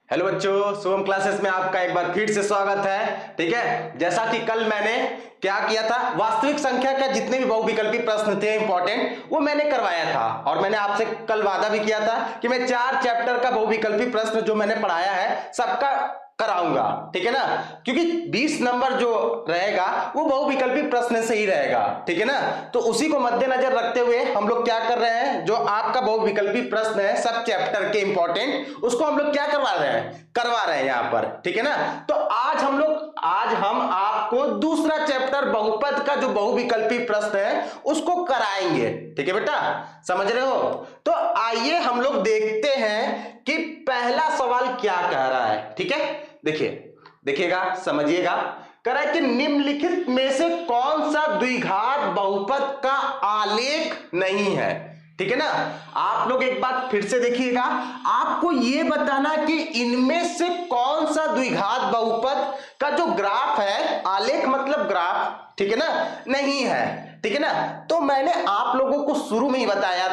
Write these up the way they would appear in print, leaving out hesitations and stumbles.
Hello बच्चों, Shubham classes में आपका एक बार फिर से स्वागत है। ठीक है, जैसा कि कल मैंने क्या किया था, वास्तविक संख्या का जितने भी बहुविकल्पी प्रश्न थे इंपॉर्टेंट, वो मैंने करवाया था। और मैंने आपसे कल वादा भी किया था कि मैं 4 चैप्टर का बहुविकल्पी प्रश्न जो मैंने पढ़ाया है सबका कराऊंगा। ठीक है ना, क्योंकि 20 नंबर जो रहेगा वो बहुविकल्पी प्रश्न से ही रहेगा। ठीक है ना, तो उसी को मद्देनजर रखते हुए हम लोग क्या कर रहे हैं, जो आपका बहुविकल्पी प्रश्न है सब चैप्टर के इंपॉर्टेंट, उसको हम लोग क्या करवा रहे हैं यहाँ पर। ठीक है ना, तो आज हम आपको दूसरा चैप्टर बहुपद का जो बहुविकल्पी प्रश्न है उसको कराएंगे। ठीक है बेटा, समझ रहे हो? तो आइए हम लोग देखते हैं कि पहला सवाल क्या कह रहा है। ठीक है, देखिएगा, समझिएगा। कह रहा है कि निम्नलिखित में से कौन सा द्विघात बहुपद का आलेख नहीं है। ठीक है ना, आप लोग एक बात फिर से देखिएगा, आपको यह बताना कि इनमें से कौन सा द्विघात बहुपद का जो ग्राफ है, आलेख मतलब ग्राफ, ठीक है ना, नहीं है। ठीक है ना, तो मैंने आप लोगों को शुरू में ही बताया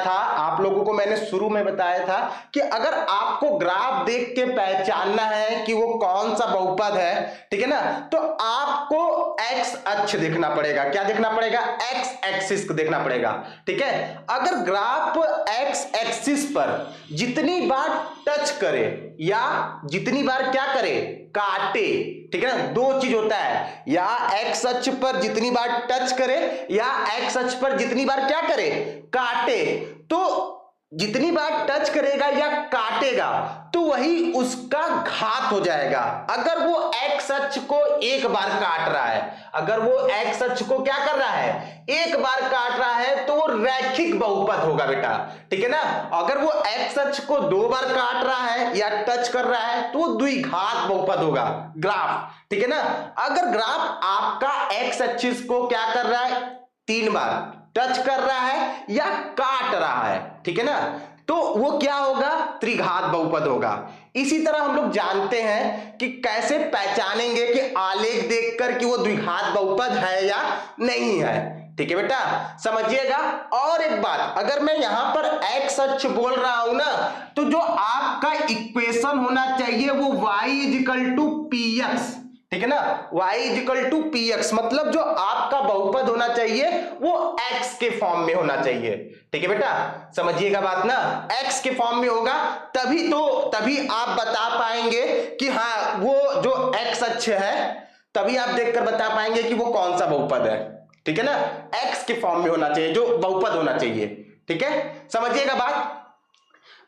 था कि अगर आपको ग्राफ देख के पहचानना है कि वो कौन सा बहुपद है, ठीक है ना, तो आपको एक्स अक्ष देखना पड़ेगा। क्या देखना पड़ेगा? एक्स एक्सिस को देखना पड़ेगा। ठीक है, अगर ग्राफ एक्स एक्सिस पर जितनी बार टच करे या जितनी बार क्या करे, काटे, ठीक है ना, दो चीज होता है, या एक्स अक्ष पर जितनी बार टच करे या एक्स अक्ष पर जितनी बार क्या करे, काटे। तो जितनी बार टच करेगा या काटेगा तो वही उसका घात हो जाएगा। अगर वो एक्स अक्ष को एक बार काट रहा है, अगर वो एक्स अक्ष को क्या कर रहा है, एक बार काट रहा है, तो वो रैखिक बहुपद होगा बेटा। ठीक है ना, अगर वो एक्स अक्ष को 2 बार काट रहा है या टच कर रहा है तो वो द्विघात बहुपद होगा, ग्राफ। ठीक है ना, अगर ग्राफ आपका एक्स एक्सिस को क्या कर रहा है, 3 बार टच कर रहा है या काट रहा है, ठीक है ना, तो वो क्या होगा, त्रिघात बहुपद होगा। इसी तरह हम लोग जानते हैं कि कैसे पहचानेंगे कि आलेख देखकर कि वो द्विघात बहुपद है या नहीं है। ठीक है बेटा, समझिएगा। और एक बात, अगर मैं यहां पर एक्स अक्ष बोल रहा हूं ना, तो जो आपका इक्वेशन होना चाहिए वो y = px, ठीक है ना, y = px, मतलब जो आपका बहुपद होना चाहिए वो x के फॉर्म में होना चाहिए। ठीक है बेटा, समझिएगा बात ना, x के फॉर्म में होगा, तभी आप बता पाएंगे कि हाँ वो जो x अक्ष है, तभी आप देखकर बता पाएंगे कि वो कौन सा बहुपद है। ठीक है ना, x के फॉर्म में होना चाहिए, जो बहुपद होना चाहिए। ठीक है, समझिएगा बात।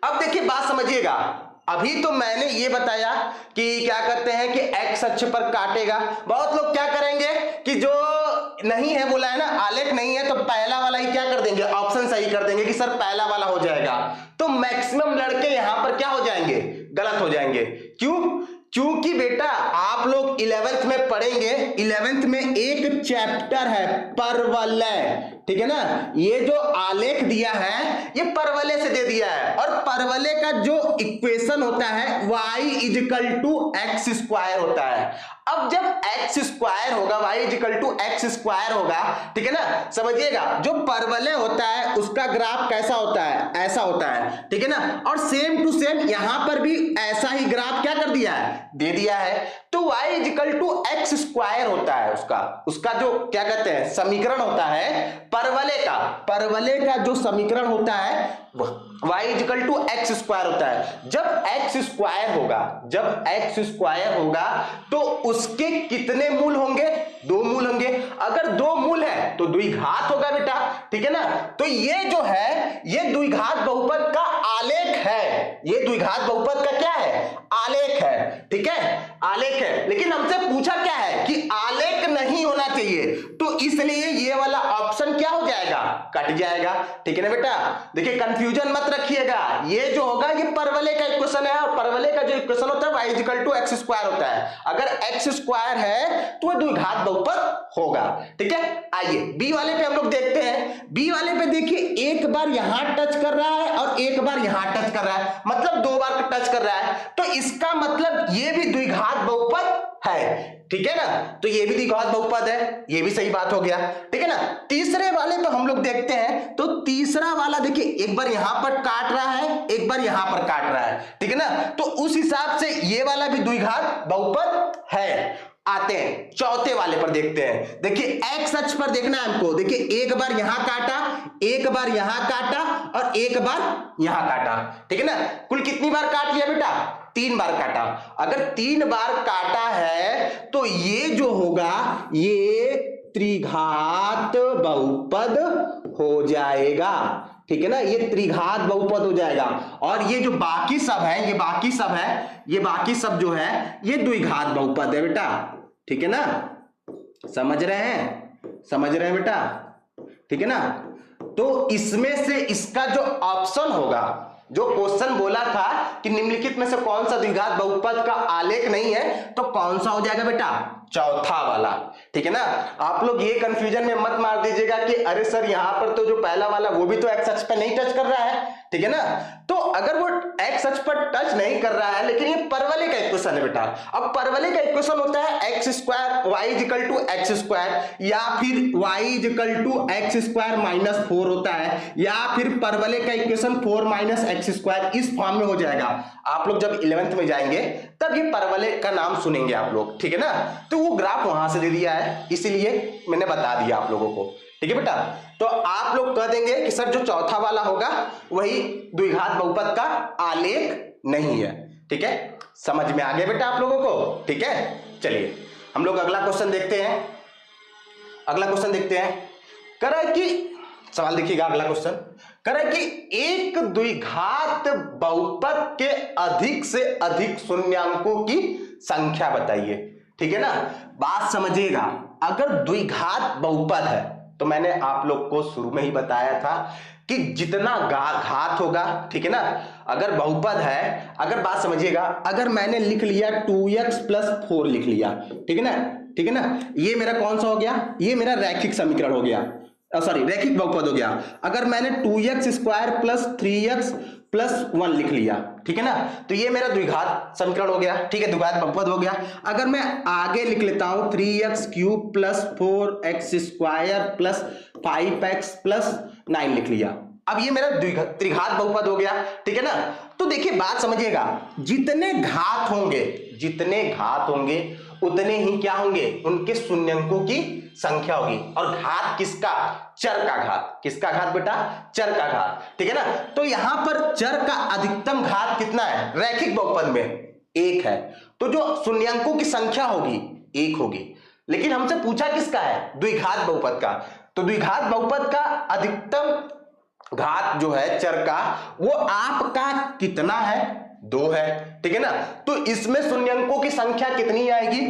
अब देखिए बात समझिएगा, अभी तो मैंने ये बताया कि क्या करते हैं कि x अक्ष पर काटेगा। बहुत लोग क्या करेंगे कि जो नहीं है बोला है ना, आलेख नहीं है, तो पहला वाला ही क्या कर देंगे, ऑप्शन सही कर देंगे कि सर पहला वाला हो जाएगा। तो मैक्सिमम लड़के यहां पर क्या हो जाएंगे, गलत हो जाएंगे। क्योंकि बेटा आप लोग 11th में पढ़ेंगे, 11th में एक चैप्टर है परवलय। ठीक है ना, ये जो आलेख दिया है ये परवलय से दे दिया है, और परवलय का जो इक्वेशन होता है y = x² होता है। अब जब x² होगा, y = x² होगा, ठीक है ना, समझिएगा, जो परवलय होता है उसका ग्राफ कैसा होता है, ऐसा होता है। ठीक है ना, और सेम टू सेम यहां पर भी ऐसा ही ग्राफ क्या कर दिया है, दे दिया है। तो y = x² होता है, उसका जो क्या कहते हैं समीकरण होता है परवलय का जो समीकरण होता है y = x² होता है। जब x² होगा तो उसके कितने मूल होंगे, 2 मूल होंगे। अगर 2 मूल है तो द्विघात होगा बेटा। ठीक है ना, तो ये जो है ये द्विघात बहुपद का आलेख है, ये द्विघात बहुपद का क्या है, आलेख है। ठीक है, आलेख है, लेकिन हमसे पूछा क्या है कि आलेख नहीं होना चाहिए, तो इसलिए ये वाला ऑप्शन क्या हो जाएगा, कट जाएगा। ठीक है ना बेटा, देखिए कंफ्यूजन मत रखिएगा, ये जो होगा ये परवलय का इक्वेशन है, और परवलय का जो इक्वेशन होता है y = x² होता है। अगर x² है तो द्विघात बहुपद होगा। ठीक है, आइए बी वाले पे हम लोग देखते हैं। बी वाले पे देखिए, एक बार यहां टच कर रहा है और एक बार यहां टच कर रहा है, मतलब 2 बार टच कर रहा है, तो इसका मतलब ये भी द्विघात बहुपद है, ठीक है ना। तो ये भी द्विघात बहुपद है, ये भी सही बात हो गया, ठीक है ना। तीसरे वाले पे हम लोग देखते हैं, तो तीसरा वाला देखिए एक बार यहां पर काट रहा है, एक बार यहां पर काट रहा है, ठीक है ना। तो उस हिसाब से ये वाला भी द्विघात बहुपद है। आते हैं चौथे वाले पर देखते हैं। देखिए एक्स अक्ष पर देखना है हमको। देखिए एक बार यहां काटा, एक बार यहां काटा और एक बार यहां काटा, ठीक है ना। कुल कितनी बार काट लिया बेटा? 3 बार काटा। अगर 3 बार काटा है तो ये जो होगा ये त्रिघात बहुपद हो जाएगा, ठीक है ना। ये त्रिघात बहुपद हो जाएगा। और ये जो बाकी सब है, ये बाकी सब है, ये बाकी सब जो है ये द्विघात बहुपद है बेटा, ठीक है ना। समझ रहे हैं? समझ रहे हैं बेटा, ठीक है ना। तो इसमें से इसका जो ऑप्शन होगा, जो क्वेश्चन बोला था कि निम्नलिखित में से कौन सा द्विघात बहुपद का आलेख नहीं है, तो कौन सा हो जाएगा बेटा? चौथा वाला, ठीक है ना। आप लोग ये कंफ्यूजन में मत मार दीजिएगा कि अरे सर यहां पर तो जो पहला वाला वो भी तो एक्स अक्ष पे नहीं टच कर रहा है, ठीक है ना। तो अगर वो एक्स अक्ष पर टच नहीं कर रहा है, लेकिन ये परवलय का इक्वेशन है बेटा। अब परवलय का इक्वेशन होता है x square y equal to x square, या फिर y equal to x square minus 4 होता है, या फिर परवलय का इक्वेशन 4 माइनस एक्स स्क्वायर, इस फॉर्म में हो जाएगा। आप लोग जब 11th में जाएंगे तब ये परवलय का नाम सुनेंगे आप लोग, ठीक है ना। तो वो ग्राफ वहां से दे दिया है, इसीलिए मैंने बता दिया आप लोगों को, ठीक है बेटा। तो आप लोग कह देंगे कि सर जो चौथा वाला होगा वही द्विघात बहुपद का आलेख नहीं है, ठीक है। समझ में आ गया बेटा आप लोगों को, ठीक है। चलिए हम लोग अगला क्वेश्चन देखते हैं। अगला क्वेश्चन देखते हैं। कह रहा है कि सवाल देखिएगा, अगला क्वेश्चन कह रहा है कि एक द्विघात बहुपद के अधिक से अधिक शून्यांकों की संख्या बताइए, ठीक है ना। बात समझिएगा, अगर द्विघात बहुपद है तो मैंने आप लोग को शुरू में ही बताया था कि जितना घात होगा, ठीक है ना। अगर बहुपद है, अगर बात समझिएगा, अगर मैंने लिख लिया 2x प्लस 4 लिख लिया, ठीक है ना, ठीक है ना। ये मेरा कौन सा हो गया? ये मेरा रैखिक समीकरण हो गया, सॉरी रैखिक बहुपद हो गया। अगर मैंने 2x square plus 3x plus 1 लिख लिया, ठीक है ना, तो ये मेरा द्विघात समीकरण हो गया, ठीक है, द्विघात बहुपद हो गया। अगर मैं आगे लिख लेता हूं 3x cube plus 4x square plus 5x plus 9 लिख लिया, अब ये मेरा त्रिघात बहुपद हो गया, ठीक है ना। तो देखिए बात समझिएगा, जितने घात होंगे उतने ही क्या होंगे? उनके शून्यंकों की संख्या होगी। और घात किसका? चर का घात। किसका घात बेटा? चर का घात, ठीक है ना। तो यहां पर चर का अधिकतम घात कितना है? रैखिक बहुपद में 1 है, तो जो शून्यंकों की संख्या होगी 1 होगी। लेकिन हमसे पूछा किसका है? द्विघात बहुपद का। तो द्विघात बहुपद का अधिकतम घात जो है चर का, वो आपका कितना है? 2 है, ठीक है ना। तो इसमें शून्यंकों की संख्या कितनी आएगी?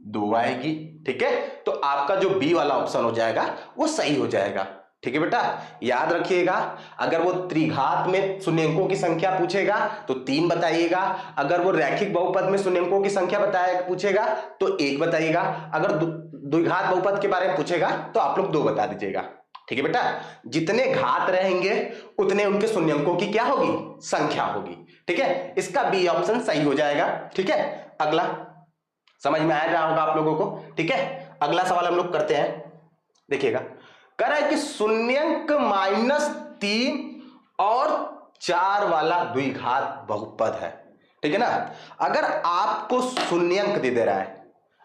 2 आएगी, ठीक है। तो आपका जो बी वाला ऑप्शन हो जाएगा वो सही हो जाएगा, ठीक है बेटा। याद रखिएगा, अगर वो त्रिघात में शून्यंकों की संख्या पूछेगा तो 3 बताइएगा, अगर वो रैखिक बहुपद में शून्यंकों की संख्या पूछेगा तो 1 बताइएगा, अगर द्विघात बहुपद के बारे में पूछेगा तो आप लोग 2 बता दीजिएगा, ठीक है बेटा। जितने घात रहेंगे उतने उनके शून्यंकों की क्या होगी? संख्या होगी, ठीक है। इसका बी ऑप्शन सही हो जाएगा, ठीक है। अगला समझ में आ रहा होगा आप लोगों को, ठीक है। अगला सवाल हम लोग करते हैं, देखिएगा। कह रहा है कि शून्यंक -3 और 4 वाला द्विघात बहुपद है, ठीक है ना। अगर आपको शून्यंक दे रहा है,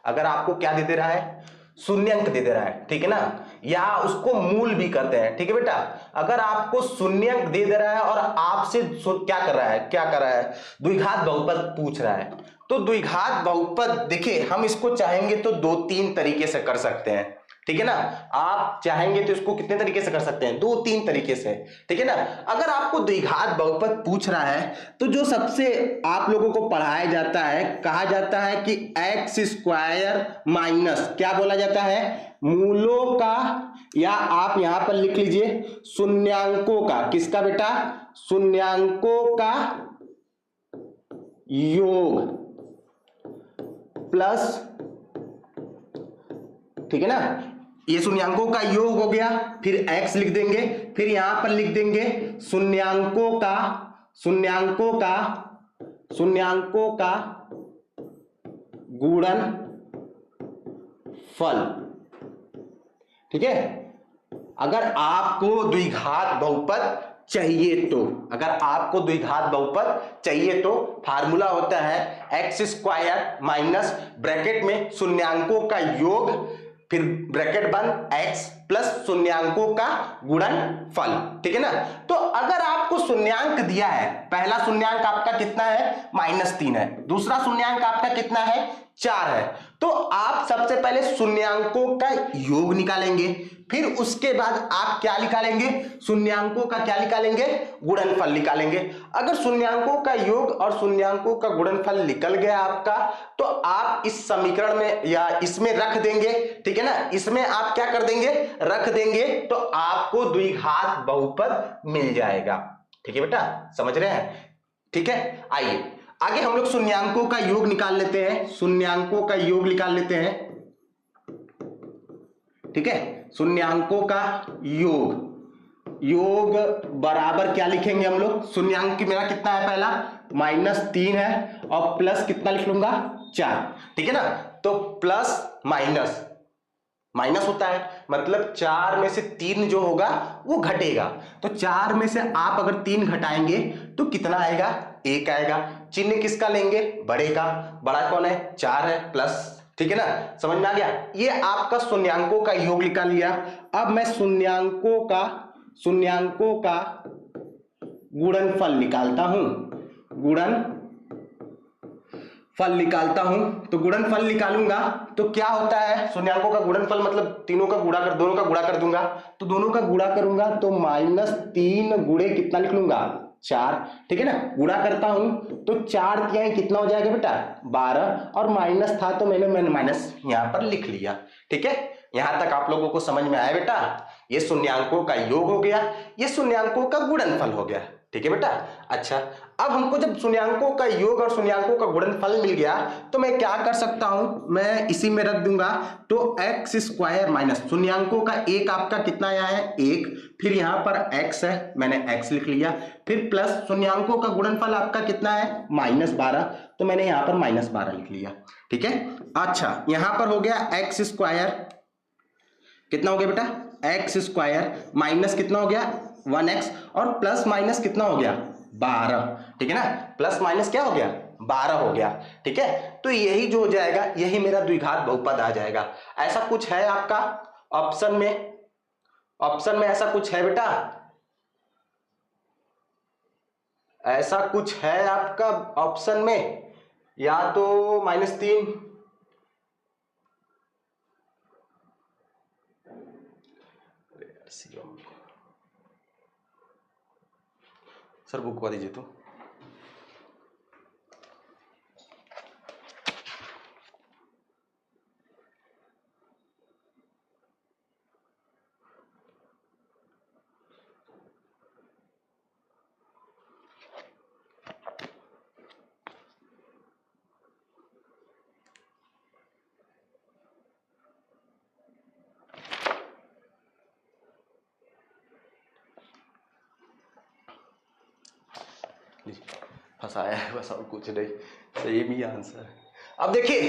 अगर आपको क्या दे रहा है? शून्यंक दे रहा है, ठीक है ना, या उसको मूल भी करते हैं, ठीक है बेटा। अगर आपको शून्यंक दे रहा है और आपसे क्या कर रहा है? द्विघात बहुपद पूछ रहा है। तो द्विघात बहुपद देखिए, हम इसको चाहेंगे तो 2-3 तरीके से कर सकते हैं, ठीक है ना। आप चाहेंगे तो इसको कितने तरीके से कर सकते हैं? 2-3 तरीके से, ठीक है ना। अगर आपको द्विघात बहुपद पूछ रहा है तो जो सबसे आप लोगों को पढ़ाया जाता है, कहा जाता है कि एक्स स्क्वायर माइनस क्या बोला जाता है? मूलों का, या आप यहां पर लिख लीजिए शून्यांकों का। किसका बेटा? शून्यांकों का योग प्लस, ठीक है ना, ये शून्यांकों का योग हो गया, फिर x लिख देंगे, फिर यहां पर लिख देंगे शून्यांकों का गुणन फल। ठीक है, अगर आपको द्विघात बहुपद चाहिए तो, अगर आपको द्विघात बहुपद चाहिए तो फार्मूला होता है एक्स स्क्वायर माइनस ब्रैकेट में शून्यांकों का योग, फिर ब्रैकेट बंद x प्लस शून्यांकों का गुणनफल। ठीक है ना। तो अगर आपको शून्यांक दिया है, पहला शून्यांक आपका कितना है, -3 है, दूसरा शून्यांक आपका कितना है, 4 है, तो आप सबसे पहले शून्यांकों का योग निकालेंगे, फिर उसके बाद आप क्या निकालेंगे, शून्यांकों का क्या निकालेंगे, गुणनफल निकालेंगे। अगर शून्यांकों का योग और शून्यांकों का गुणनफल निकल गया आपका, तो आप इस समीकरण में या इसमें रख देंगे। ठीक है ना, इसमें आप क्या कर देंगे, रख देंगे, तो आपको द्विघात बहुपद मिल जाएगा। ठीक है बेटा, समझ रहे हैं। ठीक है, आइए आगे हम लोग शून्यांकों का योग निकाल लेते हैं, शून्यांकों का योग निकाल लेते हैं। ठीक है, शून्यांकों का योग बराबर क्या लिखेंगे हम लोग, शून्यांक की मेरा कितना है, पहला -3 है और प्लस कितना लिख लूंगा, 4। ठीक है ना, तो प्लस माइनस होता है, मतलब 4 में से 3 जो होगा वो घटेगा, तो 4 में से आप अगर 3 घटाएंगे तो कितना आएगा, 1 आएगा। चिन्ह किसका लेंगे, बड़े का, बड़ा कौन है, 4 है, प्लस। ठीक है ना, समझ में आ गया। ये आपका शून्यांकों का योग निकाल लिया। अब मैं शून्यांकों का गुणनफल निकालता हूं, गुणनफल निकालता हूं। तो गुणनफल निकालूंगा तो क्या होता है, शून्यांकों का गुणनफल मतलब तीनों का गुणा कर, दोनों का गुणा कर दूंगा, तो दोनों का गुणा करूंगा तो -3 गुणे कितना लिख लूंगा, 4। ठीक है ना, गुणा करता हूं तो 4 तिहाई कितना हो जाएगा बेटा, 12, और माइनस था तो मैंने माइनस यहां पर लिख लिया। ठीक है, यहां तक आप लोगों को समझ में आया बेटा। ये शून्यांकों का योग हो गया, ये शून्यांकों का गुणनफल हो गया। ठीक है बेटा। अच्छा, अब हमको जब शून्यांकों का योग और शून्यांकों का गुणनफल मिल गया तो मैं क्या कर सकता हूं, मैं इसी में रख दूंगा, तो एक्स स्क्वायर माइनस शून्यांकों का एक आपका कितना आया है, 1, फिर यहां पर x है, मैंने x लिख लिया, फिर प्लस शून्यांकों का गुणनफल आपका कितना है, -12, तो मैंने यहां पर -12 लिख लिया। ठीक है। अच्छा, यहां पर हो गया एक्स स्क्वायर, कितना हो गया बेटा, एक्स स्क्वायर माइनस कितना हो गया, 1x, और प्लस माइनस कितना हो गया, 12। ठीक है ना, प्लस माइनस क्या हो गया, 12 हो गया। ठीक है, तो यही जो हो जाएगा, यही मेरा द्विघात बहुपद आ जाएगा। ऐसा कुछ है आपका ऑप्शन में ऐसा कुछ है बेटा, ऐसा कुछ है आपका ऑप्शन में, या तो -3, सर बुक करवा दीजिए तो। फंसाया है बस, और कुछ नहीं, सेम ही आंसर है। अब देखिए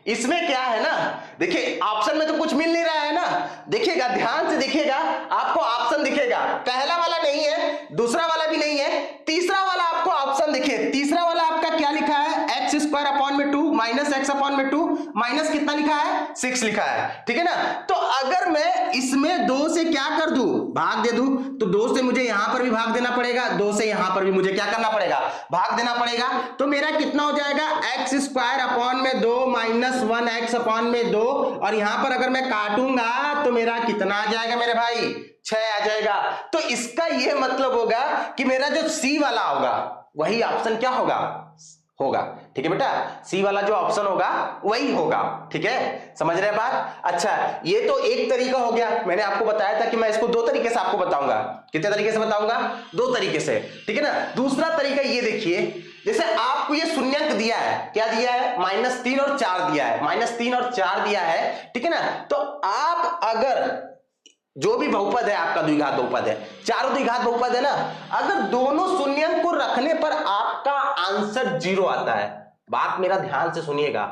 इसमें क्या है ना, देखिए ऑप्शन में तो कुछ मिल नहीं रहा है ना, देखिएगा ध्यान से देखिएगा, आपको ऑप्शन दिखेगा, पहला वाला नहीं है, दूसरा वाला भी नहीं है, तीसरा वाला आपको ऑप्शन देखिए, तीसरा वाला आपका क्या लिखा है, एक्स स्क्वायर अपॉन में 2 माइनस एक्स अपॉन में 2 माइनस कितना लिखा है, 6 लिखा है। ठीक है ना, तो अगर मैं इसमें 2 से क्या कर दूं, भाग दे दूं, तो 2 से मुझे यहां पर भी भाग देना पड़ेगा, 2 से यहां पर भी मुझे क्या करना पड़ेगा, भाग देना पड़ेगा, तो मेरा कितना हो जाएगा, एक्स स्क्वायर अपॉन में 2 माइनस 1x अपॉन में 2, और यहां पर अगर मैं काटूंगा तो मेरा कितना आ जाएगा मेरे भाई, 6 आ जाएगा। तो इसका यह मतलब होगा कि मेरा जो सी वाला होगा वही ऑप्शन क्या होगा, ठीक है बेटा, सी वाला जो ऑप्शन होगा वही होगा। ठीक है, समझ रहे हैं बात। अच्छा, ये तो एक तरीका हो गया, मैंने आपको बताया था कि मैं इसको 2 तरीके से आपको बताऊंगा। कितने तरीके से बताऊंगा, 2 तरीके से। ठीक है ना, दूसरा तरीका ये देखिए, जैसे आपको ये शून्यंक दिया है, क्या दिया है, -3 और 4 दिया है, -3 और 4 दिया है। ठीक है ना, तो आप अगर जो भी बहुपद है आपका द्विघात बहुपद है, चारों द्विघात बहुपद है ना, अगर दोनों शून्यंक को रखने पर आपका आंसर 0 आता है, बात मेरा ध्यान से सुनिएगा,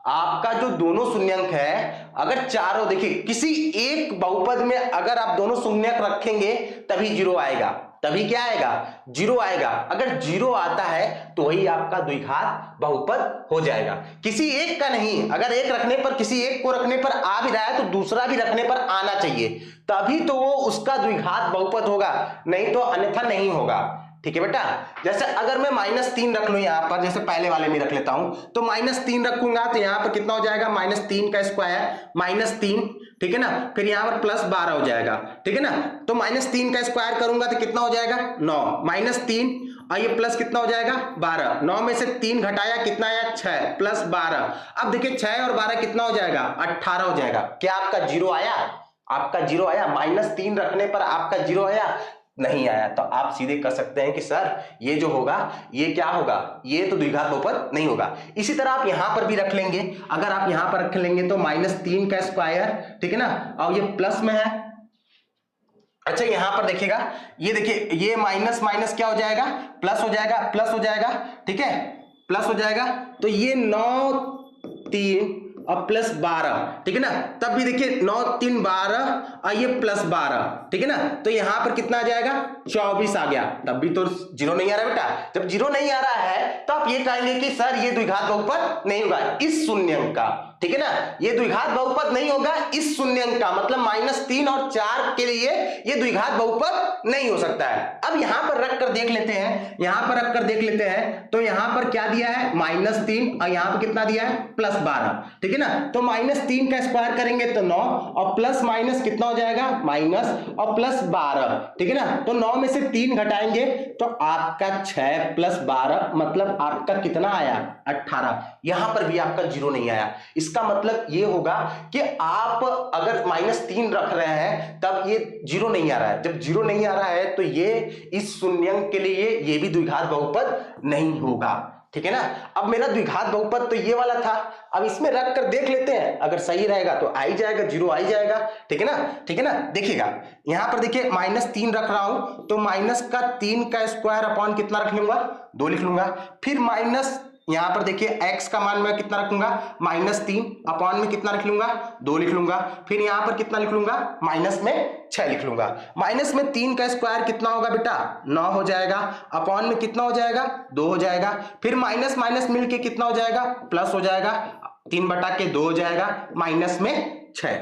आपका जो दोनों शून्यंक है, अगर चारों, देखिए किसी एक बहुपद में अगर आप दोनों शून्यंक रखेंगे तभी जीरो आएगा, तभी क्या आएगा, जीरो आएगा। अगर जीरो आता है तो वही आपका द्विघात बहुपद हो जाएगा, किसी एक का नहीं। अगर एक रखने पर, किसी एक को रखने पर आ भी रहा है तो दूसरा भी रखने पर आना चाहिए, तभी तो वो उसका द्विघात बहुपद होगा, नहीं तो अन्यथा नहीं होगा। ठीक है बेटा, जैसे अगर मैं -3 रख लूं यहां पर, जैसे पहले वाले में रख लेता हूं, तो -3 रखूंगा तो यहां पर कितना हो जाएगा, -3 का स्क्वायर -3, ठीक है ना, फिर यहां पर +12 हो जाएगा, ठीक है ना। तो -3 का स्क्वायर करूंगा तो कितना हो जाएगा, 9, -3 और ये प्लस कितना हो जाएगा, 12, 9 में से 3 घटाया कितना आया, 6 + 12। अब देखिए 6 और 12 कितना हो जाएगा, 18 हो जाएगा। क्या आपका जीरो आया, आपका जीरो आया, -3 रखने पर आपका जीरो आया, नहीं आया। तो आप सीधे कह सकते हैं कि सर ये जो होगा ये क्या होगा, ये तो द्विघात बहुपद नहीं होगा। इसी तरह आप यहां पर भी रख लेंगे, अगर आप यहां पर रख लेंगे तो -3 का स्क्वायर, ठीक है ना, और ये प्लस में है। अच्छा यहां पर देखिएगा, ये देखिए ये माइनस माइनस क्या हो जाएगा, प्लस हो जाएगा, प्लस हो जाएगा, ठीक है, प्लस हो जाएगा। तो ये 9 3 और +12, ठीक है ना, तब भी देखिए 9 3 12 और ये +12, ठीक है ना, तो यहां पर कितना आ जाएगा, 24 आ गया। तब भी तो जीरो नहीं आ रहा बेटा, जब जीरो नहीं आ रहा है तो आप ये कहेंगे कि सर ये द्विघात बहुपद नहीं होगा इस शून्यंक का, ठीक है ना, ये द्विघात बहुपद नहीं होगा इस शून्यंक का, मतलब -3 और 4 के लिए ये द्विघात बहुपद नहीं हो सकता है। अब यहां पर रख कर देख लेते हैं, यहां पर रख कर देख लेते हैं, तो यहां पर क्या दिया है, -3 और यहां पर कितना दिया है, +12, ठीक है ना। तो -3 का स्क्वायर करेंगे तो 9 और प्लस माइनस कितना हो जाएगा, माइनस और +12, ठीक है ना। तो 9 में से 3 घटाएंगे तो आपका 6 + 12 मतलब आपका कितना आया, 18। यहां पर भी आपका जीरो नहीं आया। इसका मतलब ये होगा कि आप अगर -3 रख रहे हैं तब ये जीरो नहीं आ रहा है। जब जीरो नहीं आ रहा है तो ये इस शून्यंक के लिए ये भी द्विघात बहुपद नहीं होगा, ठीक है ना। अब मेरा द्विघात बहुपद तो ये वाला था, अब इसमें रख कर देख लेते हैं, अगर सही रहेगा तो आ ही जाएगा, जीरो आ ही जाएगा, ठीक है ना, ठीक है ना। देखिएगा यहां पर देखिए -3 रख रहा हूं तो -3 का स्क्वायर अपॉन कितना रख लूंगा, 2 लिख लूंगा। फिर माइनस यहां पर देखिए x का मान मैं कितना रखूंगा, -3 अपॉन में कितना रख लूंगा, 2 लिख लूंगा। फिर यहां पर कितना लिख लूंगा, माइनस में 6 लिख लूंगा। माइनस में 3 का स्क्वायर कितना होगा बेटा, 9 हो जाएगा, अपॉन में कितना हो जाएगा, 2 हो जाएगा। फिर माइनस माइनस मिलके कितना हो जाएगा, प्लस हो जाएगा, 3/2 हो जाएगा, माइनस में 6,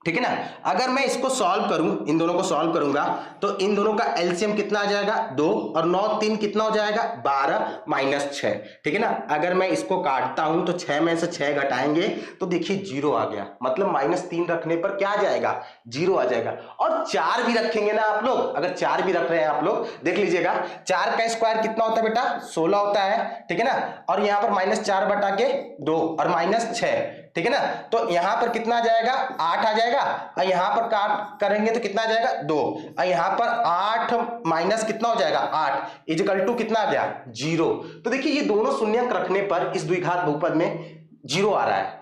ठीक है ना। अगर मैं इसको सॉल्व करूं, इन दोनों को सॉल्व करूंगा तो इन दोनों का एलसीएम कितना आ जाएगा, 2 और 9 3 कितना हो जाएगा, 12 - 6, ठीक है ना। अगर मैं इसको काटता हूं तो 6 में से 6 घटाएंगे तो देखिए जीरो आ गया, मतलब -3 रखने पर क्या आ जाएगा, जीरो आ जाएगा। और 4 भी रखेंगे ना आप लोग, अगर 4 भी रख रहे हैं आप लोग, देख लीजिएगा 4 का स्क्वायर कितना होता है बेटा, 16 होता है, ठीक है ना। और यहां पर -4/2 और -6, ठीक है ना। तो यहां पर कितना आ जाएगा, 8 आ जाएगा, और यहां पर काट करेंगे तो कितना आ जाएगा, 2, और यहां पर 8 माइनस कितना हो जाएगा, 8 इक्वल टू कितना आ गया, 0। तो देखिए ये दोनों शून्यंक रखने पर इस द्विघात बहुपद में जीरो आ रहा है,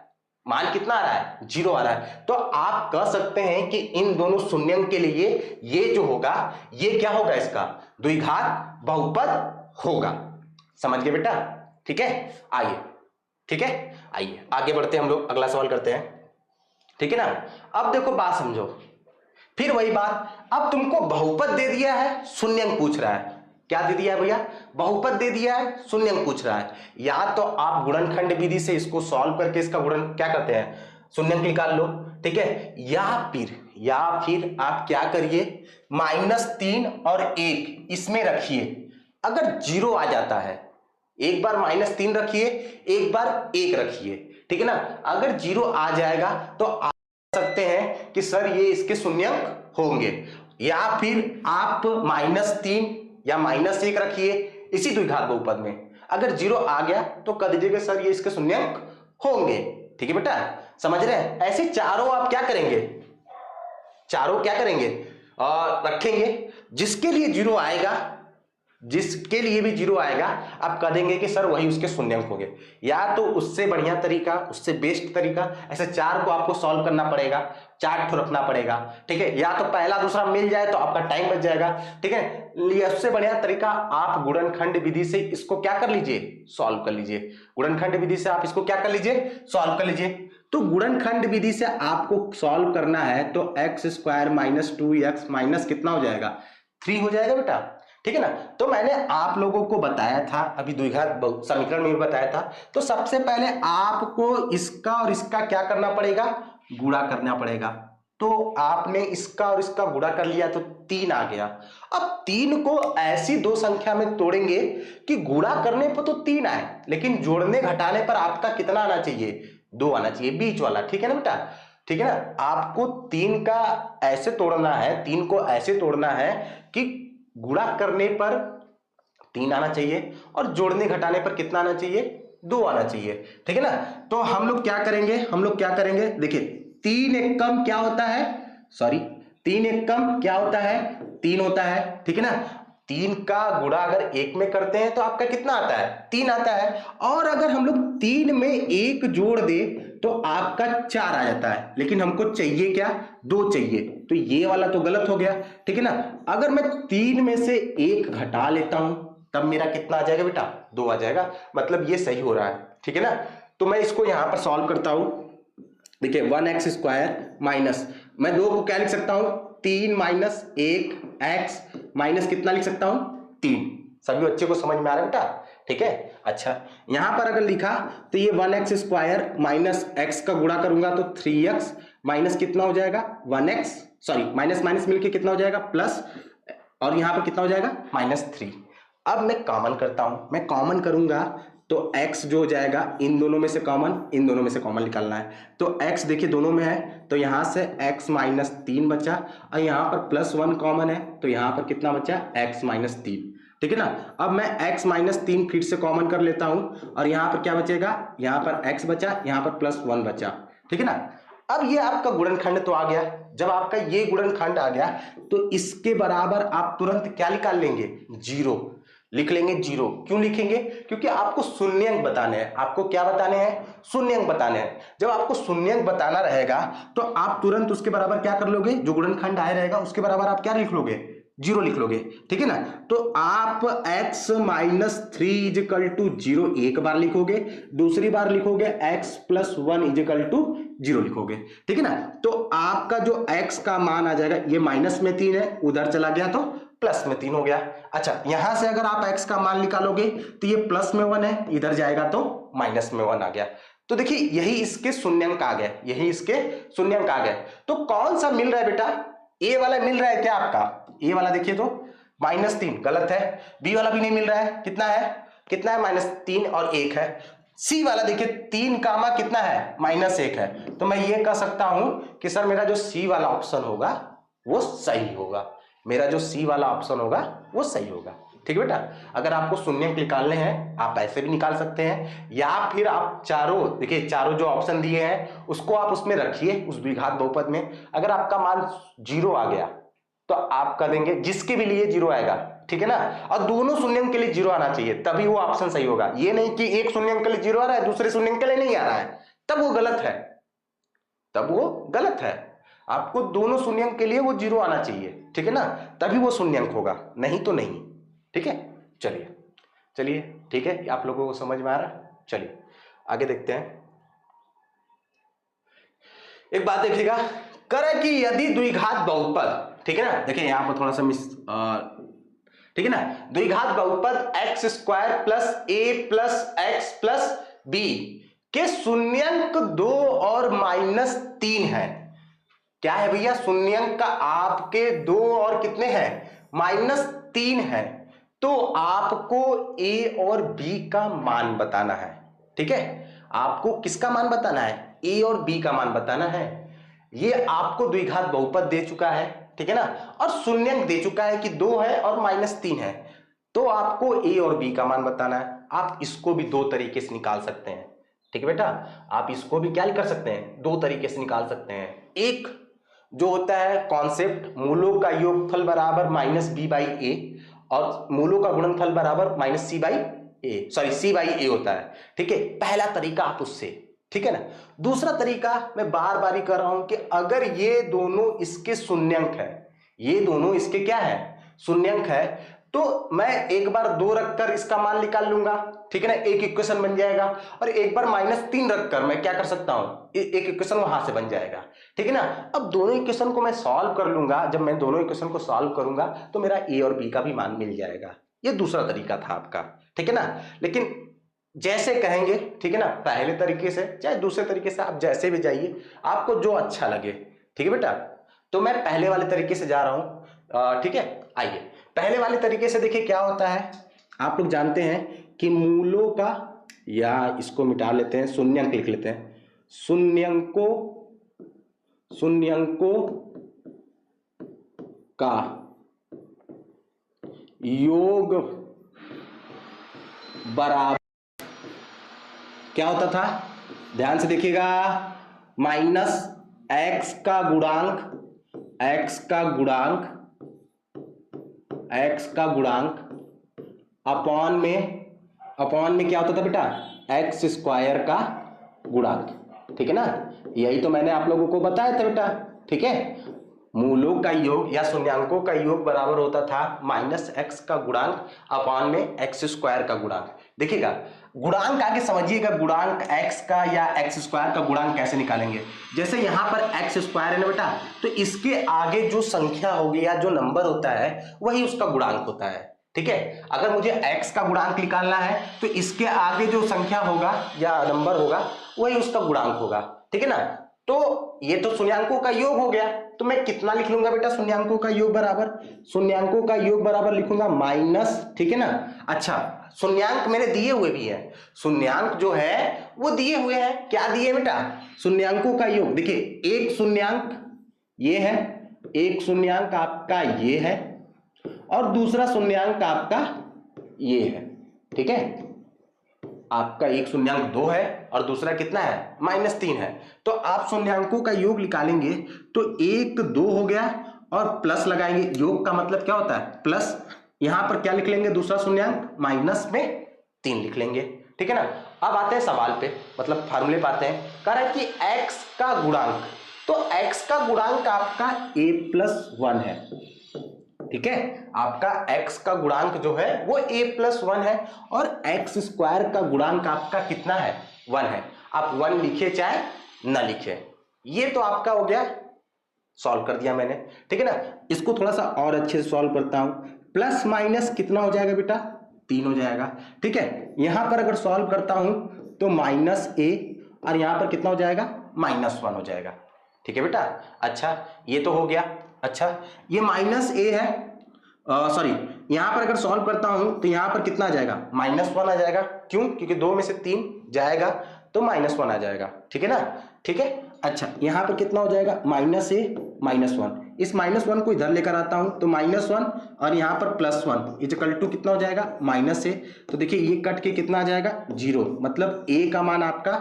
मान कितना आ रहा है, जीरो आ रहा है। तो आप कह सकते हैं कि इन दोनों शून्यंक के लिए ये जो होगा ये क्या होगा, इसका द्विघात बहुपद होगा। समझ गए बेटा, ठीक है। आइए, ठीक है, आइए आगे बढ़ते हैं, हम लोग अगला सवाल करते हैं, ठीक है ना। अब देखो बात समझो, फिर वही बात, अब तुमको बहुपद दे दिया है, शून्यंक पूछ रहा है। क्या दे दिया है भैया, बहुपद दे दिया है, शून्यंक पूछ रहा है। या तो आप गुणनखंड विधि से इसको सॉल्व करके इसका गुणन क्या करते हैं, शून्यंक निकाल लो, ठीक है। या फिर आप क्या करिए, -3 और 1 इसमें रखिए। अगर जीरो आ जाता है, एक बार -3 रखिए, एक बार 1 रखिए, ठीक है ना। अगर जीरो आ जाएगा तो आप सकते हैं कि सर ये इसके शून्यंक होंगे। या फिर आप -3 या -1 रखिए इसी द्विघात बहुपद में, अगर जीरो आ गया तो कह दीजिएगा सर ये इसके शून्यंक होंगे, ठीक है बेटा, समझ रहे हैं। ऐसे चारों आप क्या करेंगे, चारों क्या करेंगे और रखेंगे, जिसके लिए जीरो आएगा जिसके लिए भी जीरो आएगा आप कह देंगे कि सर वही उसके शून्यंक होंगे। या तो उससे बढ़िया तरीका, उससे बेस्ट तरीका, ऐसे चार को आपको सॉल्व करना पड़ेगा, चार ठो रखना पड़ेगा, ठीक है। या तो पहला दूसरा मिल जाए तो आपका टाइम बच जाएगा, ठीक है। उससे बढ़िया तरीका आप गुणनखंड विधि से इसको क्या कर लीजिए, सॉल्व कर लीजिए। गुणनखंड विधि से आप इसको क्या कर लीजिए, सॉल्व कर लीजिए। तो गुणनखंड विधि से आपको सॉल्व करना है तो x square minus 2x minus कितना हो जाएगा, 3 हो जाएगा बेटा, ठीक है ना। तो मैंने आप लोगों को बताया था अभी द्विघात समीकरण में भी बताया था। तो सबसे पहले आपको इसका और इसका क्या करना पड़ेगा, गुणा करना पड़ेगा। तो आपने इसका और इसका गुणा कर लिया तो 3 आ गया। अब 3 को ऐसी दो संख्या में तोड़ेंगे कि गुणा करने पर तो 3 आए, लेकिन जोड़ने घटाने पर आपका कितना आना चाहिए, 2 आना चाहिए, बीच वाला, ठीक है ना बेटा, ठीक है ना। आपको 3 का ऐसे तोड़ना है, 3 को ऐसे तोड़ना है कि गुणा करने पर 3 आना चाहिए और जोड़ने घटाने पर कितना आना चाहिए, 2 आना चाहिए, ठीक है ना। तो हम लोग क्या करेंगे, देखिए 3 एक कम क्या होता है, सॉरी 3 एक कम क्या होता है, 3 होता है, ठीक है ना। 3 का गुणा अगर 1 में करते हैं तो आपका कितना आता है, 3 आता है। और अगर हम लोग 3 में 1 जोड़ दे तो आपका 4 आ जाता है, लेकिन हमको चाहिए क्या, 2 चाहिए। तो ये वाला तो गलत हो गया, ठीक है ना। अगर मैं 3 में से 1 घटा लेता हूं तब मेरा कितना आ जाएगा बेटा, 2 आ जाएगा, मतलब ये सही हो रहा है, ठीक है ना। तो मैं इसको यहां पर सॉल्व करता हूं, देखिए 1x स्क्वायर माइनस, मैं 2 को क्या लिख सकता हूं, 3 माइनस 1x माइनस कितना लिख सकता हूं, 3। सभी बच्चे को समझ में आ रहा है बेटा, ठीक है। अच्छा यहां पर अगर लिखा तो ये 1x स्क्वायर माइनस x का गुणा करूंगा तो 3x माइनस कितना हो जाएगा, 1x, सॉरी माइनस माइनस मिलके कितना हो जाएगा, प्लस, और यहां पर कितना हो जाएगा, -3। अब मैं कॉमन करता हूं, मैं कॉमन करूंगा तो x जो हो जाएगा, इन दोनों में से कॉमन निकालना है। तो x देखिए दोनों में है तो यहां से x माइनस 3 बचा, और यहां पर +1 कॉमन है तो यहां पर कितना बचा, x माइनस 3, ठीक है ना। अब मैं x माइनस 3 फिर से कॉमन कर लेता हूं और यहां पर क्या बचेगा, यहां पर x बचा, यहां पर +1 बचा, ठीक है ना। अब ये आपका गुणनखंड तो आ गया। जब आपका ये गुणनखंड आ गया तो इसके बराबर आप तुरंत क्या निकाल लेंगे, 0 लिख लेंगे। 0 क्यों लिखेंगे, क्योंकि आपको शून्यंक बताने हैं। आपको क्या बताने हैं, शून्यंक बताने हैं। जब आपको शून्यंक बताना रहेगा तो आप तुरंत उसके बराबर क्या कर लोगे, जो गुणनखंड आया रहेगा उसके बराबर आप क्या लिख लोगे, 0 लिख लोगे, ठीक है ना। तो आप x माइनस 3 इजिकल टू 0 एक बार लिखोगे, दूसरी बार लिखोगे x प्लस 1 इजिकल टू 0 लिखोगे, ठीक है ना। तो आपका जो x का मान आ जाएगा, ये माइनस में 3 है, उधर चला गया तो प्लस में 3 हो गया। अच्छा यहां से अगर आप x का मान निकालोगे तो ये प्लस में 1 है, इधर जाएगा तो माइनस में 1 आ गया। तो देखिए यही इसके शून्यंक आ गए, यही इसके शून्यंक आ गए। तो कौन सा मिल रहा है बेटा, ए वाला मिल रहा है क्या आपका, ए वाला देखिए तो -3 गलत है, बी वाला भी नहीं मिल रहा है, कितना है -3 और 1 है। सी वाला देखिए 3 कामा कितना है, -1 है। तो मैं ये कह सकता हूं कि सर मेरा जो सी वाला ऑप्शन होगा वो सही होगा, मेरा जो सी वाला ऑप्शन होगा वो सही होगा, ठीक है बेटा। अगर आपको शून्यंक निकालने हैं आप ऐसे भी निकाल सकते हैं, या फिर आप चारों, देखिए चारों जो ऑप्शन दिए हैं उसको आप उसमें रखिए, उस द्विघात बहुपद में। अगर आपका मान 0 आ गया तो आप कर देंगे, जिसके भी लिए 0 आएगा, ठीक है ना। और दोनों शून्यंक के लिए 0 आना चाहिए, तभी वो ऑप्शन सही होगा। ये नहीं कि एक शून्यंक के लिए 0 आ रहा है, दूसरे शून्यंक के लिए नहीं आ रहा है, तब वो गलत है, तब वो गलत है। आपको दोनों शून्यंक के लिए वो 0 आना चाहिए, ठीक है ना, तभी वो शून्यंक होगा, नहीं तो नहीं, ठीक है। चलिए चलिए ठीक है, आप लोगों को समझ में आ रहा है। चलिए आगे देखते हैं। एक बात देखिएगा, करें कि यदि द्विघात बहुपद, ठीक है ना, देखिए यहां पर थोड़ा सा मिस, ठीक है ना, द्विघात बहुपद एक्स स्क्वायर प्लस ए प्लस एक्स प्लस बी के शून्यंक 2 और -3 है। क्या है भैया, शून्यंक का आपके 2 और कितने हैं, -3 है। तो आपको ए और बी का मान बताना है, ठीक है। आपको किसका मान बताना है, ए और बी का मान बताना है। ये आपको द्विघात बहुपद दे चुका है, ठीक है ना, और शून्यंक दे चुका है कि 2 है और -3 है। तो आपको ए और बी का मान बताना है। आप इसको भी 2 तरीके से निकाल सकते हैं, ठीक है बेटा। आप इसको भी क्या कर सकते हैं, 2 तरीके से निकाल सकते हैं। एक जो होता है कॉन्सेप्ट, मूलों का योगफल बराबर -b/a, और मूलों का गुणनफल बराबर minus C by A, sorry C by A होता है। ठीक है, पहला तरीका आप उससे, ठीक है ना। दूसरा तरीका मैं बार बार ही कर रहा हूं कि अगर ये दोनों इसके शून्यंक है, ये दोनों इसके क्या है, शून्यंक है, तो मैं एक बार 2 रखकर इसका मान निकाल लूंगा, ठीक है ना, एक इक्वेशन बन जाएगा। और एक बार -3 रखकर मैं क्या कर सकता हूं, एक इक्वेशन वहां से बन जाएगा, ठीक है ना। अब दोनों इक्वेशन को मैं सॉल्व कर लूंगा, जब मैं दोनों इक्वेशन को सॉल्व करूंगा तो मेरा ए और बी का भी मान मिल जाएगा। ये दूसरा तरीका था आपका, ठीक है ना। लेकिन जैसे कहेंगे, ठीक है ना, पहले तरीके से चाहे दूसरे तरीके से, आप जैसे भी जाइए, आपको जो अच्छा लगे, ठीक है बेटा। तो मैं पहले वाले तरीके से जा रहा हूं, ठीक है। आइए पहले वाले तरीके से देखिए क्या होता है। आप लोग जानते हैं कि मूलों का, या इसको मिटा लेते हैं, शून्यंक लिख लेते हैं, शून्यंकों का योग बराबर क्या होता था, ध्यान से देखिएगा, माइनस एक्स का गुणांक अपॉन में क्या होता था बेटा, एक्स स्क्वायर का गुणांक, ठीक है ना। यही तो मैंने आप लोगों को बताया था बेटा, ठीक है। मूलों का योग या शून्यंकों का योग बराबर होता था माइनस एक्स का गुणांक अपॉन में एक्स स्क्वायर का गुणांक। देखिएगा, गुणांक आगे समझिएगा, गुणांक एक्स का या एक्स स्क्वायर का गुणांक कैसे निकालेंगे। जैसे यहां पर एक्स स्क्वायर है ना बेटा, तो इसके आगे जो संख्या होगी या जो नंबर होता है वही उसका गुणांक होता है, ठीक है। अगर मुझे x का गुणांक निकालना है तो इसके आगे जो संख्या होगा या नंबर होगा वही उसका गुणांक होगा, ठीक है ना। तो ये तो शून्यंकों का योग हो गया, तो मैं कितना लिख लूंगा बेटा, शून्यंकों का योग बराबर लिखूंगा माइनस, ठीक है ना। अच्छा, शून्यंक मेरे दिए हुए भी है, शून्यंक जो है वो दिए हुए हैं, क्या दिए बेटा, शून्यंकों का योग। देखिए, एक शून्यंक ये है, एक शून्यंक आपका ये है, और दूसरा शून्यंक आपका ये है, ठीक है। आपका एक शून्यंक 2 है और दूसरा कितना है, -3 है। तो आप शून्यंकों का योग निकालेंगे तो 1 2 हो गया और प्लस लगाएंगे, योग का मतलब क्या होता है, प्लस। यहां पर क्या लिख लेंगे, दूसरा शून्यंक -3 लिख लेंगे, ठीक है ना। अब आते हैं सवाल पे, मतलब फार्मूले पे आते हैं। कह रहा है कि x का गुणांक, तो x का गुणांक आपका a+1 है, ठीक है। आपका x का गुणांक जो है वो a+1 है, और x स्क्वायर का गुणांक आपका कितना है, 1 है। आप 1 लिखे चाहे ना लिखे, ये तो आपका हो गया, सॉल्व कर दिया मैंने, ठीक है ना। इसको थोड़ा सा और अच्छे से सॉल्व करता हूं, प्लस माइनस कितना हो जाएगा बेटा, 3 हो जाएगा, ठीक है। यहां पर अगर सॉल्व करता हूं तो -a, और यहां पर कितना हो जाएगा, -1 हो जाएगा, ठीक है बेटा। अच्छा, ये तो हो गया। अच्छा, ये -a है, सॉरी, यहां पर अगर सॉल्व करता हूं तो यहां पर कितना आ जाएगा, -1 आ जाएगा। क्यों, क्योंकि 2 में से 3 जाएगा तो -1 आ जाएगा, ठीक है ना, ठीक है। अच्छा, यहां पर कितना हो जाएगा, -a -1, इस -1 को इधर लेकर आता हूं तो -1, और यहां पर +1 इक्वल टू कितना हो जाएगा, -a। तो देखिए ये कट के कितना आ जाएगा, 0, मतलब a का मान आपका,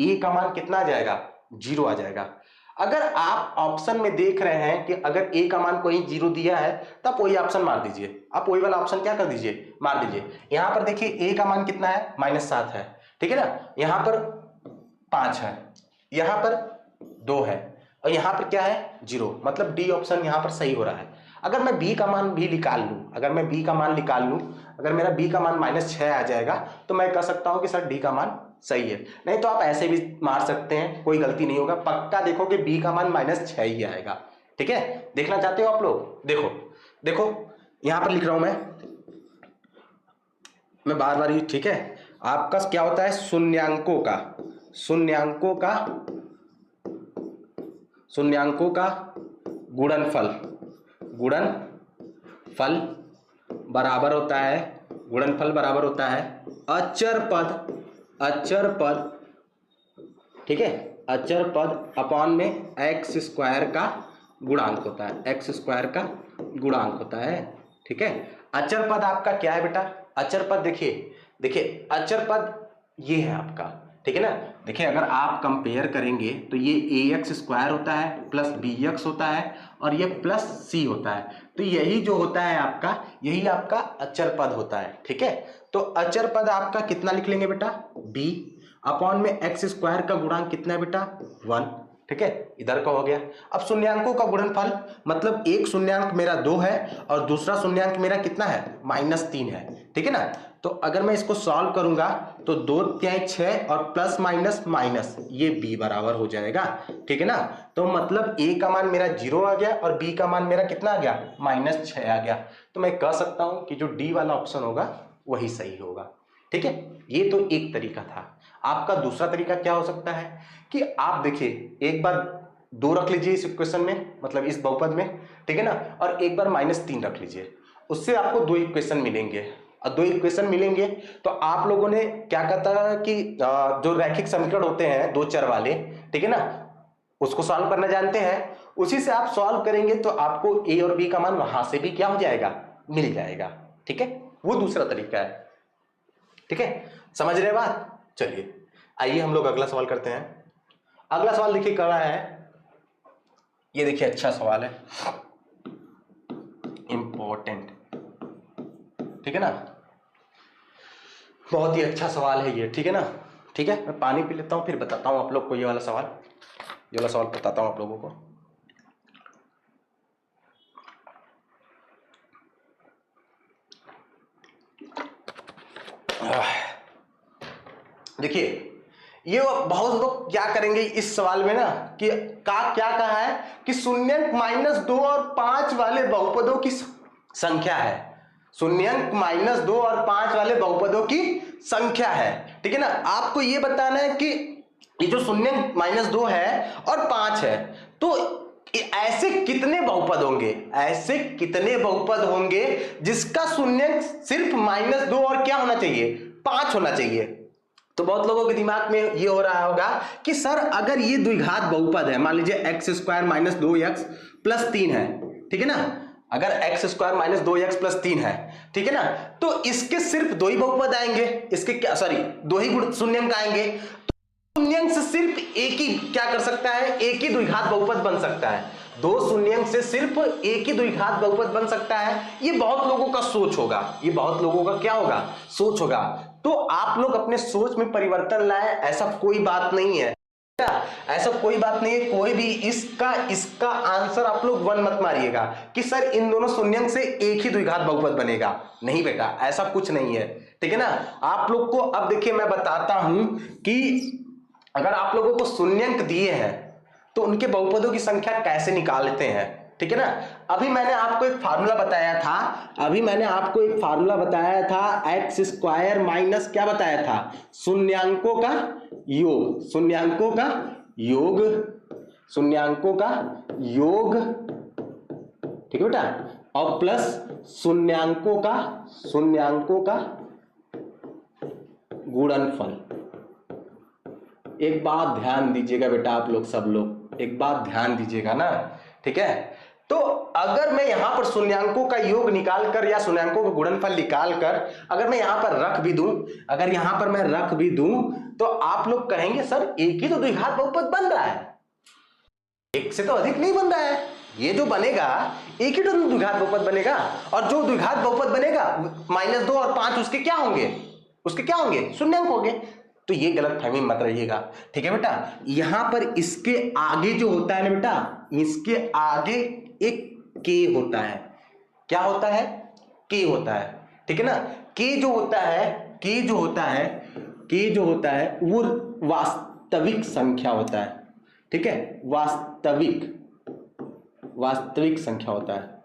a का मान कितना आ जाएगा, 0 आ जाएगा। अगर आप ऑप्शन में देख रहे हैं कि अगर a का मान कोई 0 दिया है तो आप वही ऑप्शन मार दीजिए, आप वही वाला ऑप्शन क्या कर दीजिए, मार दीजिए। यहां पर देखिए a का मान कितना है, -7 है, ठीक है ना। यहां पर 5 है, यहां पर 2 है, और यहां पर क्या है, 0, मतलब डी ऑप्शन यहां पर सही हो रहा है। अगर मैं b का मान भी निकाल लूं, अगर मेरा b का मान -6 आ जाएगा तो मैं कह सकता हूं कि सर d का मान सही है। नहीं तो आप ऐसे भी मार सकते हैं, कोई गलती नहीं होगा, पक्का देखोगे b का मान -6 ही आएगा, ठीक है। देखना चाहते हो आप लोग, देखो देखो यहां पर लिख रहा हूं मैं बार बार ही, ठीक है। आपका क्या होता है, शून्यंकों का गुणनफल बराबर होता है अचर पद, ठीक है, अचर पद अपॉन में एक्स स्क्वायर का गुणांक होता है, ठीक है। अचर पद आपका क्या है बेटा, अचर पद देखिए अचर पद ये है आपका, ठीक है ना। देखिए अगर आप कंपेयर करेंगे तो ये ax स्क्वायर होता है प्लस bx होता है, और ये प्लस सी होता है। तो यही जो होता है आपका, यही आपका अचर पद होता है। ठीक है, तो अचर पद आपका कितना लिख लेंगे बेटा, b अपॉन में एक्स स्क्वायर का गुणांक कितना है बेटा, 1। ठीक है, इधर का हो गया। अब शून्यांकों का गुणनफल, मतलब एक शून्यांक मेरा 2 है और दूसरा शून्यांक मेरा कितना है, -3 है। ठीक है ना, तो अगर मैं इसको सॉल्व करूंगा तो 2 तिहाई 6 और प्लस माइनस माइनस, ये b बराबर हो जाएगा। ठीक है ना, तो मतलब a का मान मेरा 0 आ गया और b का मान मेरा कितना आ गया, -6 आ गया। तो मैं कह सकता हूं कि जो d वाला ऑप्शन होगा वही सही होगा। ठीक है, ये तो एक तरीका था। आपका दूसरा तरीका क्या हो सकता है कि आप देखिए, एक बार 2 रख लीजिए इस इक्वेशन में, मतलब इस बहुपद में। ठीक है ना, और एक बार -3 रख लीजिए, उससे आपको 2 इक्वेशन मिलेंगे। और 2 इक्वेशन मिलेंगे तो आप लोगों ने क्या कहता है कि जो रैखिक समीकरण होते हैं 2 चर वाले, ठीक है ना, उसको सॉल्व करना जानते हैं। उसी से आप सॉल्व करेंगे तो आपको a और b का मान वहां से भी क्या हो जाएगा, मिल जाएगा। ठीक है, वो दूसरा तरीका है। ठीक है, समझ रहे बात। चलिए आइए हम लोग अगला सवाल करते हैं। अगला सवाल देखिए कर रहा है, ये देखिए अच्छा सवाल है, इंपॉर्टेंट। ठीक है ना, बहुत ही अच्छा सवाल है ये। ठीक है ना, ठीक है, मैं पानी पी लेता हूं फिर बताता हूं आप लोग को ये वाला सवाल बताता हूं आप लोगों को। देखिए, ये बहुत लोग क्या करेंगे इस सवाल में ना कि क्या कहा है कि शून्यंक -2 और 5 वाले बहुपदों की संख्या है। शून्यंक -2 और 5 वाले बहुपदों की संख्या है। ठीक है ना, आपको ये बताना है कि ये जो शून्यंक -2 है और 5 है, तो ऐसे कितने बहुपद होंगे, जिसका शून्यंक सिर्फ -2 और क्या होना चाहिए, 5 होना चाहिए। तो बहुत लोगों के दिमाग में ये हो रहा होगा कि सर अगर ये द्विघात बहुपद है, मान लीजिए x² - 2x + 3 है। ठीक है ना, अगर x² - 2x + 3 है, ठीक है ना, तो इसके सिर्फ 2 ही बहुपद आएंगे, इसके क्या, सॉरी 2 ही शून्यंक आएंगे। तो शून्यंक से सिर्फ एक ही क्या कर सकता है, एक ही द्विघात बहुपद बन सकता है। 2 शून्यंक से सिर्फ एक ही द्विघात बहुपद बन सकता है। ये बहुत लोगों का सोच होगा, ये बहुत लोगों का क्या होगा, सोच होगा। तो आप लोग अपने सोच में परिवर्तन लाए, ऐसा कोई बात नहीं है, ऐसा कोई बात नहीं है। कोई भी इसका आंसर आप लोग 1 मत मारिएगा कि सर इन दोनों शून्यंक से एक ही द्विघात बहुपद बनेगा। नहीं बेटा, ऐसा कुछ नहीं है। ठीक है ना, आप लोग को अब देखिए मैं बताता हूं कि अगर आप लोगों को शून्यंक दिए हैं तो उनके बहुपदों की संख्या कैसे निकालते हैं। ठीक है ना, अभी मैंने आपको एक फार्मूला बताया था, x² माइनस क्या बताया था, शून्यांकों का योग, ठीक है बेटा, और प्लस शून्यांकों का गुणनफल। एक बात ध्यान दीजिएगा बेटा, आप लोग सब लोग एक बात ध्यान दीजिएगा ना। ठीक है, तो अगर मैं यहां पर शून्यांकों का योग निकालकर या शून्यांकों का गुणनफल निकालकर अगर मैं यहां पर रख भी दूं, तो आप लोग कहेंगे सर एक ही तो द्विघात बहुपद बन रहा है, एक से तो अधिक नहीं बन रहा है। ये जो बनेगा एक ही तो द्विघात बहुपद बनेगा, और जो द्विघात बहुपद बनेगा -2 और 5 उसके क्या होंगे, शून्यंक होंगे। तो ये गलतफहमी मत रहिएगा। ठीक है बेटा, यहां पर इसके आगे जो होता है ना बेटा, इसके आगे एक के होता है। क्या होता है, के होता है। ठीक है ना, के जो होता है वो वास्तविक संख्या होता है। ठीक है, वास्तविक संख्या होता है।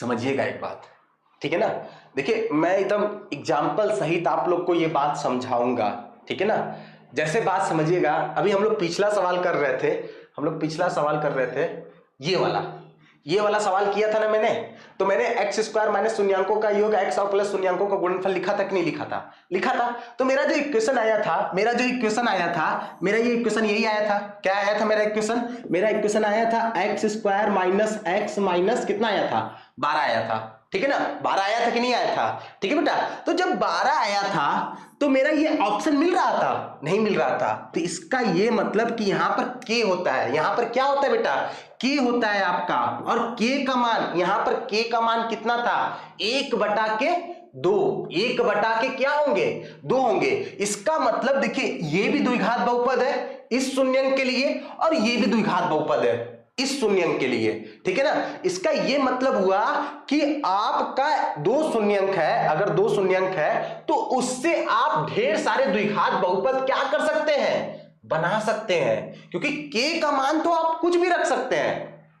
समझिएगा एक बात, ठीक है ना। देखिए मैं एकदम एग्जाम्पल सहित आप लोग को ये बात समझाऊंगा। ठीक है ना, जैसे बात समझिएगा, अभी हम लोग पिछला सवाल कर रहे थे, ये वाला सवाल किया था ना मैंने, तो मैंने x² माइनस शून्यांकों का योग x और प्लस शून्यांकों का गुणनफल लिखा था कि नहीं लिखा था। तो मेरा जो इक्वेशन आया था, मेरा ये इक्वेशन यही आया था। क्या आया था मेरा इक्वेशन आया था x² माइनस x माइनस कितना आया था, 12 आया था। ठीक है ना, 12 आया था कि नहीं आया था, ठीक है बेटा। तो जब 12 आया था तो मेरा ये ऑप्शन मिल रहा था, नहीं मिल रहा था, तो इसका ये मतलब कि यहां पर k होता है, यहां पर क्या होता है बेटा, k होता है आपका, और k का मान, यहां पर k का मान कितना था, 1/2, 1/के क्या होंगे, 2 होंगे। इसका मतलब देखिए ये भी द्विघात बहुपद है इस शून्यंक के लिए, और ये भी द्विघात बहुपद है इस शून्यंक के लिए, ठीक है ना। इसका यह मतलब हुआ कि आपका 2 शून्यंक है, अगर 2 शून्यंक है तो उससे आप ढेर सारे द्विघात बहुपद क्या कर सकते हैं, बना सकते हैं, क्योंकि k का मान तो आप कुछ भी रख सकते हैं,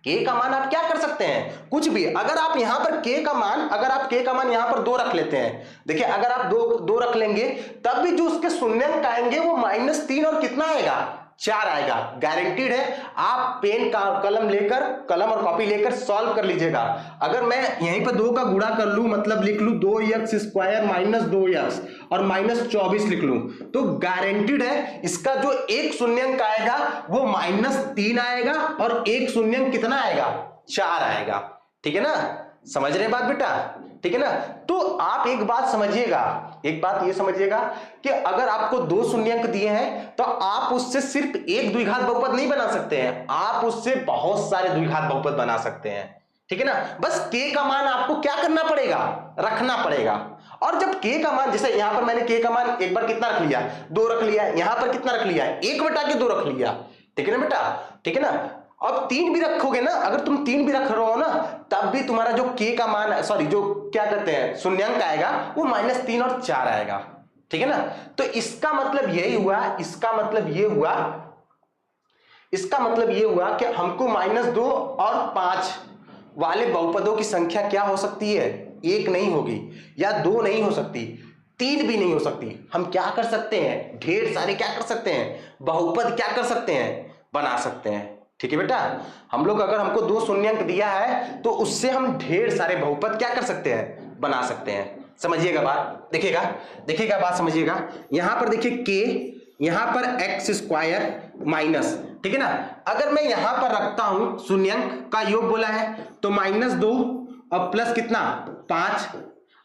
k का मान आप क्या कर सकते हैं, कुछ भी। अगर आप यहां पर k का मान, अगर आप k का मान यहां पर 2 रख लेते हैं, देखिए अगर आप 2 रख लेंगे तब भी जो उसके शून्यंक आएंगे वो -3 और कितना आएगा, 4 आएगा, गारंटीड है। आप पेन का कलम लेकर, कलम और कॉपी लेकर सॉल्व कर लीजिएगा। अगर मैं यहीं पर 2 का गुणा कर लूं, मतलब लिख लूं 2x स्क्वायर माइनस 2x और -24 लिख लूं, तो गारंटीड है इसका जो एक शून्यंक आएगा वो -3 आएगा और एक शून्यंक कितना आएगा, 4 आएगा, ठीक है ना। समझ रहे बात बेटा, ठीक है ना। तो आप एक बात समझिएगा, एक बात ये समझिएगा कि अगर आपको 2 शून्यंक दिए हैं तो आप उससे सिर्फ एक द्विघात बहुपद नहीं बना सकते हैं, आप उससे बहुत सारे द्विघात बहुपद बना सकते हैं, ठीक है ना। बस k का मान आपको क्या करना पड़ेगा, रखना पड़ेगा। और जब k का मान, जैसे यहां पर मैंने k का मान एक बार कितना रख लिया, 2 रख लिया, यहां पर कितना रख लिया, 1/2 रख लिया, ठीक है ना बेटा, ठीक है ना। अब 3 भी रखोगे ना, अगर तुम 3 भी रख रहे हो ना, तब भी तुम्हारा जो k का मान, सॉरी जो क्या कहते हैं शून्यंक आएगा वो -3 और 4 आएगा, ठीक है ना। तो इसका मतलब यही हुआ, इसका मतलब ये हुआ, इसका मतलब ये हुआ कि हमको -2 और 5 वाले बहुपदों की संख्या क्या हो सकती है, 1 नहीं होगी या 2 नहीं हो सकती, 3 भी नहीं हो सकती। हम क्या कर सकते हैं, ढेर सारे क्या कर सकते हैं, बहुपद क्या कर सकते हैं, बना सकते हैं, ठीक है बेटा। हम लोग अगर हमको 2 शून्यंक दिया है तो उससे हम ढेर सारे बहुपद क्या कर सकते हैं, बना सकते हैं। समझिएगा बात, देखिएगा देखिएगा बात समझिएगा। यहां पर देखिए k, यहां पर x स्क्वायर माइनस, ठीक है ना। अगर मैं यहां पर रखता हूं शून्यंक का योग बोला है तो -2 और प्लस कितना 5,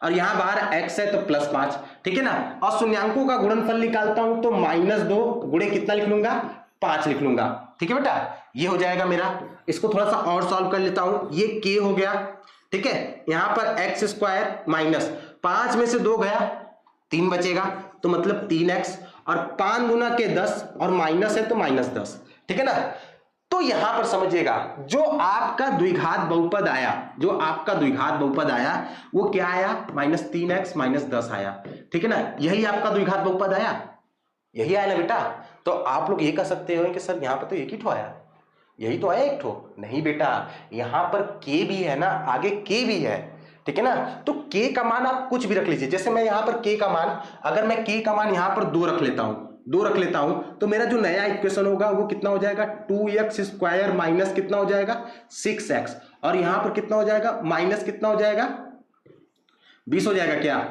और यहां बाहर x है तो +5, ठीक है ना। और शून्यंकों का गुणनफल निकालता हूं तो -2 गुणे कितना लिख लूंगा, 5 लिख लूंगा, ठीक है बेटा। ये हो जाएगा मेरा, इसको थोड़ा सा और सॉल्व कर लेता हूं, ये k हो गया, ठीक है। यहां पर x स्क्वायर माइनस 5 में से 2 गया, 3 बचेगा, तो मतलब 3x, और 5 गुना के 10 और माइनस है तो -10, ठीक है ना। तो यहां पर समझिएगा जो आपका द्विघात बहुपद आया, जो आपका द्विघात बहुपद आया वो क्या आया, -3x -10 आया, ठीक है ना। यही आपका द्विघात बहुपद आया, यही आया ना बेटा। तो आप लोग ये कह सकते हो कि सर यहां पर तो एक ही ठो आया, यही तो आया एक ठो, नहीं बेटा, यहां पर k भी है ना, आगे k भी है, ठीक है ना। तो k का मान आप कुछ भी रख लीजिए, जैसे मैं यहां पर k का मान, अगर मैं k का मान यहां पर 2 रख लेता हूं, 2 रख लेता हूं, तो मेरा जो नया इक्वेशन होगा वो कितना हो जाएगा, 2x स्क्वायर माइनस कितना हो जाएगा 6x, और यहां पर कितना हो जाएगा, माइनस कितना हो जाएगा 20 हो जाएगा क्या,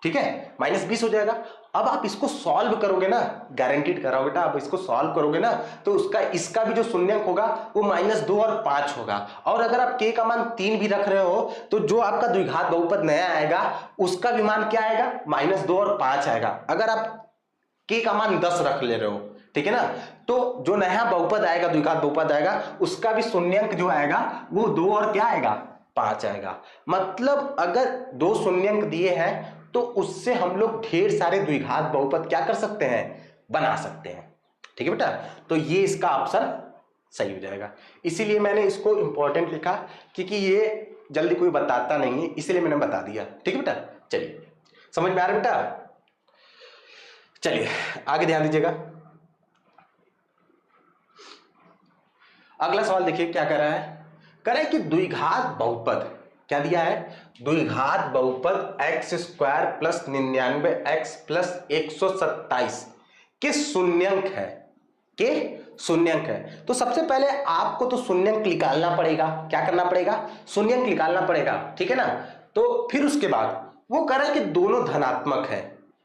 ठीक है, -20 हो जाएगा। अब आप इसको सॉल्व करोगे ना, गारंटीड कर रहा हूं बेटा, आप इसको सॉल्व करोगे ना तो उसका, इसका भी जो शून्यंक होगा वो -2 और 5 होगा। और अगर आप k का मान 3 भी रख रहे हो तो जो आपका द्विघात बहुपद नया आएगा उसका भी मान क्या आएगा, -2 और 5 आएगा। अगर आप k का मान 10 रख ले रहे हो, ठीक है ना, तो जो नया बहुपद आएगा, द्विघात बहुपद आएगा, उसका भी शून्यंक जो आएगा वो 2 और क्या आएगा, 5 आएगा। मतलब अगर 2 शून्यंक दिए हैं तो उससे हम लोग ढेर सारे द्विघात बहुपद क्या कर सकते हैं, बना सकते हैं, ठीक है बेटा। तो ये इसका ऑप्शन सही हो जाएगा। इसीलिए मैंने इसको इंपॉर्टेंट लिखा, क्योंकि ये जल्दी कोई बताता नहीं है, इसीलिए मैंने बता दिया, ठीक है बेटा। चलिए समझ में आ रहा है बेटा, चलिए आगे ध्यान दीजिएगा। अगला सवाल देखिए क्या कर रहा है, कह रहा है कि द्विघात बहुपद, क्या दिया है, द्विघात बहुपद x square plus 99x plus 127 के शून्यंक है, के शून्यंक है। तो सबसे पहले आपको तो शून्यंक निकालना पड़ेगा, क्या करना पड़ेगा, शून्यंक निकालना पड़ेगा, ठीक है ना। तो फिर उसके बाद वो कह रहा है कि दोनों धनात्मक है,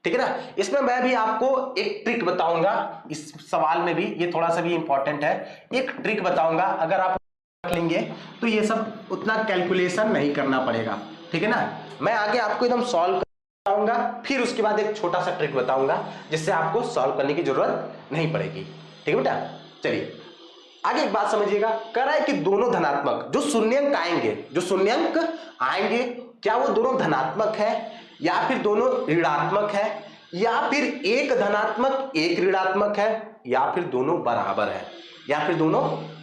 ठीक है ना। इसमें मैं भी आपको एक ट्रिक बताऊंगा, इस सवाल में भी ये थोड़ा सा भी इंपॉर्टेंट है, एक ट्रिक बताऊंगा, अगर आप रख लेंगे तो ये सब उतना कैलकुलेशन नहीं करना पड़ेगा, ठीक है ना। मैं आगे आपको एकदम सॉल्व बताऊंगा, फिर उसके बाद एक छोटा सा ट्रिक बताऊंगा जिससे आपको सॉल्व करने की जरूरत नहीं पड़ेगी। ठीक है बेटा, चलिए आगे एक बात समझिएगा। कह रहा है कि दोनों धनात्मक जो शून्यंक आएंगे, जो शून्यंक आएंगे, क्या वो दोनों धनात्मक है या फिर दोनों ऋणात्मक है या फिर एक धनात्मक एक ऋणात्मक है या फिर दोनों बराबर है, या फिर दोनों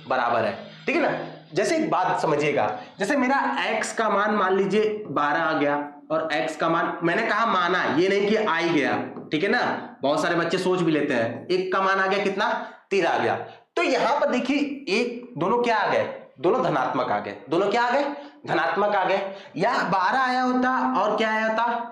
बराबर है। ठीक है ना। जैसे एक बात समझिएगा, जैसे मेरा x का मान मान लीजिए 12 आ गया और x का मान, मैंने कहा माना, ये नहीं कि आ ही गया। ठीक है ना, बहुत सारे बच्चे सोच भी लेते हैं। एक का मान आ गया कितना, 13 आ गया। तो यहां पर देखिए एक दोनों क्या आ गए, दोनों धनात्मक आ गए। दोनों क्या आ गए, धनात्मक आ गए। या 12 आया होता और क्या आया होता,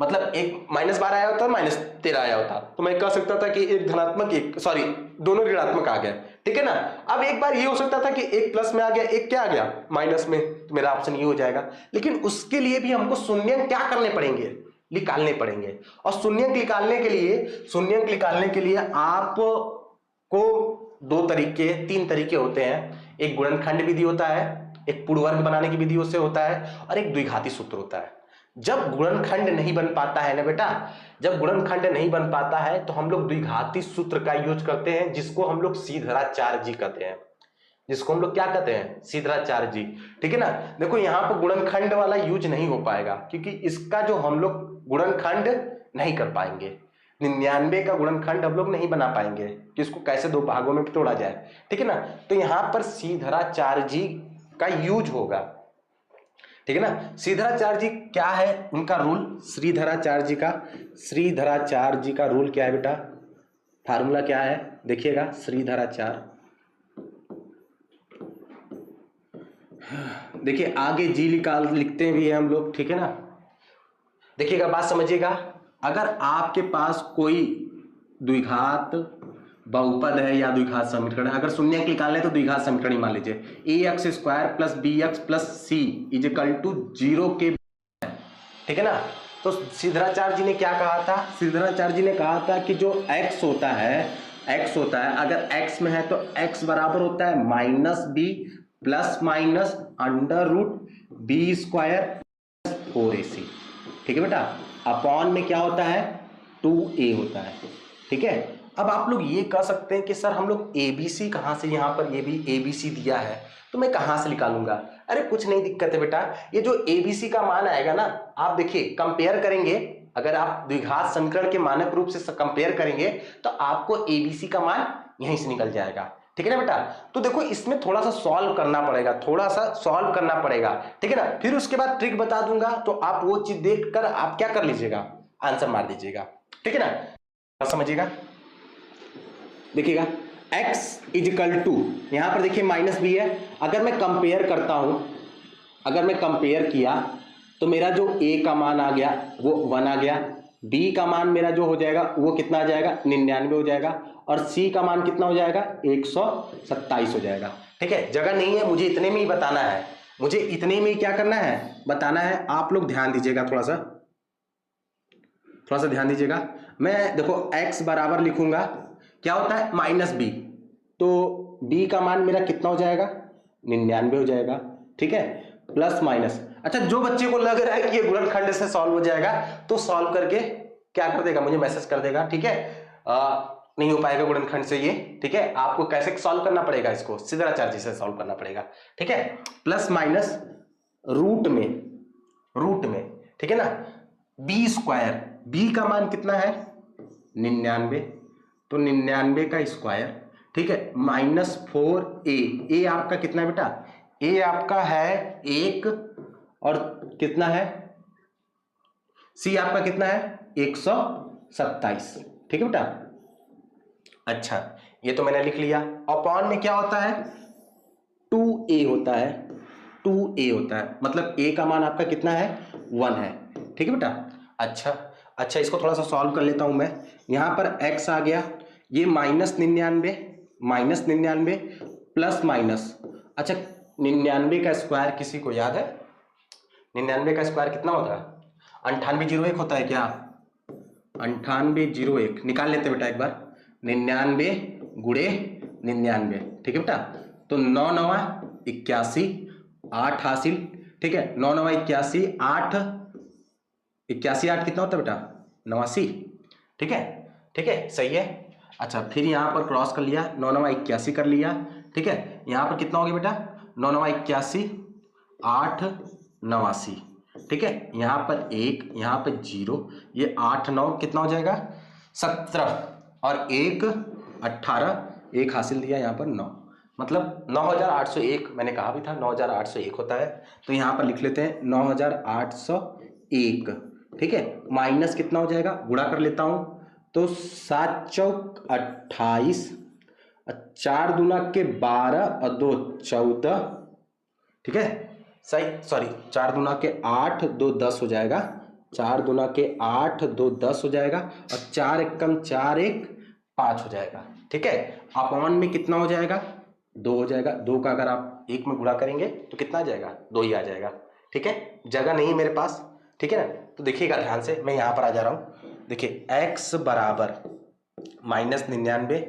मतलब एक -12 आया होता और -13 आया होता, तो मैं कह सकता था कि एक धनात्मक एक, सॉरी दोनों ऋणात्मक आ गए। ठीक है ना। अब एक बार ये हो सकता था कि एक प्लस में आ गया, एक क्या आ गया माइनस में, तो मेरा ऑप्शन ये हो जाएगा। लेकिन उसके लिए भी हमको शून्यंक क्या करने पड़ेंगे, निकालने पड़ेंगे। और शून्यंक निकालने के लिए, शून्यंक निकालने के लिए आपको दो तरीके, तीन तरीके होते हैं। एक गुणनखंड विधि होता है, एक पूर्ण वर्ग बनाने की विधि उससे होता है, और एक द्विघाती सूत्र होता है। जब गुणनखंड नहीं बन पाता है ना बेटा, जब गुणनखंड नहीं बन पाता है तो हम लोग द्विघाती सूत्र का यूज करते हैं, जिसको हम लोग सीधराचार्य कहते हैं, जिसको हम लोग क्या कहते हैं, सीधराचार्य। ठीक है ना। देखो यहाँ पर गुणनखंड वाला यूज नहीं हो पाएगा, क्योंकि इसका जो हम लोग गुणनखंड नहीं कर पाएंगे। 99 का गुणनखंड हम लोग नहीं बना पाएंगे कि इसको कैसे दो भागों में तोड़ा जाए। ठीक है ना। तो यहाँ पर सीधराचार्य का यूज होगा। ठीक है ना। श्रीधराचार्य क्या है उनका रूल, श्रीधराचार्य का रूल क्या है बेटा, फार्मूला क्या है देखिएगा। श्रीधराचार्य, देखिए आगे जी लिखते भी हैं हम लोग। ठीक है ना। देखिएगा, बात समझिएगा। अगर आपके पास कोई द्विघात बहुपद है या द्विघात समीकरण है, अगर शून्यंक निकालने तो द्विघात समीकरण ही मान लीजिए, ax² + bx + c = 0 के। ठीक है ना। तो सिद्धराचार्य जी ने क्या कहा था, सिद्धराचार्य जी ने कहा था कि जो x होता है, अगर x में है तो x बराबर होता है -b ± √b² 4ac। ठीक है बेटा। अपॉन में क्या होता है, 2a होता है। ठीक है। अब आप लोग ये कह सकते हैं कि सर हम लोग ABC कहाँ से, यहाँ पर ये भी ABC दिया है तो मैं कहाँ से निकालूंगा। अरे कुछ नहीं दिक्कत है बेटा, ये जो ABC का मान आएगा ना, आप देखिए कंपेयर करेंगे, अगर आप द्विघात समीकरण के मानक रूप से कंपेयर करेंगे तो आपको ABC का मान यहीं से निकल जाएगा। ठीक है ना बेटा। तो देखो इसमें थोड़ा सा सॉल्व करना पड़ेगा, ठीक है ना। फिर उसके बाद ट्रिक बता दूंगा, तो आप वो चीज देखकर आप क्या कर लीजिएगा, आंसर मार दीजिएगा। ठीक है ना, समझिएगा। देखिएगा x = यहां पर देखिए -b है। अगर मैं कंपेयर करता हूं, अगर मैं कंपेयर किया तो मेरा जो a का मान आ गया वो 1 आ गया, b का मान मेरा जो हो जाएगा वो कितना आ जाएगा, 99 हो जाएगा, और c का मान कितना हो जाएगा, 127 हो जाएगा। ठीक है। जगह नहीं है, मुझे इतने में ही बताना है, मुझे इतने में ही क्या करना है, बताना है। आप लोग ध्यान दीजिएगा, थोड़ा सा ध्यान दीजिएगा। मैं देखो x बराबर लिखूंगा, क्या होता है -b, तो b का मान मेरा कितना हो जाएगा, 99 हो जाएगा। ठीक है। प्लस माइनस, अच्छा जो बच्चे को लग रहा है कि ये गुणनखंड से सॉल्व हो जाएगा तो सॉल्व करके क्या कर देगा, मुझे मैसेज कर देगा। ठीक है। नहीं हो पाएगा गुणनखंड से ये। ठीक है। आपको कैसे सॉल्व करना पड़ेगा, इसको सिद्धराचार्य से सॉल्व करना पड़ेगा। ठीक है। प्लस माइनस रूट में, ठीक है ना, b², b का मान कितना है, 99, तो 99 का स्क्वायर। ठीक है। -4a, a आपका कितना है बेटा, a आपका है 1, और कितना है, c आपका कितना है, 127। ठीक है बेटा। अच्छा ये तो मैंने लिख लिया। अपॉन में क्या होता है, 2a होता है, मतलब a का मान आपका कितना है, 1 है। ठीक है बेटा। अच्छा इसको थोड़ा सा सॉल्व कर लेता हूं मैं। यहां पर x आ गया, ये -99 प्लस माइनस, अच्छा 99 का स्क्वायर किसी को याद है, 99 का स्क्वायर कितना होता है, 9801 होता है क्या, 9801 निकाल लेते बेटा एक बार, 99 गुणे 99। ठीक है बेटा। तो 9 9 81, 8 हासिल, ठीक है, 9 9 81, 8 81 8 कितना होता है बेटा 89, ठीक है, ठीक है, सही है। अच्छा फिर यहाँ पर क्रॉस कर लिया, 9 9 81 कर लिया, ठीक है, यहाँ पर कितना हो गया बेटा 9 9 81 8 89, ठीक है, यहाँ पर 1, यहाँ पर 0, ये 8 9 कितना हो जाएगा 17 और 1 18, 1 हासिल दिया यहाँ पर 9, मतलब 9801, मैंने कहा भी था 9801 होता है, तो यहाँ पर लिख लेते हैं 9801, ठीक है, माइनस कितना हो जाएगा, गुणा कर लेता हूँ तो 7 चौक 28, 4 दूना के 12 और 2 14, ठीक है, सही, सॉरी 4 दूना के 8 2 10 हो जाएगा, 4 दूना के 8 2 10 हो जाएगा और 4 एकम 4 1 5 हो जाएगा, ठीक है, अपॉन में कितना हो जाएगा 2 हो जाएगा, 2 का अगर आप 1 में गुणा करेंगे तो कितना आ जाएगा 2 ही आ जाएगा, ठीक है, जगह नहीं मेरे पास, ठीक है ना, तो देखिएगा ध्यान से, मैं यहाँ पर आ जा रहा हूँ, देखिए x बराबर -99,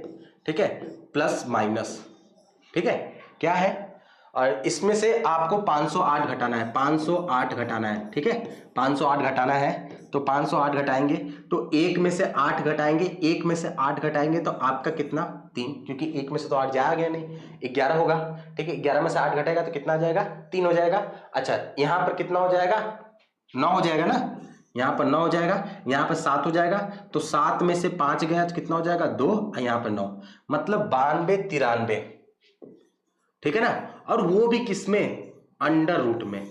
ठीक है, प्लस माइनस, ठीक है, क्या है, और इसमें से आपको 508 घटाना है, 508 घटाना है, ठीक है, 508 घटाना है, तो 508 घटाएंगे तो 1 में से 8 घटाएंगे, 1 में से 8 घटाएंगे तो आपका कितना 3, क्योंकि 1 में से तो 8 जाया गया नहीं, 11 होगा, ठीक है, 11 में से 8 घटेगा तो कितना आ जाएगा 3 हो जाएगा। अच्छा यहाँ पर कितना हो जाएगा 9 हो जाएगा ना, यहाँ पर 9 हो जाएगा, यहाँ पर 7 हो जाएगा, तो 7 में से 5 गया तो कितना हो जाएगा 2, और यहाँ पर 9, मतलब 92 93, ठीक है ना, और वो भी किसमें अंडर रूट में,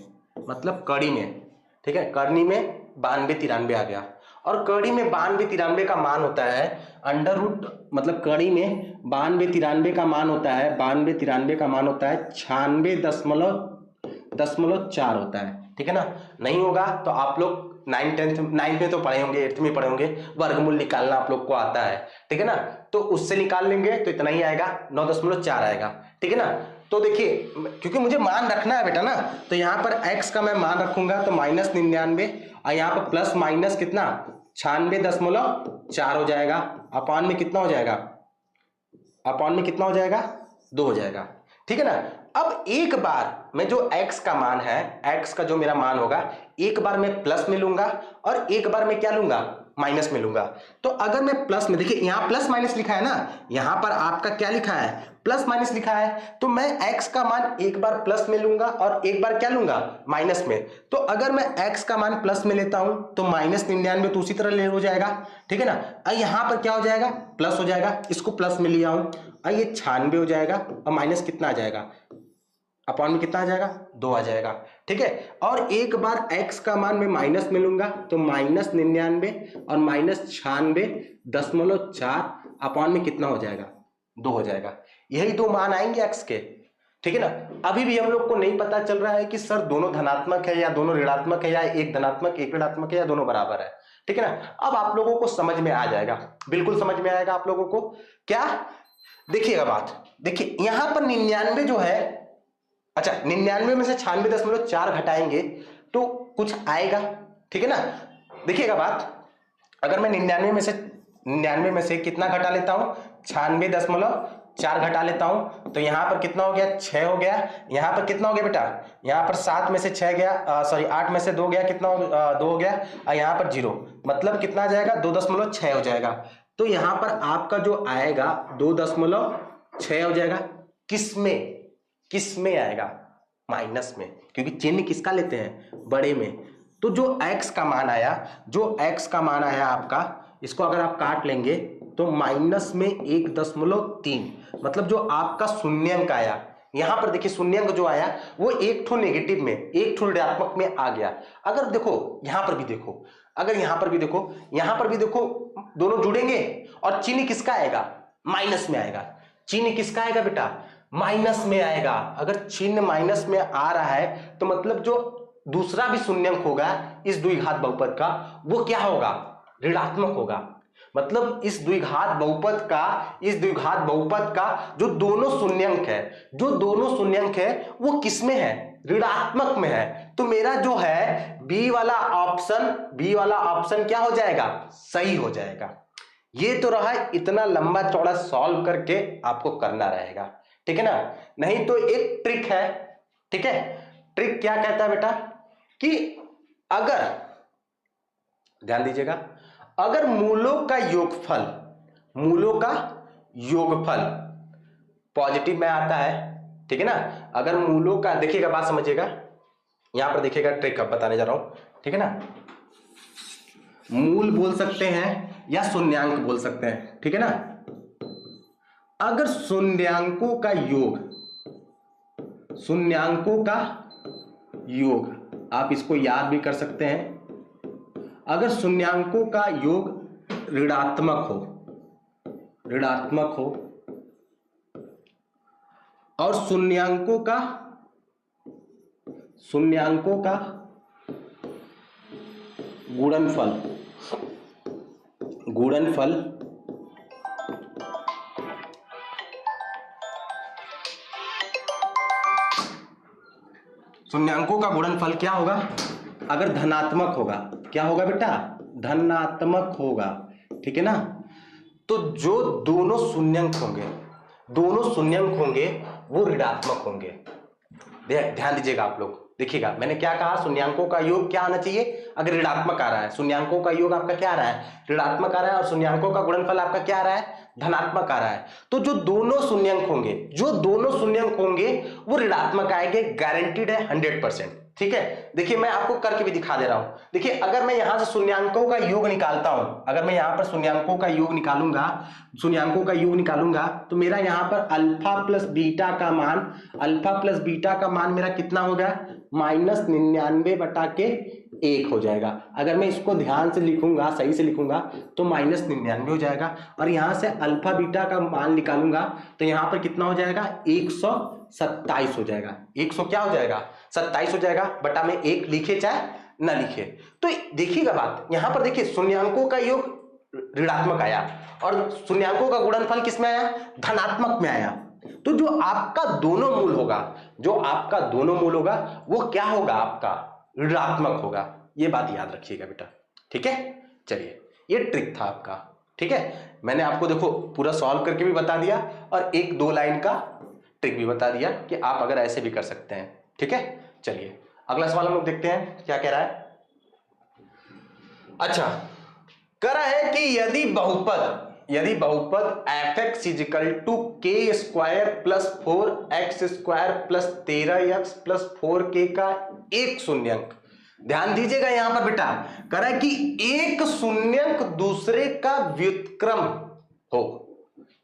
मतलब कड़ी में, ठीक है, करनी में 92 93 आ गया, और कड़ी में 92 93 का मान होता है अंडर रूट, मतलब कड़ी में 92 93 का मान होता है, 92 93 का मान होता है 96.4 होता है, ठीक है ना, नहीं होगा तो आप लोग 9th में तो पढ़े होंगे, 8th में पढ़े होंगे, वर्गमूल निकालना आप लोग को आता है, ठीक है ना, तो उससे निकाल लेंगे तो इतना ही आएगा 9.4 आएगा, ठीक है ना, तो देखिए क्योंकि मुझे मान रखना है बेटा ना, तो यहाँ पर x का मैं मान रखूंगा तो -99, और यहाँ पर प्लस माइनस कितना 96.4 हो जाएगा, अपान में कितना हो जाएगा, अपान में कितना हो जाएगा 2 हो जाएगा, ठीक है ना। अब एक बार मैं जो x का मान है, x का जो मेरा मान होगा, एक बार मैं प्लस में लूंगा और एक बार मैं क्या लूंगा माइनस में लूंगा, तो अगर मैं प्लस में, देखिए यहाँ प्लस माइनस लिखा है ना, यहाँ पर आपका क्या लिखा है प्लस माइनस लिखा है, तो मैं x का मान एक बार प्लस में लूंगा और एक बार क्या लूंगा माइनस में, तो अगर मैं x का मान प्लस में लेता हूं तो -99 तो उसी तरह ले हो जाएगा, ठीक है ना, और यहाँ पर क्या हो जाएगा प्लस हो जाएगा, इसको प्लस में लिया हूं, और ये 96 हो जाएगा, और माइनस कितना आ जाएगा अपॉन में कितना आ जाएगा 2 आ जाएगा, ठीक है, और एक बार x का मान मैं माइनस में लूंगा तो -99 और -96.4 अपॉन में कितना हो जाएगा 2 हो जाएगा, यही दो मान आएंगे x के, ठीक है ना। अभी भी हम लोग को नहीं पता चल रहा है कि सर दोनों धनात्मक है या दोनों ऋणात्मक है या एक धनात्मक एक ऋणात्मक है या दोनों बराबर है, ठीक है ना, अब आप लोगों को समझ में आ जाएगा, बिल्कुल समझ में आएगा आप लोगों को, क्या देखिएगा बात, देखिए यहां पर 99 जो है, अच्छा 99 में से 96.4 घटाएंगे तो कुछ आएगा, ठीक है ना, देखिएगा बात, अगर मैं 99 में से कितना घटा लेता हूं 96.4 घटा लेता हूं, तो यहां पर कितना हो गया 6 हो गया, यहां पर कितना हो गया बेटा, यहां पर 7 में से 6 गया, सॉरी 8 में से 2 गया, कितना 2 हो गया, और यहां पर 0, मतलब कितना आ जाएगा 2.6 हो जाएगा, तो यहां पर आपका जो आएगा 2.6 हो जाएगा, किसमें आएगा माइनस में, क्योंकि चिन्ह किसका लेते हैं बड़े में, तो जो x का मान आया, आपका, इसको अगर आप काट लेंगे तो माइनस में 1.3, मतलब जो आपका शून्यंक आया, यहां पर देखिए शून्यंक जो आया वो एक ठो नेगेटिव में, एक ठो ऋणात्मक में आ गया, अगर देखो यहां पर भी देखो, अगर यहां पर भी देखो दोनों जुड़ेंगे और चिन्ह किसका आएगा माइनस में आएगा, चिन्ह किसका आएगा बेटा माइनस में आएगा, अगर चिन्ह माइनस में आ रहा है तो मतलब जो दूसरा भी शून्यंक होगा इस द्विघात बहुपद का वो क्या होगा ऋणात्मक होगा, मतलब इस द्विघात बहुपद का जो दोनों शून्यंक है वो किसमें है ऋणात्मक में है, तो मेरा जो है बी वाला ऑप्शन क्या हो जाएगा सही हो जाएगा। ये तो रहा इतना लंबा चौड़ा सॉल्व करके आपको करना रहेगा, ठीक है ना, नहीं तो एक ट्रिक है, ठीक है, ट्रिक क्या कहता है बेटा कि अगर, ध्यान दीजिएगा, अगर मूलों का योगफल पॉजिटिव में आता है, ठीक है ना, अगर मूलों का, देखिएगा बात समझिएगा, यहां पर देखिएगा ट्रिक अब बताने जा रहा हूं, ठीक है ना, मूल बोल सकते हैं या शून्यांक बोल सकते हैं, ठीक है ना। अगर शून्यांकों का योग आप इसको याद भी कर सकते हैं, अगर शून्यांकों का योग ऋणात्मक हो और शून्यांकों का गुणनफल शून्यांकों का गुणनफल क्या होगा, अगर धनात्मक होगा, क्या होगा बेटा, धनात्मक होगा, ठीक है ना। तो जो दोनों शून्यांक होंगे वो ऋणात्मक होंगे। ध्यान दीजिएगा आप लोग, देखिएगा मैंने क्या कहा, शून्यांकों का योग क्या आना चाहिए, अगर ऋणात्मक आ रहा है, शून्यांकों का योग आपका क्या आ रहा है, ऋणात्मक आ रहा है, और शून्यांकों का गुणनफल आपका क्या आ रहा है, धनात्मक आ रहा है। तो जो दोनों शून्यांक होंगे वो ऋणात्मक आएंगे, गारंटीड है 100%, ठीक है। देखिए मैं आपको करके भी दिखा दे रहा हूं, देखिए अगर मैं यहां से शून्यांकों का योग निकालता हूं, अगर मैं यहां पर शून्यांकों का योग निकालूंगा तो मेरा यहां पर अल्फा प्लस बीटा का मान मेरा कितना होगा, -99/1 हो जाएगा। अगर मैं इसको ध्यान से लिखूंगा, सही से लिखूंगा तो -99 हो जाएगा, और यहां से अल्फा बीटा का मान निकालूंगा तो यहां पर कितना हो जाएगा, 127 हो जाएगा। 100 क्या हो जाएगा, 27 हो जाएगा, बटा में 1 लिखे चाहे ना लिखे। तो देखिएगा बात, यहां पर देखिए शून्यांकों का योग ऋणात्मक आया और शून्यांकों का गुणनफल किसमें आया, धनात्मक में आया। तो जो आपका दोनों मूल होगा वो क्या होगा, आपका ऋणात्मक होगा। ये बात याद रखिएगा बेटा, ठीक है। चलिए ये ट्रिक था आपका, ठीक है। मैंने आपको देखो पूरा सॉल्व करके भी बता दिया और 1-2 लाइन का ट्रिक भी बता दिया कि आप अगर ऐसे भी कर सकते हैं, ठीक है। चलिए अगला सवाल हम लोग देखते हैं क्या कह रहा है। अच्छा, कह रहा है कि यदि बहुपद f(x) = k² + 4x² + 13x + 4k का एक शून्यंक, ध्यान दीजिएगा यहां पर बेटा, कह रहा है कि एक शून्यंक दूसरे का व्युत्क्रम हो,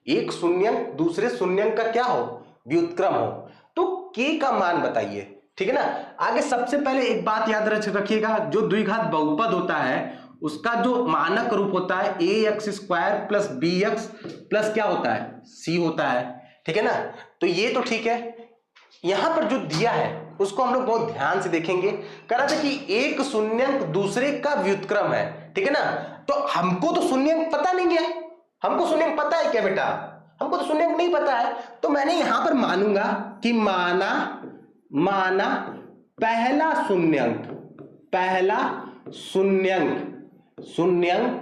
एक शून्यंक दूसरे शून्यंक का क्या हो, व्युत्क्रम हो, तो k का मान बताइए, ठीक है ना। आगे सबसे पहले एक बात याद रखिएगा, जो द्विघात बहुपद होता है उसका जो मानक रूप होता है ax² + bx प्लस क्या होता है, c होता है, ठीक है ना। तो ये तो ठीक है, यहां पर जो दिया है उसको हम लोग बहुत ध्यान से देखेंगे। कह रहा था कि एक शून्यंक दूसरे का व्युत्क्रम है, ठीक है ना। तो हमको तो शून्यंक पता नहीं है, हमको शून्यंक पता है क्या बेटा, हमको तो शून्यंक नहीं पता है। तो मैंने यहां पर मानूंगा कि माना पहला शून्यंक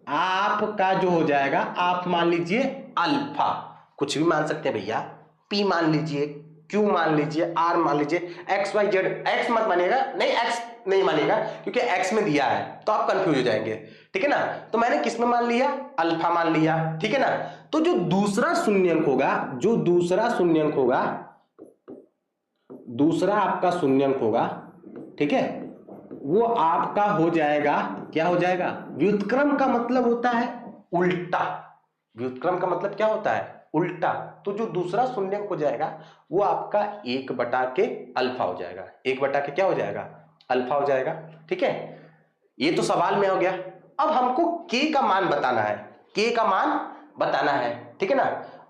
आपका जो हो जाएगा, आप मान लीजिए अल्फा, कुछ भी मान सकते हैं भैया, p मान लीजिए, q मान लीजिए, r मान लीजिए, x y z, x मत मानिएगा, नहीं x नहीं मानिएगा क्योंकि x में दिया है तो आप कंफ्यूज हो जाएंगे, ठीक है ना। तो मैंने किस में मान लिया, अल्फा मान लिया, ठीक है ना। तो जो दूसरा आपका शून्यंक होगा, ठीक है, वो आपका हो जाएगा, क्या हो जाएगा, व्युत्क्रम का मतलब होता है उल्टा, व्युत्क्रम का मतलब क्या होता है, उल्टा। तो जो दूसरा शून्यंक हो जाएगा वो आपका 1/के अल्फा हो जाएगा, 1/के क्या हो जाएगा, अल्फा हो जाएगा, ठीक है। ये तो सवाल में हो गया। अब हमको k का मान बताना है, ठीक है ना।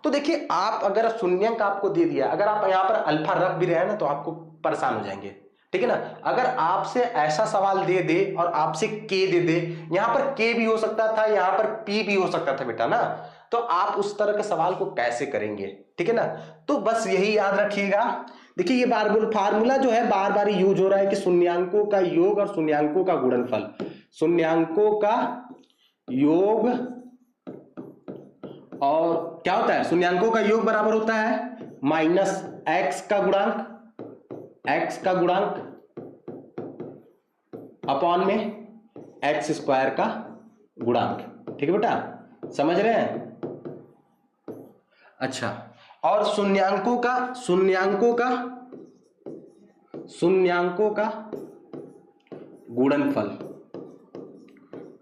तो देखिए आप अगर शून्यंक आपको दे दिया, अगर आप यहां पर अल्फा रख भी रहे हैं ना तो आपको परेशान हो जाएंगे, ठीक है ना। अगर आपसे ऐसा सवाल दे दे और आपसे k दे दे, यहां पर k भी हो सकता था, यहां पर p भी हो सकता था बेटा ना, तो आप उस तरह के सवाल को कैसे करेंगे, ठीक है ना। तो बस यही याद रखिएगा। देखिए ये फार्मूला जो है बार बार यूज हो रहा है कि शून्यांकों का योग और शून्यांकों का गुणनफल, शून्यांकों का योग और क्या होता है, शून्यांकों का योग बराबर होता है -x का गुणांक x का गुणांक अपॉन में x स्क्वायर का गुणांक। ठीक है बेटा, समझ रहे हैं? अच्छा, और शून्यांकों का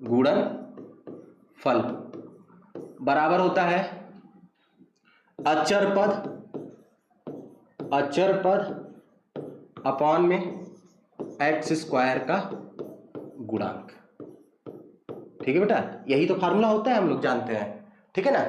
गुणनफल बराबर होता है अचर पद अपॉन में एक्स स्क्वायर का गुणांक। ठीक है बेटा, यही तो फार्मूला होता है, हम लोग जानते हैं। ठीक है ना?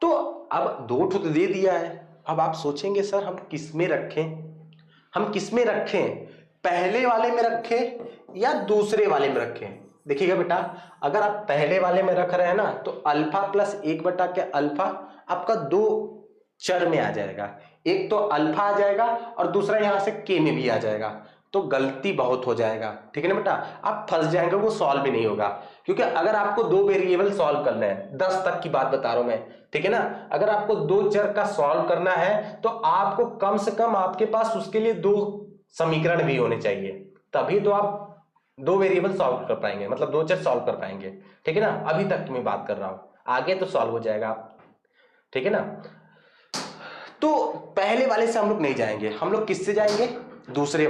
तो अब दो ठो तो दे दिया है, अब आप सोचेंगे सर हम किस में रखें, पहले वाले में रखें या दूसरे वाले में रखें? देखिएगा बेटा, अगर आप पहले वाले में रख रहे हैं ना तो अल्फा प्लस 1/अल्फा आपका दो चर में आ जाएगा, एक तो अल्फा आ जाएगा और दूसरा यहां से के में भी आ जाएगा, तो गलती बहुत हो जाएगा। ठीक है ना बेटा, आप फंस जाएंगे, वो सॉल्व भी नहीं होगा। क्योंकि अगर आपको दो वेरिएबल सॉल्व करना है, 10 तक की बात बता रहा हूं मैं, ठीक है ना, अगर आपको दो चर का सॉल्व करना है तो आपको कम से कम आपके पास उसके लिए दो समीकरण भी होने चाहिए, तभी तो आप दो वेरिएबल सॉल्व कर पाएंगे, मतलब दो चर सॉल्व कर पाएंगे। ठीक है ना, अभी तक की मैं बात कर रहा हूं, आगे तो सॉल्व हो जाएगा। ठीक है ना? तो पहले वाले से हम लोग नहीं जाएंगे, हम लोग किससे जाएंगे? दूसरे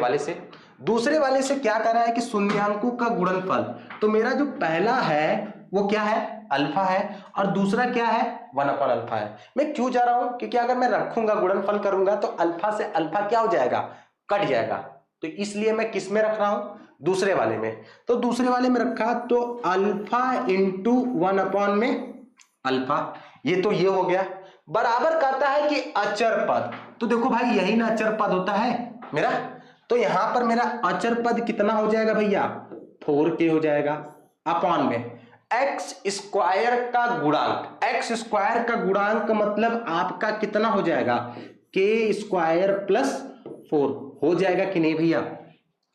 वाले से क्या कर रहा है कि शून्यांकों का गुणनफल, तो मेरा जो पहला है वो क्या है? अल्फा है, और दूसरा क्या है? 1/अल्फा है। मैं क्यों जा रहा हूं? क्योंकि अगर मैं रखूंगा, गुणनफल करूंगा तो अल्फा से अल्फा क्या हो जाएगा? कट जाएगा, तो इसलिए मैं किस में रख रहा हूं? दूसरे वाले में। तो दूसरे वाले में रखा तो अल्फा इंटू 1/में अल्फा, ये तो ये हो गया, बराबर कहता है कि अचर पद। तो देखो भाई, यही ना अचर पद होता है मेरा, तो यहां पर मेरा अचर पद कितना हो जाएगा भैया? 4k हो जाएगा, अपॉन में एक्स स्क्वायर का गुणांक मतलब आपका कितना हो जाएगा? के स्क्वायर प्लस 4 हो जाएगा कि नहीं भैया?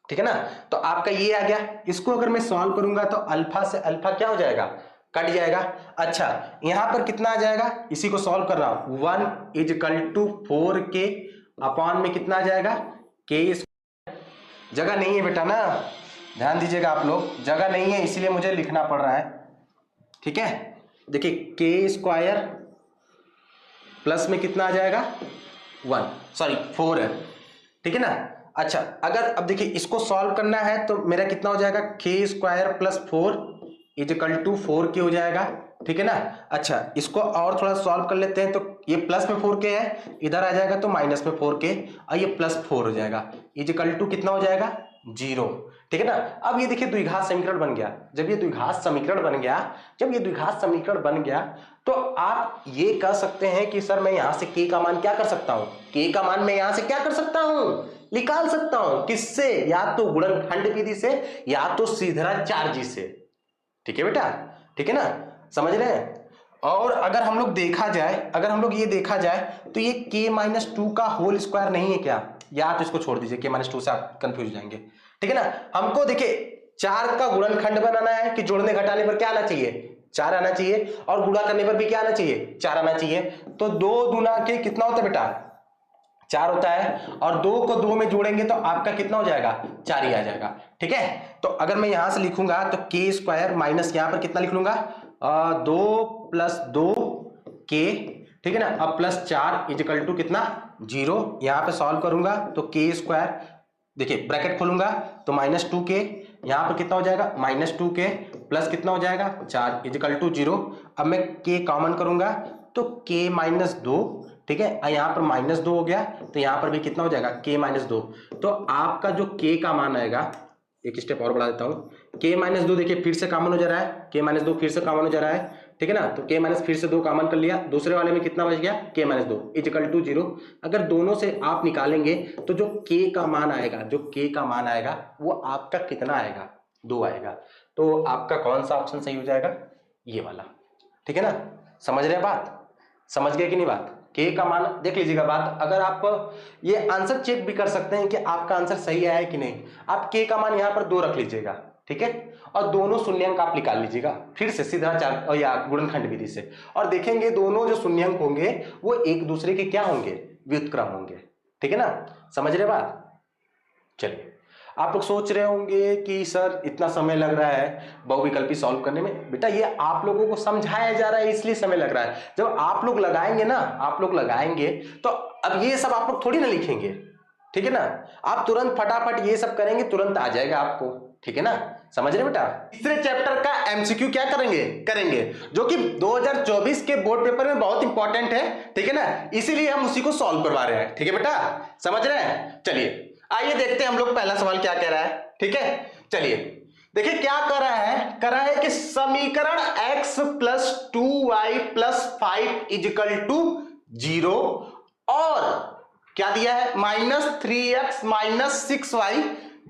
ठीक है ना? तो आपका ये आ गया, इसको अगर मैं सॉल्व करूंगा तो अल्फा से अल्फा क्या हो जाएगा? कट जाएगा। अच्छा, यहां पर कितना आ जाएगा? इसी को सॉल्व कर रहा हूं, 1 = 4k अपॉन में कितना आ जाएगा? के। जगह नहीं है बेटा ना, ध्यान दीजिएगा आप लोग, जगह नहीं है इसलिए मुझे लिखना पड़ रहा है। ठीक है, देखिए के स्क्वायर प्लस में कितना आ जाएगा? 4 है। ठीक है ना? अच्छा, अगर अब देखिए इसको सॉल्व करना है तो मेरा कितना हो जाएगा? के स्क्वायर प्लस 4 = 4k हो जाएगा। ठीक है ना? अच्छा, इसको और थोड़ा सॉल्व कर लेते हैं, तो ये प्लस में 4k है, इधर आ जाएगा तो माइनस में 4k, और ये प्लस 4 हो जाएगा, = कितना हो जाएगा? 0। ठीक है ना? अब ये देखिए द्विघात समीकरण बन गया। जब ये द्विघात समीकरण बन गया तो आप ये कह सकते हैं कि सर मैं यहां से k का मान क्या कर सकता हूं? k का मान मैं यहां से क्या कर सकता हूं? निकाल सकता हूं। किससे? या तो गुणनखंड विधि से या तो सीधराचार्य से। ठीक है बेटा? ठीक है ना? समझ रहे हैं? और अगर हम लोग ये देखा जाए तो ये k-2 का होल स्क्वायर नहीं है क्या? या तो इसको छोड़ दीजिए, k-2 से आप कंफ्यूज हो जाएंगे। ठीक है ना? हमको देखिए 4 का गुणनखंड बनाना है कि जोड़ने घटाने पर क्या आना चाहिए? 4 आना चाहिए, और गुणा करने पर भी क्या आना चाहिए? 4 आना चाहिए। तो 2 दूना के कितना होता है बेटा? 4 होता है, और 2 को 2 में जोड़ेंगे तो आपका कितना हो जाएगा? 4 ही आ जाएगा। ठीक है? तो अगर मैं यहां से लिखूंगा तो के स्क्वायर माइनस यहां पर कितना लिख लूंगा? 2 + 2k। ठीक है ना? अब प्लस 4 = कितना? 0। यहां पे सॉल्व करूंगा तो के स्क्वायर, देखिए ब्रैकेट खोलूंगा तो -2k, यहां पर कितना हो जाएगा? -2k प्लस कितना हो जाएगा? 4 = 0। अब मैं k कॉमन करूंगा तो k-2, ठीक है, यहां पर -2 हो गया, तो यहां पर भी कितना हो जाएगा? k-2। तो आपका जो k का मान आएगा, एक स्टेप और बढ़ा देता हूं, k-2 देखिए फिर से कॉमन हो जा रहा है, k-2 फिर से कॉमन हो जा रहा है। ठीक है ना? तो k- फिर से 2 कॉमन कर लिया, दूसरे वाले में कितना बच गया? k-2 = 0। अगर दोनों से आप निकालेंगे तो जो k का मान आएगा वो आपका कितना आएगा? 2 आएगा। तो आपका कौन सा ऑप्शन सही हो जाएगा? ये वाला। ठीक है ना? समझ रहे हैं बात? समझ गए कि नहीं बात? के का मान देख लीजिएगा बात, अगर आप ये आंसर चेक भी कर सकते हैं कि आपका आंसर सही आया है कि नहीं। आप के का मान यहां पर 2 रख लीजिएगा, ठीक है, और दोनों शून्यंक आप निकाल लीजिएगा फिर से सीधा या गुणनखंड विधि से, और देखेंगे दोनों जो शून्यंक होंगे वो एक दूसरे के क्या होंगे? व्युत्क्रम होंगे। ठीक है ना? समझ रहे बात? चलिए, आप लोग सोच रहे होंगे कि सर इतना समय लग रहा है बहुविकल्पी सॉल्व करने में। बेटा ये आप लोगों को समझाया जा रहा है इसलिए समय लग रहा है। जब आप लोग लगाएंगे ना, आप लोग लगाएंगे तो अब ये सब आप लोग थोड़ी ना लिखेंगे, ठीक है ना। आप तुरंत फटाफट ये सब करेंगे, तुरंत आ जाएगा आपको, ठीक है ना। समझ रहे बेटा। तीसरे चैप्टर का एमसीक्यू क्या करेंगे जो कि 2024 के बोर्ड पेपर में बहुत इंपॉर्टेंट है, ठीक है ना, इसीलिए हम उसी को सॉल्व करवा रहे हैं, ठीक है बेटा। समझ रहे हैं। चलिए आइए देखते हैं हम लोग पहला सवाल क्या कह रहा है, ठीक है। चलिए देखिए क्या कर रहा है कि समीकरण x plus 2y plus 5 equal to 0 और क्या दिया है -3x minus 6y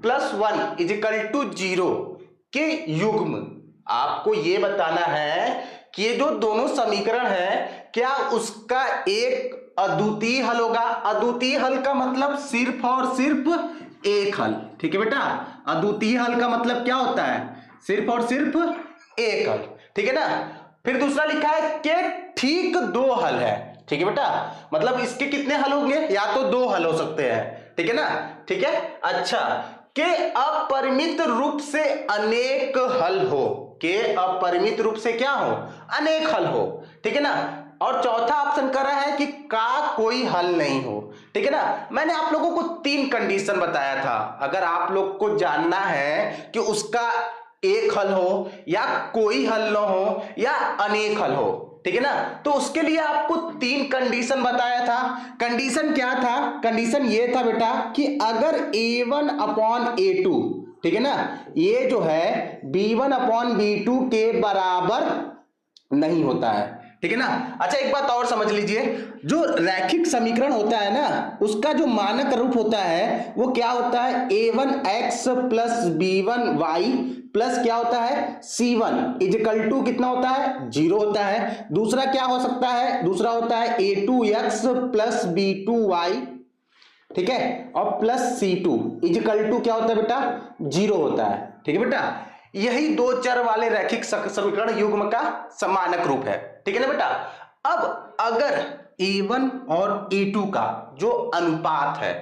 plus 1 is equal to 0 के युग्म। आपको यह बताना है कि ये जो दोनों समीकरण है क्या उसका एक अद्वितीय हल होगा। अद्वितीय हल का मतलब सिर्फ और सिर्फ एक हल, ठीक है बेटा। अद्वितीय हल का मतलब क्या होता है, सिर्फ और सिर्फ एक हल, ठीक है ना। फिर दूसरा लिखा है कि ठीक दो हल है, ठीक है बेटा। मतलब इसके कितने हल होंगे, या तो दो हल हो सकते हैं, ठीक है ना, ठीक है। अच्छा, के अपरिमित रूप से अनेक हल हो, के अपरिमित रूप से क्या हो, अनेक हल हो, ठीक है ना। और चौथा ऑप्शन कर रहा है कि का कोई हल नहीं हो, ठीक है ना। मैंने आप लोगों को 3 कंडीशन बताया था। अगर आप लोग को जानना है कि उसका एक हल हो या कोई हल न हो या अनेक हल हो, ठीक है ना, तो उसके लिए आपको 3 कंडीशन बताया था। कंडीशन क्या था, कंडीशन ये था बेटा कि अगर a1 अपॉन a2, ठीक है ना, ये जो है b1 अपॉन b2 के बराबर नहीं होता है, ठीक है ना। अच्छा एक बात और समझ लीजिए, जो रैखिक समीकरण होता है ना उसका जो मानक रूप होता है वो क्या होता है, a1x प्लस b1y प्लस क्या होता है c1 इजिकल टू कितना होता है 0 होता है। दूसरा क्या हो सकता है, दूसरा होता है a2x प्लस b2y, ठीक है, और प्लस c2 इजिकल टू क्या होता है बेटा 0 होता है, ठीक है बेटा। यही दो चर वाले रैखिक समीकरण युग्म का मानक रूप है, ठीक है ना बेटा। अब अगर a1 और a2 का जो अनुपात है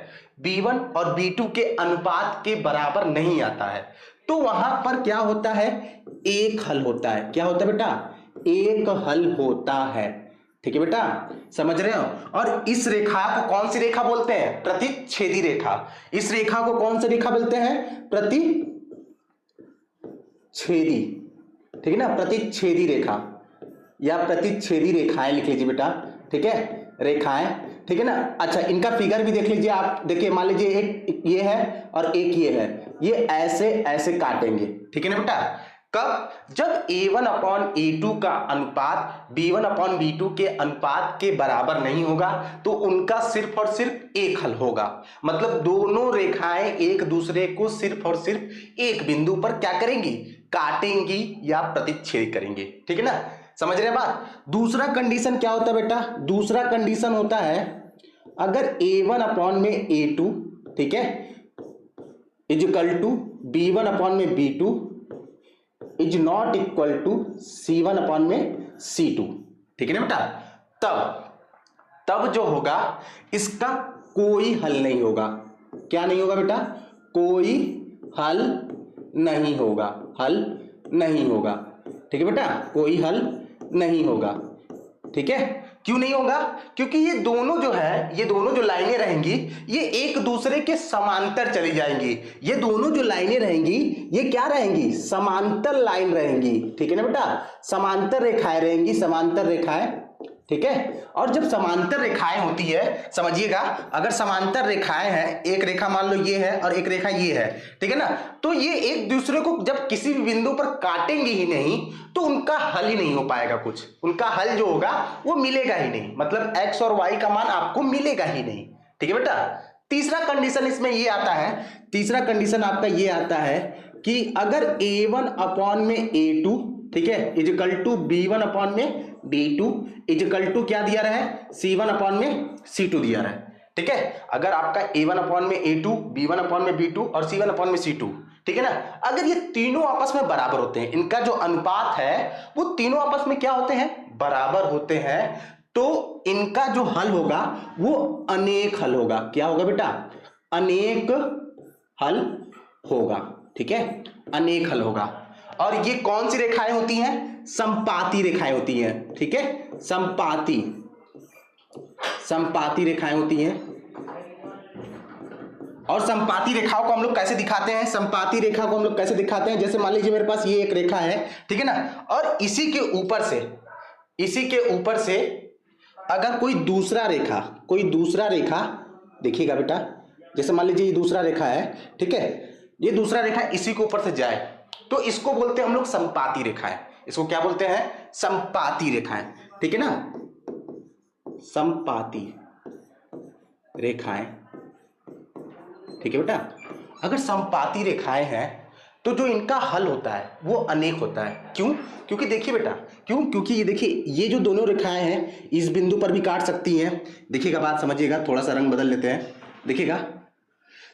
b1 और b2 के अनुपात के बराबर नहीं आता है तो वहां पर क्या होता है, एक हल होता है। क्या होता है बेटा, एक हल होता है, ठीक है बेटा। समझ रहे हो। और इस रेखा को कौन सी रेखा बोलते हैं, प्रतिच्छेदी रेखा। इस रेखा को कौन सी रेखा बोलते हैं, प्रतिच्छेदी, ठीक है ना, प्रतिच्छेदी रेखा या प्रतिच्छेदी रेखाएं लिख लीजिए बेटा, ठीक है, रेखाएं, ठीक है ना। अच्छा इनका फिगर भी देख लीजिए आप, देखिए मान लीजिए एक ये है और एक ये है, ये ऐसे ऐसे काटेंगे, ठीक है ना बेटा। कब, जब a1 अपॉन a2 का अनुपात b1 अपॉन b2 के अनुपात के बराबर नहीं होगा तो उनका सिर्फ और सिर्फ एक हल होगा। मतलब दोनों रेखाएं एक दूसरे को सिर्फ और सिर्फ एक बिंदु पर क्या करेंगी, काटेंगी या प्रतिच्छेद करेंगी, ठीक है ना। समझ रहे हैं बात। दूसरा कंडीशन क्या होता है बेटा, दूसरा कंडीशन होता है अगर a1 अपॉन में a2, ठीक है, इजिकल टू b1 अपॉन में b2 is not equal to c1 upon में c2, ठीक है ना बेटा। तब जो होगा इसका कोई हल नहीं होगा। क्या नहीं होगा बेटा, कोई हल नहीं होगा, हल नहीं होगा, ठीक है बेटा, कोई हल नहीं होगा, ठीक है। क्यों नहीं होगा, क्योंकि ये दोनों जो है, ये दोनों जो लाइनें रहेंगी ये एक दूसरे के समांतर चली जाएंगी। ये दोनों जो लाइनें रहेंगी ये क्या रहेंगी, समांतर लाइन रहेंगी, ठीक है ना बेटा, समांतर रेखाएं रहेंगी, समांतर रेखाएं, ठीक है। और जब समांतर रेखाएं होती है, समझिएगा, अगर समांतर रेखाएं हैं, एक रेखा मान लो ये है और एक रेखा ये है, ठीक है ना, तो ये एक दूसरे को जब किसी भी बिंदु पर काटेंगे ही नहीं तो उनका हल ही नहीं हो पाएगा, कुछ उनका हल जो होगा वो मिलेगा ही नहीं। मतलब x और y का मान आपको मिलेगा ही नहीं, ठीक है बेटा। तीसरा कंडीशन इसमें ये आता है, तीसरा कंडीशन आपका ये आता है कि अगर a1 अपॉन में a2, ठीक है, इजिकल टू b1 अपॉन में b2 इजिकल टू क्या दिया रहा है, c1 अपॉन में c2 दिया रहा है, ठीक है। अगर आपका a1 अपॉन में a2, b1 अपॉन में b2 और c1 अपॉन में c2, ठीक है ना, अगर ये तीनों आपस में बराबर होते हैं, इनका जो अनुपात है वो तीनों आपस में क्या होते हैं, बराबर होते हैं, तो इनका जो हल होगा वो अनेक हल होगा। क्या होगा बेटा, अनेक हल होगा, ठीक है, अनेक हल होगा। और ये कौन सी रेखाएं होती हैं? समपाती रेखाएं होती हैं, ठीक है, समपाती रेखाएं होती हैं। और समपाती रेखाओं को हम लोग कैसे दिखाते हैं? समपाती रेखा को हम लोग कैसे दिखाते हैं? जैसे मान लीजिए मेरे पास ये एक रेखा है, ठीक है ना, और इसी के ऊपर से अगर कोई दूसरा रेखा देखिएगा बेटा, जैसे मान लीजिए ये दूसरा रेखा है, ठीक है, ये दूसरा रेखा इसी के ऊपर से जाए तो इसको बोलते हैं हम लोग समपाती रेखाएं। इसको क्या बोलते हैं? समपाती रेखाएं, ठीक है ना, समपाती रेखाएं, ठीक है बेटा। अगर समपाती रेखाएं हैं तो जो इनका हल होता है वो अनेक होता है। क्यों? क्योंकि देखिए बेटा, क्योंकि ये देखिए, ये जो दोनों रेखाएं हैं इस बिंदु पर भी काट सकती हैं। देखिएगा, बात समझिएगा, थोड़ा सा रंग बदल लेते हैं। देखिएगा,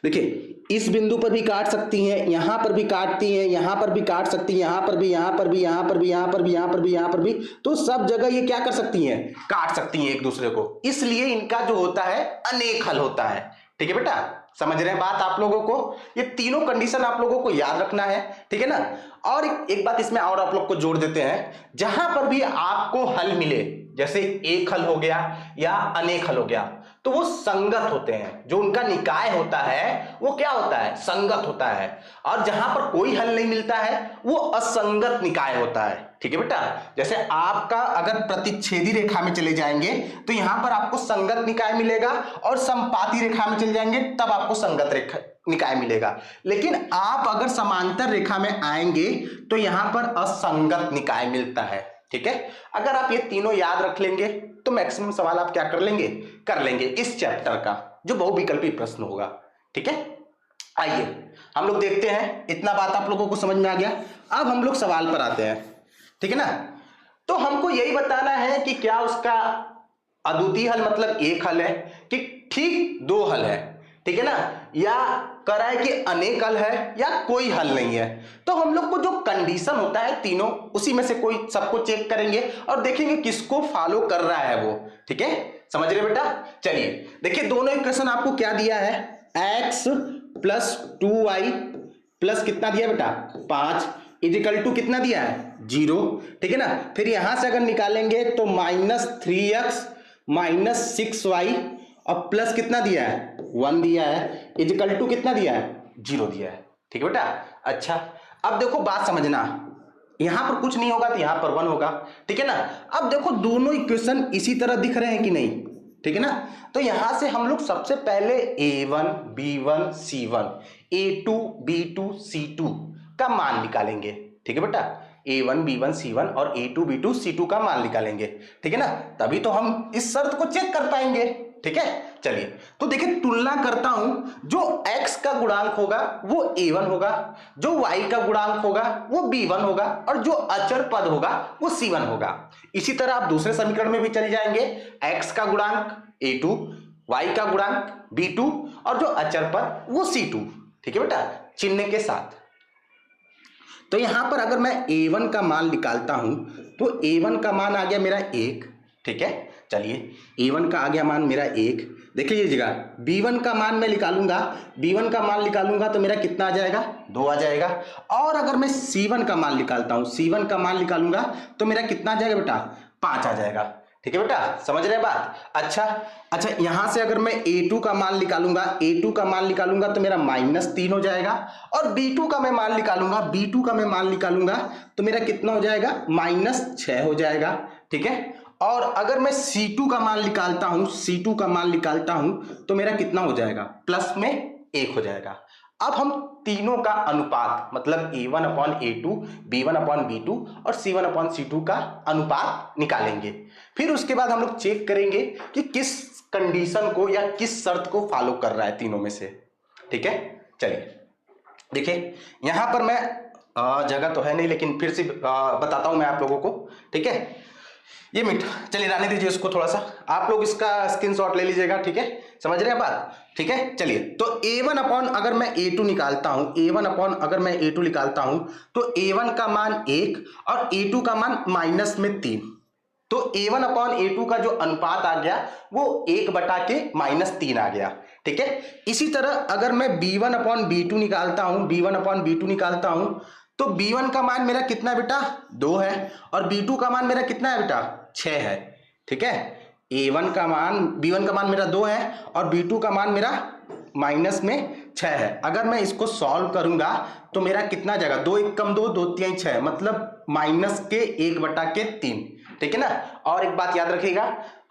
देखिए इस बिंदु पर भी काट सकती हैं, यहां पर भी काटती हैं, यहां पर भी काट सकती हैं, यहां पर भी, यहां पर भी, यहां पर भी, यहां पर भी, यहां पर भी, यहां पर भी, तो सब जगह ये क्या कर सकती हैं? काट सकती हैं एक दूसरे को। इसलिए इनका जो होता है अनेक हल होता है, ठीक है बेटा। समझ रहे हैं बात आप लोगों को? ये तीनों कंडीशन आप लोगों को याद रखना है, ठीक है ना। और एक बात इसमें और आप लोग को जोड़ देते हैं, जहां पर भी आपको हल मिले, जैसे एक हल हो गया या अनेक हल हो गया, तो वो संगत होते हैं। जो उनका निकाय होता है वो क्या होता है? संगत होता है। और जहां पर कोई हल नहीं मिलता है वो असंगत निकाय होता है, ठीक है बेटा। जैसे आपका अगर प्रतिच्छेदी रेखा में चले जाएंगे तो यहां पर आपको संगत निकाय मिलेगा, और समपाती रेखा में चले जाएंगे तब आपको संगत रेखा निकाय मिलेगा। लेकिन आप अगर समांतर रेखा में आएंगे तो यहां पर असंगत निकाय मिलता है, ठीक है। अगर आप ये तीनों याद रख लेंगे तो मैक्सिमम सवाल आप क्या कर लेंगे इस चैप्टर का, जो बहुविकल्पी प्रश्न होगा, ठीक है। आइए हम लोग देखते हैं, इतना बात आप लोगों को समझ में आ गया। अब हम लोग सवाल पर आते हैं, ठीक है ना। तो हमको यही बताना है कि क्या उसका अद्वितीय हल मतलब एक हल है, कि ठीक दो हल है, ठीक है ना, या कह रहा है कि अनेक हल है, या कोई हल नहीं है। तो हम लोग को जो कंडीशन होता है तीनों, उसी में से कोई सबको चेक करेंगे और देखेंगे किसको फॉलो कर रहा है वो, ठीक है। समझ रहे बेटा? चलिए देखिए, दोनों इक्वेशन आपको क्या दिया है? x प्लस 2y प्लस कितना दिया बेटा? 5 इजिकल टू कितना दिया है? 0, ठीक है ना। फिर यहां से अगर निकालेंगे तो -3x माइनस 6y और प्लस कितना दिया है? 1 दिया है, इजिकल टू कितना दिया है? 0 दिया है, ठीक है बेटा। अच्छा, अब देखो बात समझना, यहां पर कुछ नहीं होगा तो यहां पर 1 होगा, ठीक है ना। अब देखो दोनों इक्वेशन इसी तरह दिख रहे हैं कि नहीं, ठीक है ना। तो यहां से हम लोग सबसे पहले a1 b1 c1 a2 b2 c2 का मान निकालेंगे, ठीक है बेटा। a1 b1 c1 और a2 b2 c2 का मान निकालेंगे, ठीक है ना। तभी तो हम इस शर्त को चेक कर पाएंगे, ठीक है। चलिए तो देखिए, तुलना करता हूं, जो x का गुणांक होगा वो a1 होगा, जो y का गुणांक होगा वो b1 होगा, और जो अचर पद होगा वो c1 होगा। इसी तरह आप दूसरे समीकरण में भी चले जाएंगे, x का गुणांक a2, y का गुणांक b2 और जो अचर पद वो c2, ठीक है बेटा, चिन्ह के साथ। तो यहां पर अगर मैं a1 का मान निकालता हूं तो a1 का मान आ गया मेरा 1, ठीक है। चलिए a1 का आ गया मान मेरा 1। देख लीजिएगा, b1 का मान मैं निकालूंगा, b1 का मान निकालूंगा तो मेरा कितना आ जाएगा? 2 आ जाएगा। और अगर मैं c1 का मान निकालता हूं, c1 का मान निकालूंगा तो मेरा कितना आ जाएगा बेटा? 5 आ जाएगा, ठीक है बेटा। समझ रहे बात? अच्छा, यहां से अगर मैं a2 का मान निकालूंगा, a2 का मान निकालूंगा तो मेरा -3 हो जाएगा, और b2 का मैं मान निकालूंगा, b2 का मैं मान निकालूंगा तो मेरा कितना हो जाएगा? -6 हो जाएगा, ठीक है। और अगर मैं c2 का मान निकालता हूं, c2 का मान निकालता हूं तो मेरा कितना हो जाएगा? प्लस में 1 हो जाएगा। अब हम तीनों का अनुपात, मतलब a1/a2, b1/b2 और c1/c2 का अनुपात निकालेंगे। फिर उसके बाद हम लोग चेक करेंगे कि किस कंडीशन को या किस शर्त को फॉलो कर रहा है तीनों में से, ठीक है। चलिए देखिए, यहां पर मैं जगह तो है नहीं, लेकिन फिर से बताता हूं मैं आप लोगों को, ठीक है। ये चलिए रहने दीजिए इसको, थोड़ा सा आप लोग इसका स्क्रीनशॉट ले लीजिएगा, ठीक है। समझ रहे हैं बात? ठीक है। चलिए तो a1 अगर मैं a2 निकालता हूं, a1 अगर मैं a2 निकालता हूं तो a1 का मान 1 और a2 का मान -3। तो a1/a2 का जो अनुपात आ गया वो 1/-3 आ गया, ठीक है। इसी तरह अगर मैं b1 अपॉन b2 निकालता हूं, b1 अपॉन b2 निकालता हूं, तो b1 का मान मेरा कितना है बेटा 2 है, और b2 का मान मेरा कितना है बेटा 6 है। ठीक है, b1 का मान मेरा 2 है और b2 का मान मेरा माइनस में 6 है। अगर मैं इसको सॉल्व करूंगा तो मेरा कितना जाएगा, 2 1 कम 2, 2 3 6, मतलब माइनस के 1/3। ठीक है ना। और एक बात याद रखिएगा,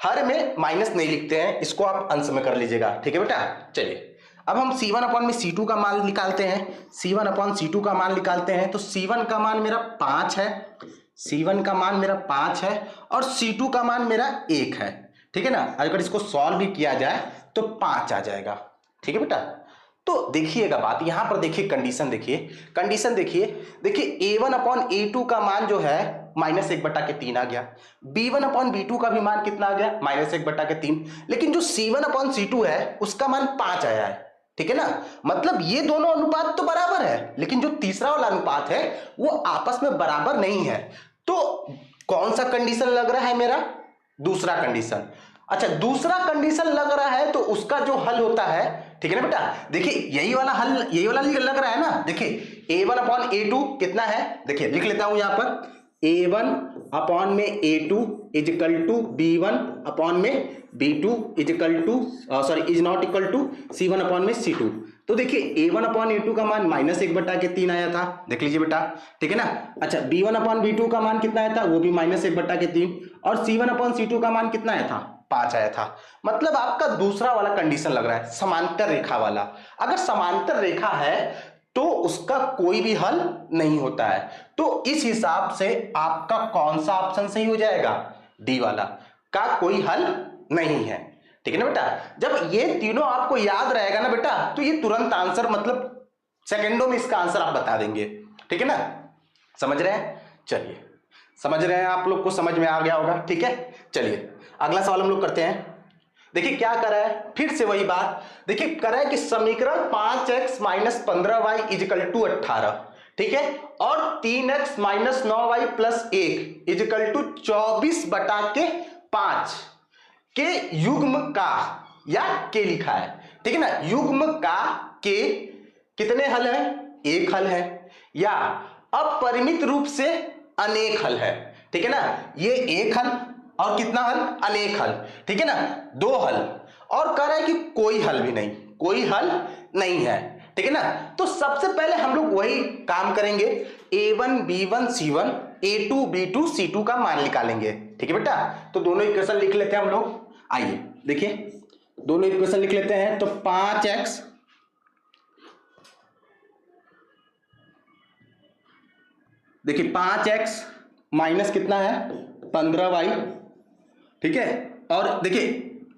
हर में माइनस नहीं लिखते हैं, इसको आप अंश में कर लीजिएगा। ठीक है बेटा। चलिए अब हम c1 अपॉन में c2 का मान निकालते हैं। c1 अपॉन c2 का मान निकालते हैं तो c1 का मान मेरा 5 है, c1 का मान मेरा 5 है और c2 का मान मेरा 1 है। ठीक है ना। अगर इसको सॉल्व भी किया जाए तो 5 आ जाएगा। ठीक है बेटा। तो देखिएगा बात यहां पर, देखिए कंडीशन देखिए a1 अपॉन a2 का मान जो है -1/3 आ गया, b1 अपॉन b2 का भी मान कितना आ गया -1/3, लेकिन जो c1 अपॉन c2 है उसका मान 5 आया है। ठीक है ना। मतलब ये दोनों अनुपात तो बराबर है, लेकिन जो तीसरा वाला अनुपात है वो आपस में बराबर नहीं है। तो कौन सा कंडीशन लग रहा है मेरा, दूसरा कंडीशन। अच्छा, दूसरा कंडीशन लग रहा है तो उसका जो हल होता है, ठीक है ना बेटा, देखिए यही वाला लग रहा है ना। देखिए a1 अपॉन a2 कितना है, देखिए लिख लेता हूं यहां पर, a1 अपॉन में a2 is equal to b1 upon में b2 is equal to is not equal to c1 upon में c2। तो देखिए a1 अपॉन a2 का मान -1/3 आया था, देख लीजिए बेटा। ठीक है ना। अच्छा, b1 अपॉन b2 का मान कितना आया था, वो भी -1/3, और c1 अपॉन c2 का मान कितना आया था 5 आया था। मतलब आपका दूसरा वाला कंडीशन लग रहा है, समांतर रेखा वाला। अगर समांतर रेखा है तो उसका कोई भी हल नहीं होता है। तो इस हिसाब से आपका कौन सा ऑप्शन सही हो जाएगा, डी वाला का कोई हल नहीं है। ठीक है ना बेटा। जब ये तीनों आपको याद रहेगा ना बेटा, तो ये तुरंत आंसर, मतलब सेकंडों में इसका आंसर आप बता देंगे। ठीक है ना, समझ रहे हैं। चलिए, समझ रहे हैं, आप लोग को समझ में आ गया होगा। ठीक है। चलिए अगला सवाल हम लोग करते हैं। देखिए क्या कर रहा है, फिर से वही बात। देखिए कर रहा है कि समीकरण 5x - 15y = 18, ठीक है, और 3x - 9y + 1 = 24/5 के युग्म का, या के लिखा है। ठीक है ना। युग्म का के कितने हल है, एक हल है, या अपरिमित रूप से अनेक हल है। ठीक है ना। ये एक हल और कितना हल, अनेक हल। ठीक है ना, दो हल। और कह रहा है कि कोई हल भी नहीं, कोई हल नहीं है। ठीक है ना। तो सबसे पहले हम लोग वही काम करेंगे, a1 b1 c1 a2 b2 c2 का मान निकालेंगे। ठीक है बेटा। तो दोनों इक्वेशन लिख लेते हैं हम लोग। आइए देखिए, दोनों इक्वेशन लिख लेते हैं। तो 5x देखिए 5x माइनस कितना है 15y, ठीक है, और देखिए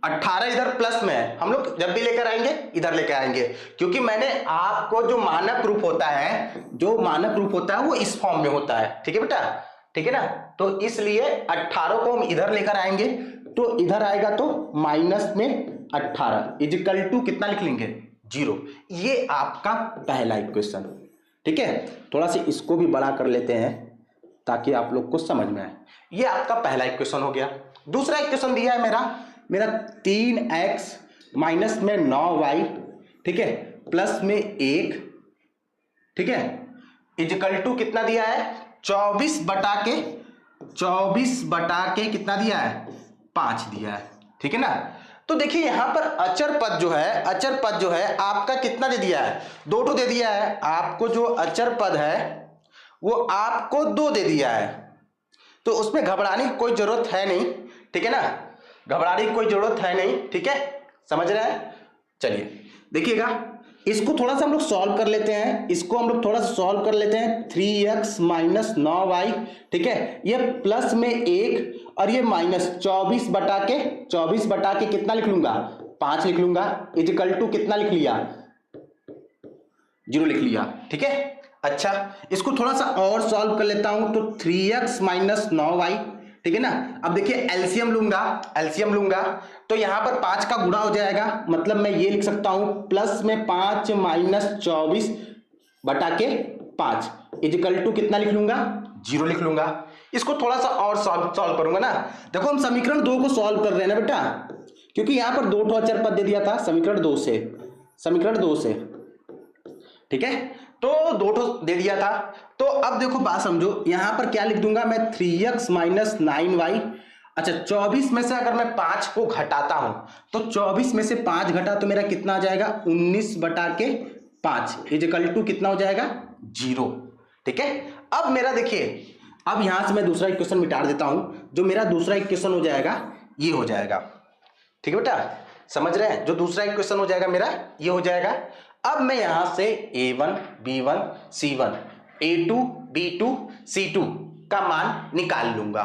18 इधर प्लस में है, हम लोग जब भी लेकर आएंगे इधर लेकर आएंगे, क्योंकि मैंने आपको जो मानक रूप होता है वो इस फॉर्म में होता है। ठीक है बेटा। ठीक है ना। तो इसलिए 18 को हम इधर लेकर आएंगे, तो इधर आएगा तो -18 इजिकल टू कितना लिख लेंगे 0। ये आपका पहला इक्वेशन। ठीक है, थोड़ा सा इसको भी बड़ा कर लेते हैं ताकि आप लोग को समझ में आए। ये आपका पहला इक्वेशन हो गया। दूसरा इक्वेशन दिया है मेरा 3x माइनस में 9y, ठीक है, प्लस में 1, ठीक है, इजिकल टू कितना दिया है 24 बटा के कितना दिया है 5 दिया है। ठीक है ना। तो देखिए यहां पर अचर पद जो है आपका कितना दे दिया है, 2 दे दिया है आपको। जो अचर पद है वो आपको 2 दे दिया है, तो उसमें घबराने की कोई जरूरत है नहीं। ठीक है ना, घबराने की कोई जरूरत है नहीं। ठीक है, समझ रहे हैं। चलिए देखिएगा, इसको थोड़ा सा हम लोग सॉल्व कर लेते हैं। 3x माइनस 9y, ठीक है, ये प्लस में 1 और ये माइनस 24 बटा के कितना लिख लूंगा 5 लिख लूंगा, इजिकल टू कितना लिख लिया 0 लिख लिया। ठीक है। अच्छा, इसको थोड़ा सा और सॉल्व कर लेता हूं। तो 3x माइनस 9y, ठीक है ना। अब देखिए एलसीएम लूंगा तो यहां पर 5 का गुणा हो जाएगा, मतलब मैं ये लिख सकता हूं प्लस में 5 माइनस 24 बटा के 5 इजिकल टू कितना लिख लूंगा 0 लिख लूंगा। इसको थोड़ा सा और सॉल्व करूंगा ना। देखो हम समीकरण 2 को सॉल्व कर रहे हैं ना बेटा, क्योंकि यहां पर 2 ठो अचर पद दे दिया था समीकरण 2 से, ठीक है, तो 2 ठो दे दिया था। तो अब देखो बात समझो, यहां पर क्या लिख दूंगा मैं 3x माइनस 9y। अच्छा 24 में से अगर मैं 5 को घटाता हूं तो 24 में से 5 घटा तो मेरा कितना आ जाएगा 19/5 इजिकल टू कितना हो जाएगा 0। ठीक है, अब मेरा देखिए, अब यहां से मैं दूसरा इक्वेशन मिटा देता हूं, जो मेरा दूसरा इक्वेशन हो जाएगा ये हो जाएगा। ठीक है बेटा, समझ रहे हैं, जो दूसरा इक्वेशन हो जाएगा मेरा ये हो जाएगा। अब मैं यहां से a1 b1 c1 a2 b2 c2 का मान निकाल लूंगा।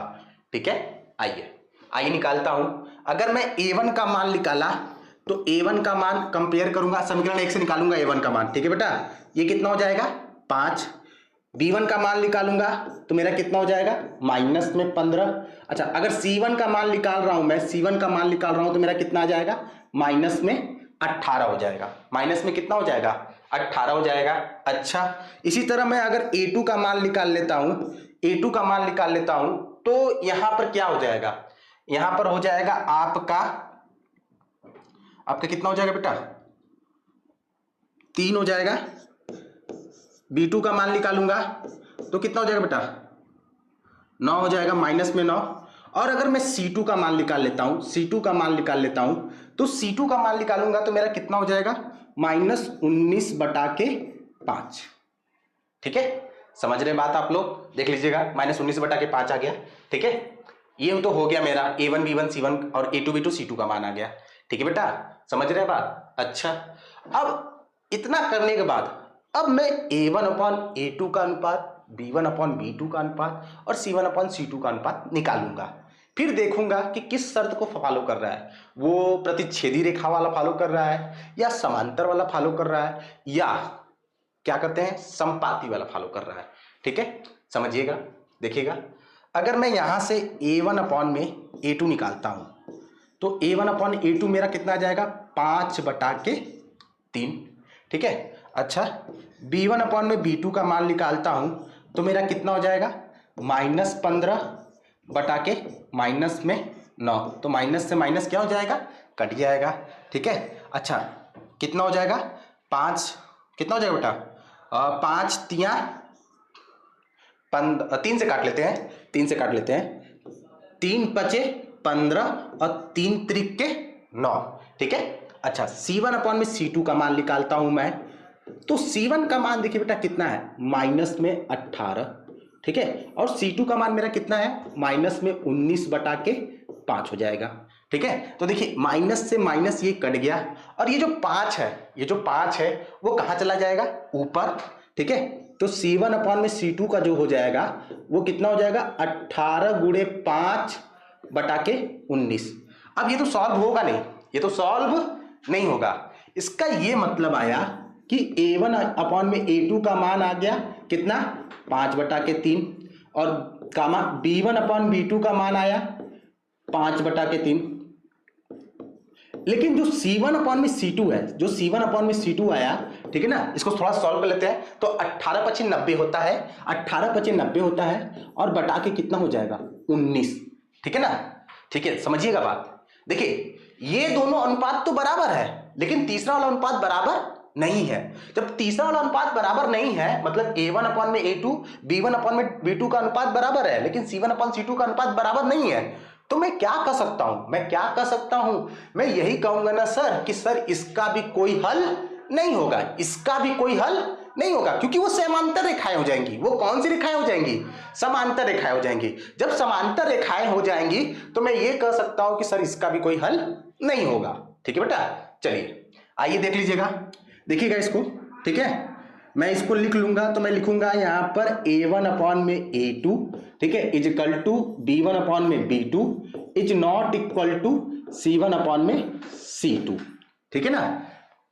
ठीक है, आइए निकालता हूं। अगर मैं a1 का मान निकाला तो a1 का मान कंपेयर करूंगा, समीकरण 1 से निकालूंगा a1 का मान। ठीक है बेटा, ये कितना हो जाएगा 5। b1 का मान निकालूंगा तो मेरा कितना हो जाएगा माइनस में 15। अच्छा अगर c1 का मान निकाल रहा हूं मैं, c1 का मान निकाल रहा हूं तो मेरा कितना आ जाएगा माइनस में 18 हो जाएगा। माइनस में कितना हो जाएगा 18 हो जाएगा। अच्छा इसी तरह मैं अगर a2 का मान निकाल लेता हूं, a2 का मान निकाल लेता हूं तो यहां पर क्या हो जाएगा, यहां पर हो जाएगा आपका कितना हो जाएगा बेटा 3 हो जाएगा। b2 का मान निकालूंगा तो कितना हो जाएगा बेटा 9 हो जाएगा, माइनस में 9। और अगर मैं c2 का मान निकाल लेता हूं, c2 का मान निकाल लेता हूं तो c2 का मान निकालूंगा तो मेरा कितना हो जाएगा -19/5। ठीक है, समझ रहे बात आप लोग, देख लीजिएगा -19/5 आ गया। ठीक है, ये तो हो गया मेरा a1 b1 c1 और a2 b2 c2 का मान आ गया। ठीक है बेटा, समझ रहे बात। अच्छा अब इतना करने के बाद अब मैं a1/a2 का अनुपात, b1/b2 का अनुपात और c1/c2 का अनुपात निकालूंगा। फिर देखूंगा कि किस शर्त को फॉलो कर रहा है, वो प्रतिच्छेदी रेखा वाला फॉलो कर रहा है या समांतर वाला फॉलो कर रहा है या क्या करते हैं संपाती वाला फॉलो कर रहा है। ठीक है, समझिएगा, देखिएगा। अगर मैं यहां से a1/a2 निकालता हूं तो a1/a2 मेरा कितना आ जाएगा 5/3। ठीक है, अच्छा b1/b2 का मान निकालता हूं तो मेरा कितना हो जाएगा -15/-9। तो माइनस से माइनस क्या हो जाएगा कट जाएगा। ठीक है, अच्छा कितना हो जाएगा 5, कितना हो जाएगा बेटा 5 तिया 3 से काट लेते हैं, 3 से काट लेते हैं, 3 पचे 15 और 3 त्रिक के 9। ठीक है, अच्छा c1/c2 का मान निकालता हूं मैं तो c1 का मान देखिए बेटा कितना है -18। ठीक है, और c2 का मान मेरा कितना है -19/5 हो जाएगा। ठीक है, तो देखिए माइनस से माइनस ये कट गया और ये जो 5 है, ये जो 5 है वो कहां चला जाएगा ऊपर। ठीक है, तो c1/c2 का जो हो जाएगा वो कितना हो जाएगा 18 × 5/19। अब ये तो सॉल्व होगा नहीं, ये तो सॉल्व नहीं होगा। इसका ये मतलब आया कि a1/a2 का मान आ गया कितना 5/3 और b1/b2 का मान आया 5/3। लेकिन जो c1/c2 है, जो c1/c2 आया, ठीक है ना, इसको थोड़ा सॉल्व कर लेते हैं तो 18 × 90 होता है, 18 × 90 होता है और बटा के कितना हो जाएगा 19। ठीक है ना, ठीक है, समझिएगा बात। देखिए ये दोनों अनुपात तो बराबर है लेकिन तीसरा वाला अनुपात बराबर नहीं है। जब तीसरा वाला अनुपात बराबर नहीं है मतलब a1/a2 b1/b2 का अनुपात बराबर है लेकिन c1/c2 का अनुपात बराबर नहीं है, तो मैं क्या कर सकता हूं, मैं यही कहूंगा ना सर कि सर इसका भी कोई हल नहीं होगा, इसका भी कोई हल नहीं होगा, क्योंकि वो समांतर रेखाएं हो जाएंगी। वो कौन सी रेखाएं हो जाएंगी, समांतर रेखाएं हो जाएंगी। जब समांतर रेखाएं हो जाएंगी तो मैं ये कह सकता हूं कि सर इसका भी कोई हल नहीं होगा। ठीक है बेटा, चलिए आइए देख लीजिएगा, देखिएगा इसको। ठीक है, मैं इसको लिख लूंगा तो मैं लिखूंगा यहां पर a1/a2 ठीक है equal to b1/b2 is not equal to c1/c2। ठीक है ना,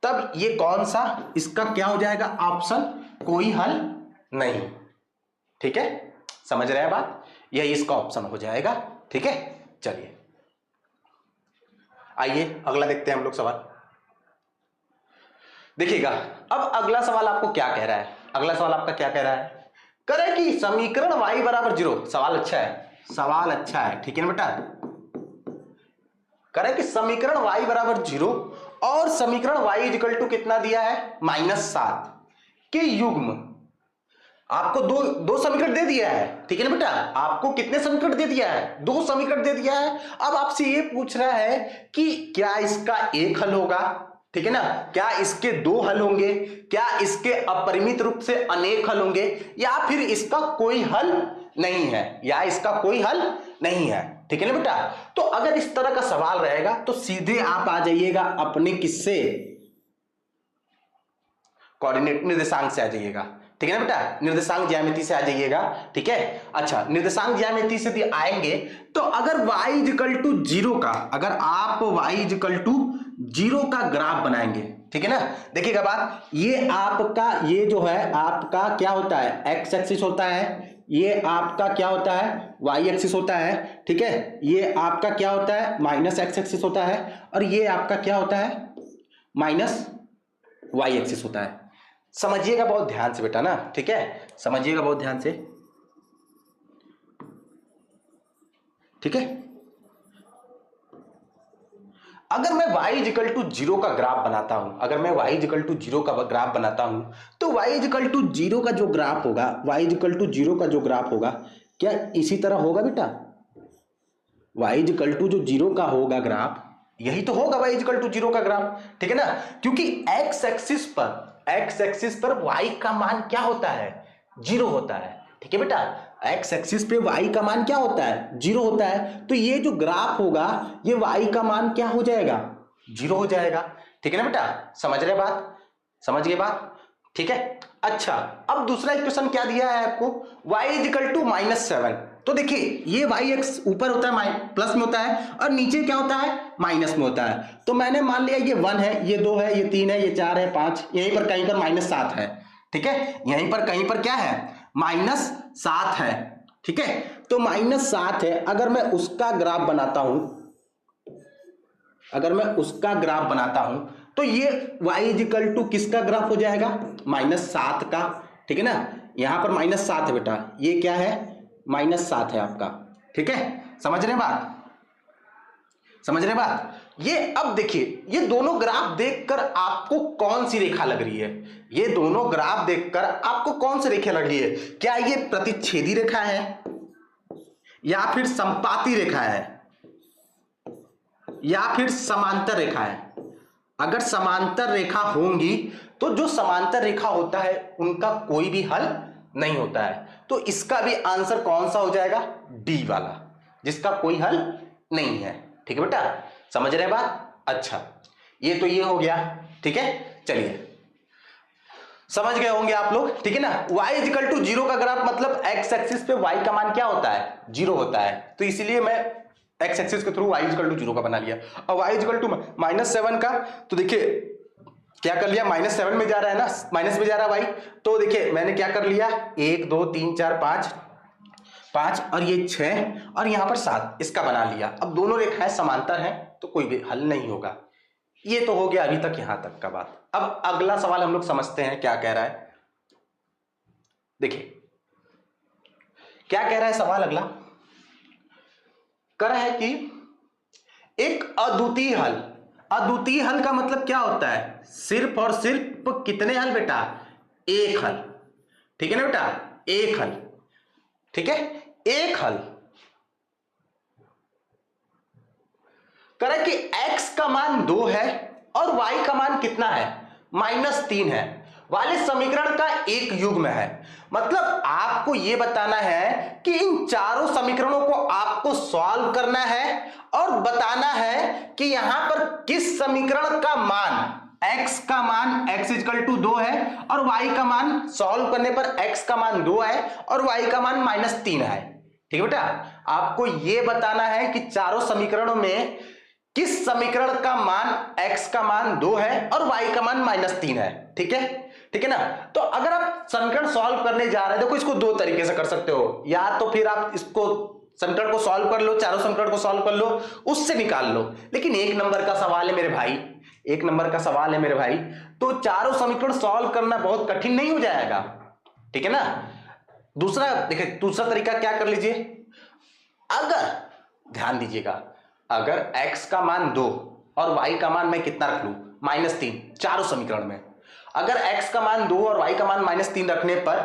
तब ये कौन सा, इसका क्या हो जाएगा ऑप्शन कोई हल नहीं। ठीक है, समझ रहे हैं बात, यही इसका ऑप्शन हो जाएगा। ठीक है, चलिए आइए अगला देखते हैं हम लोग सवाल। देखिएगा, अब अगला सवाल आपको क्या कह रहा है, अगला सवाल आपका क्या कह रहा है, कह रहा है कि समीकरण y = 0। सवाल अच्छा है, सवाल अच्छा है। ठीक है ना बेटा, करें कि समीकरण y बराबर 0 और समीकरण y इक्वल टू कितना दिया है -7 के युग्म। आपको दो समीकरण दे दिया है, ठीक है ना बेटा, आपको कितने समीकरण दे दिया है, 2 समीकरण दे दिया है। अब आपसे ये पूछ रहा है कि क्या इसका एक हल होगा, ठीक है ना, क्या इसके 2 हल होंगे, क्या इसके अपरिमित रूप से अनेक हल होंगे, या फिर इसका कोई हल नहीं है, या इसका कोई हल नहीं है, ठीक है ना बेटा। तो अगर इस तरह का सवाल रहेगा तो सीधे आप आ जाइएगा अपने किससे, कोऑर्डिनेट निर्देशांक से आ जाइएगा, ठीक है ना बेटा, निर्देशांक ज्यामिति से आ जाइएगा, ठीक है। अच्छा, निर्देशांक ज्यामिति से भी आएंगे तो अगर y इक्वल टू 0 का, अगर आप y इक्वल टू 0 का ग्राफ बनाएंगे, ठीक है ना, देखिएगा बात, ये आपका, ये जो है आपका क्या होता है, x एक्सिस होता है, ये आपका क्या होता है, y एक्सिस होता है, ठीक है, ये आपका क्या होता है, -x एक्सिस होता है, और ये आपका क्या होता है, -y एक्सिस होता है। समझिएगा बहुत ध्यान से बेटा ना, ठीक है, समझिएगा बहुत ध्यान से, ठीक है। अगर मैं y इक्वल टू 0 का ग्राफ बनाता हूं, अगर मैं y इक्वल टू 0 का ग्राफ बनाता हूं तो y इक्वल टू 0 का जो ग्राफ होगा, y इक्वल टू 0 का जो ग्राफ होगा, क्या इसी तरह होगा बेटा, y इक्वल टू जो 0 का होगा ग्राफ, यही तो होगा y इक्वल टू 0 का ग्राफ, ठीक है ना, क्योंकि x एक्सिस पर y का मान क्या होता है, 0 होता है, ठीक है बेटा, x एक्सिस पे y का मान क्या होता है, 0 होता है, तो ये जो ग्राफ होगा ये y का मान क्या हो जाएगा, 0 हो जाएगा, ठीक है ना बेटा, समझ रहे बात, समझ गए बात, ठीक है। अच्छा, अब दूसरा इक्वेशन क्या दिया है आपको, y इक्वल टू -7, तो देखिए ये y एक्स ऊपर होता है प्लस में होता है और नीचे क्या होता है, माइनस में होता है, तो मैंने मान लिया ये 1 है, ये 2 है, ये 3 है, ये 4 है, 5, यहीं पर कहीं पर -7 है, ठीक है, यहीं पर कहीं पर क्या है, -7 है, ठीक है, तो -7 है। अगर मैं उसका ग्राफ बनाता हूं, अगर मैं उसका ग्राफ बनाता हूं तो ये y इक्वल टू किसका ग्राफ हो जाएगा, -7 का, ठीक है ना, यहां पर -7 है बेटा, ये क्या है, -7 है आपका, ठीक है, समझ रहे बात, समझ रहे बात। ये अब देखिए, ये दोनों ग्राफ देखकर आपको कौन सी रेखा लग रही है, ये दोनों ग्राफ देखकर आपको कौन सी रेखा लग रही है, क्या ये प्रतिच्छेदी रेखा है या फिर संपाती रेखा है या फिर समांतर रेखा है। अगर समांतर रेखा होंगी तो जो समांतर रेखा होता है उनका कोई भी हल नहीं होता है, तो इसका भी आंसर कौन सा हो जाएगा, डी वाला, जिसका कोई हल नहीं है, ठीक है बेटा, समझ रहे बात। अच्छा, ये तो ये हो गया, ठीक है, चलिए समझ गए होंगे आप लोग, ठीक है ना। y इक्वल टू 0 का ग्राफ मतलब x एक्सिस पे y का मान क्या होता है, 0 होता है, तो इसीलिए मैं x एक्सिस के थ्रू y इक्वल टू 0 का बना लिया। और y इक्वल टू -7 का, तो देखिए क्या कर लिया, -7 में जा रहा है ना, माइनस में जा रहा है y, तो देखिए मैंने क्या कर लिया, 1 2 3 4 5 और ये 6 और यहां पर 7, इसका बना लिया। अब दोनों रेखाएं समांतर हैं तो कोई भी हल नहीं होगा। ये तो हो गया अभी तक यहां तक का बात। अब अगला सवाल हम लोग समझते हैं क्या कह रहा है। देखिए क्या कह रहा है सवाल, अगला कह रहा है कि एक अद्वितीय हल, अद्वितीय हल का मतलब क्या होता है, सिर्फ और सिर्फ कितने हल बेटा, एक हल, ठीक है ना बेटा, एक हल, ठीक है, एक हल। कह रहा है कि x का मान 2 है और y का मान कितना है, -3 है, वाले समीकरण का एक युग्म है। मतलब आपको यह बताना है कि इन चारों समीकरणों को आपको सॉल्व करना है और बताना है कि यहां पर किस समीकरण का मान, x का मान x इक्वल टू 2 है और y का मान, सॉल्व करने पर x का मान 2 है और y का मान -3 है, ठीक है बेटा। आपको यह बताना है कि चारों समीकरणों में किस समीकरण का मान, x का मान 2 है और y का मान -3 है, ठीक है, ठीक है ना। तो अगर आप समीकरण सॉल्व करने जा रहे हैं, देखो इसको दो तरीके से कर सकते हो, या तो फिर आप इसको समीकरण को सॉल्व कर लो, चारों समीकरण को सॉल्व कर लो, उससे निकाल लो, लेकिन एक नंबर का सवाल है मेरे भाई, एक नंबर का सवाल है मेरे भाई, तो चारों समीकरण सॉल्व करना बहुत कठिन नहीं हो जाएगा, ठीक है ना। दूसरा देखिए, दूसरा तरीका क्या कर लीजिए, अगर ध्यान दीजिएगा, अगर x का मान 2 और y का मान मैं कितना रख लूं -3 चारों समीकरण में, अगर x का मान 2 और y का मान -3 रखने पर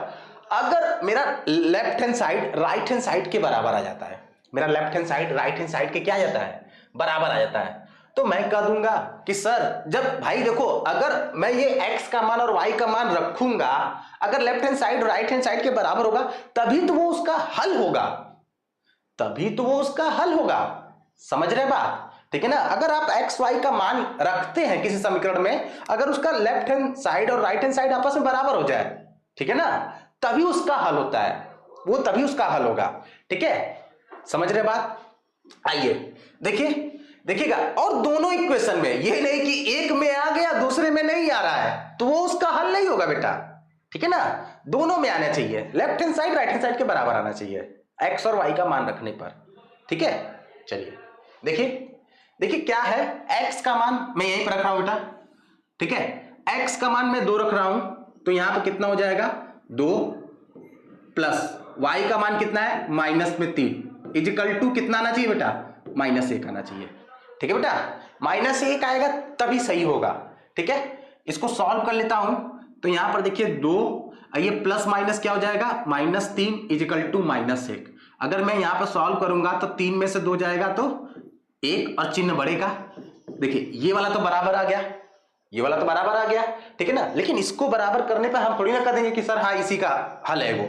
अगर मेरा left hand side right hand side के बराबर आ जाता है, मेरा left hand side right hand side के क्या आ जाता है, बराबर आ जाता है, तो मैं कह दूंगा कि सर जब भाई देखो अगर मैं ये x का मान और y का मान रखूंगा, अगर left hand side right hand side के बराबर होगा तभी तो वो उसका हल होगा, तभी तो वो उसका हल होगा। समझ रहे बात? ठीक है ना। अगर आप एक्स वाई का मान रखते हैं किसी समीकरण में, अगर उसका लेफ्ट हैंड साइड और राइट हैंड साइड आपस में बराबर हो जाए, ठीक है ना, तभी उसका हल होता है, वो तभी उसका हल होगा। ठीक है, समझ रहे बात? आइए देखिए, देखिएगा, और दोनों इक्वेशन में, ये नहीं कि एक में आ गया दूसरे में नहीं आ रहा है तो वो उसका हल नहीं होगा बेटा। ठीक है ना, दोनों में आना चाहिए, left hand side right hand side के बराबर आना चाहिए एक्स और वाई का मान रखने पर। ठीक है, चलिए देखिए, देखिए क्या है, x का मान मैं यहीं पर रख रहा हूं बेटा। ठीक है, x का मान मैं 2 रख रहा हूं, तो यहां पर कितना हो जाएगा 2 प्लस y का मान कितना है -3 इजिकल टू कितना आना चाहिए बेटा, -1 आना चाहिए। ठीक है बेटा, -1 आएगा तभी सही होगा। ठीक है, इसको सॉल्व कर लेता हूं, तो यहां पर देखिए 2, ये प्लस माइनस क्या हो जाएगा -3 इजिकल टू -1। अगर मैं यहां पर सॉल्व करूंगा तो 3 में से 2 जाएगा तो 1 और चिन्ह बढ़ेगा। देखिए ये वाला तो बराबर आ गया, ये वाला तो बराबर आ गया। ठीक है ना, लेकिन इसको बराबर करने पर हम थोड़ी ना कर देंगे कि सर हाँ इसी का हल है वो।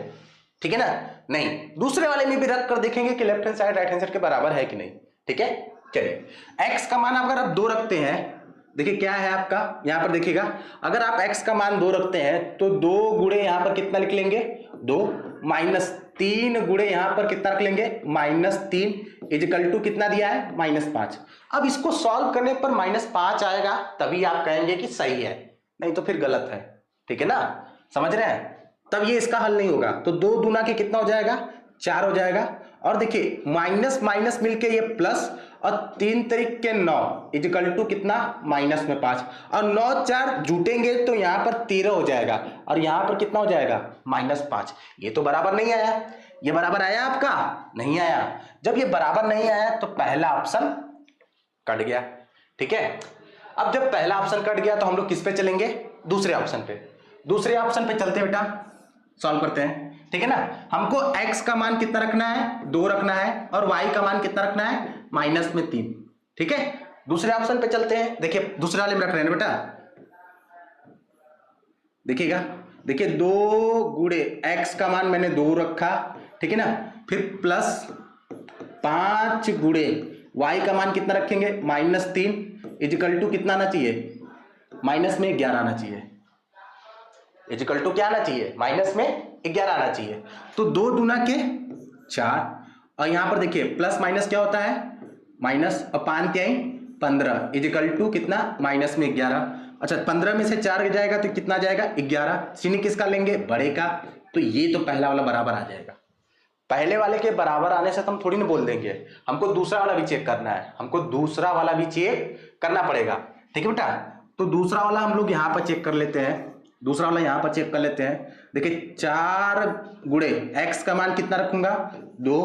ठीक है ना, नहीं, दूसरे वाले में भी रख कर देखेंगे कि left hand side right hand side के बराबर है कि नहीं। ठीक है, चलिए x का मान अगर आप 2 रखते हैं, देखिए क्या है आपका, यहां पर देखिएगा, अगर आप x का मान 2 रखते हैं तो 2 गुणे यहां पर कितना लिख लेंगे 2 -3 गुणे यहां पर कितना रख लेंगे -3 इजिकल टू कितना दिया है -5। अब इसको सॉल्व करने पर -5 आएगा तभी आप कहेंगे कि सही है, नहीं तो फिर गलत है। ठीक है ना, समझ रहे हैं, तब ये इसका हल नहीं होगा। तो 2 दूना के कितना हो जाएगा 4 हो जाएगा, और देखिए माइनस माइनस मिलके ये प्लस, और 3 तरीक के 9 इजिकल टू कितना -5, और 9 4 जुटेंगे तो यहां पर 13 हो जाएगा, और यहां पर कितना हो जाएगा -5। ये तो बराबर नहीं आया, ये बराबर आया आपका नहीं आया। जब ये बराबर नहीं आया तो पहला ऑप्शन कट गया। ठीक है, अब जब पहला ऑप्शन कट गया तो हम लोग किस पे चलेंगे, दूसरे ऑप्शन पे। दूसरे ऑप्शन पे चलते बेटा, सॉल्व करते हैं। ठीक है ना, हमको x का मान कितना रखना है 2 रखना है, और y का मान कितना रखना है -3। ठीक है, दूसरे ऑप्शन पे चलते हैं। देखिए दूसरे वाले में रख रहे हैं बेटा, देखिएगा, देखिए 2 गुणे x का मान मैंने 2 रखा, ठीक है ना, फिर प्लस 5 गुणे y का मान कितना रखेंगे -3 इजिकल टू कितना आना चाहिए -11 आना चाहिए, इजिकल टू क्या आना चाहिए -11 आना चाहिए। तो 2 दूना के 4, और यहां पर देखिए प्लस माइनस क्या होता है माइनस, और 5 क्या है 15 इजिकल टू कितना -11। अच्छा 15 में से 4 जाएगा तो कितना जाएगा 11, चिन्ह किसका लेंगे बड़े का, तो ये तो पहला वाला बराबर आ जाएगा। पहले वाले के बराबर आने से तो हम थोड़ी ना बोल देंगे, हमको दूसरा वाला भी चेक करना है, हमको दूसरा वाला भी चेक करना पड़ेगा। ठीक है बेटा, तो दूसरा वाला हम लोग यहां पर चेक कर लेते हैं, दूसरा वाला यहां पर चेक कर लेते हैं। देखिए 4 गुणे x का मान कितना रखूंगा 2,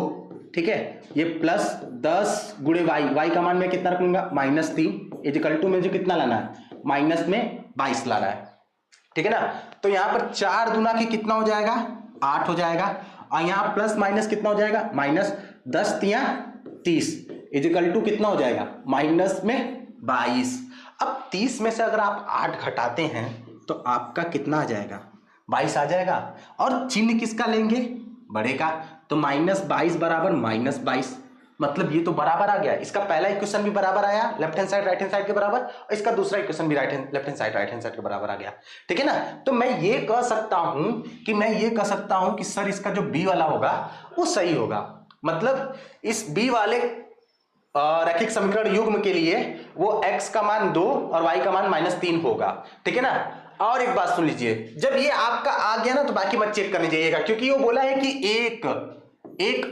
ठीक है, ये प्लस 10 गुणे y का मान मैं कितना रखूंगा -3 इजिकल टू मुझे कितना लाना है -22 लाना है। ठीक है ना, तो यहां पर 4 दूना की कितना हो जाएगा 8 हो जाएगा, और यहां प्लस माइनस कितना हो जाएगा -10 तिया 30 इजिकल टू कितना हो जाएगा -22। अब 30 में से अगर आप 8 घटाते हैं तो आपका कितना आ जाएगा 22 आ जाएगा, और चिन्ह किसका लेंगे बड़े का, तो -22 बराबर -22, मतलब ये तो बराबर आ गया। इसका पहला इक्वेशन भी बराबर आया left hand side right hand side के बराबर, और इसका दूसरा इक्वेशन भी left hand side right hand side के बराबर आ गया। ठीक है ना, तो मैं ये कह सकता हूं कि सर इसका जो बी वाला होगा वो सही होगा, मतलब इस बी वाले रैखिक समीकरण युग्म के लिए वो x का मान 2 और y का मान -3 होगा। ठीक है ना, और एक बात सुन लीजिए, जब ये आपका आ गया ना तो बाकी मत चेक करने जाइएगा, क्योंकि वो बोला है कि एक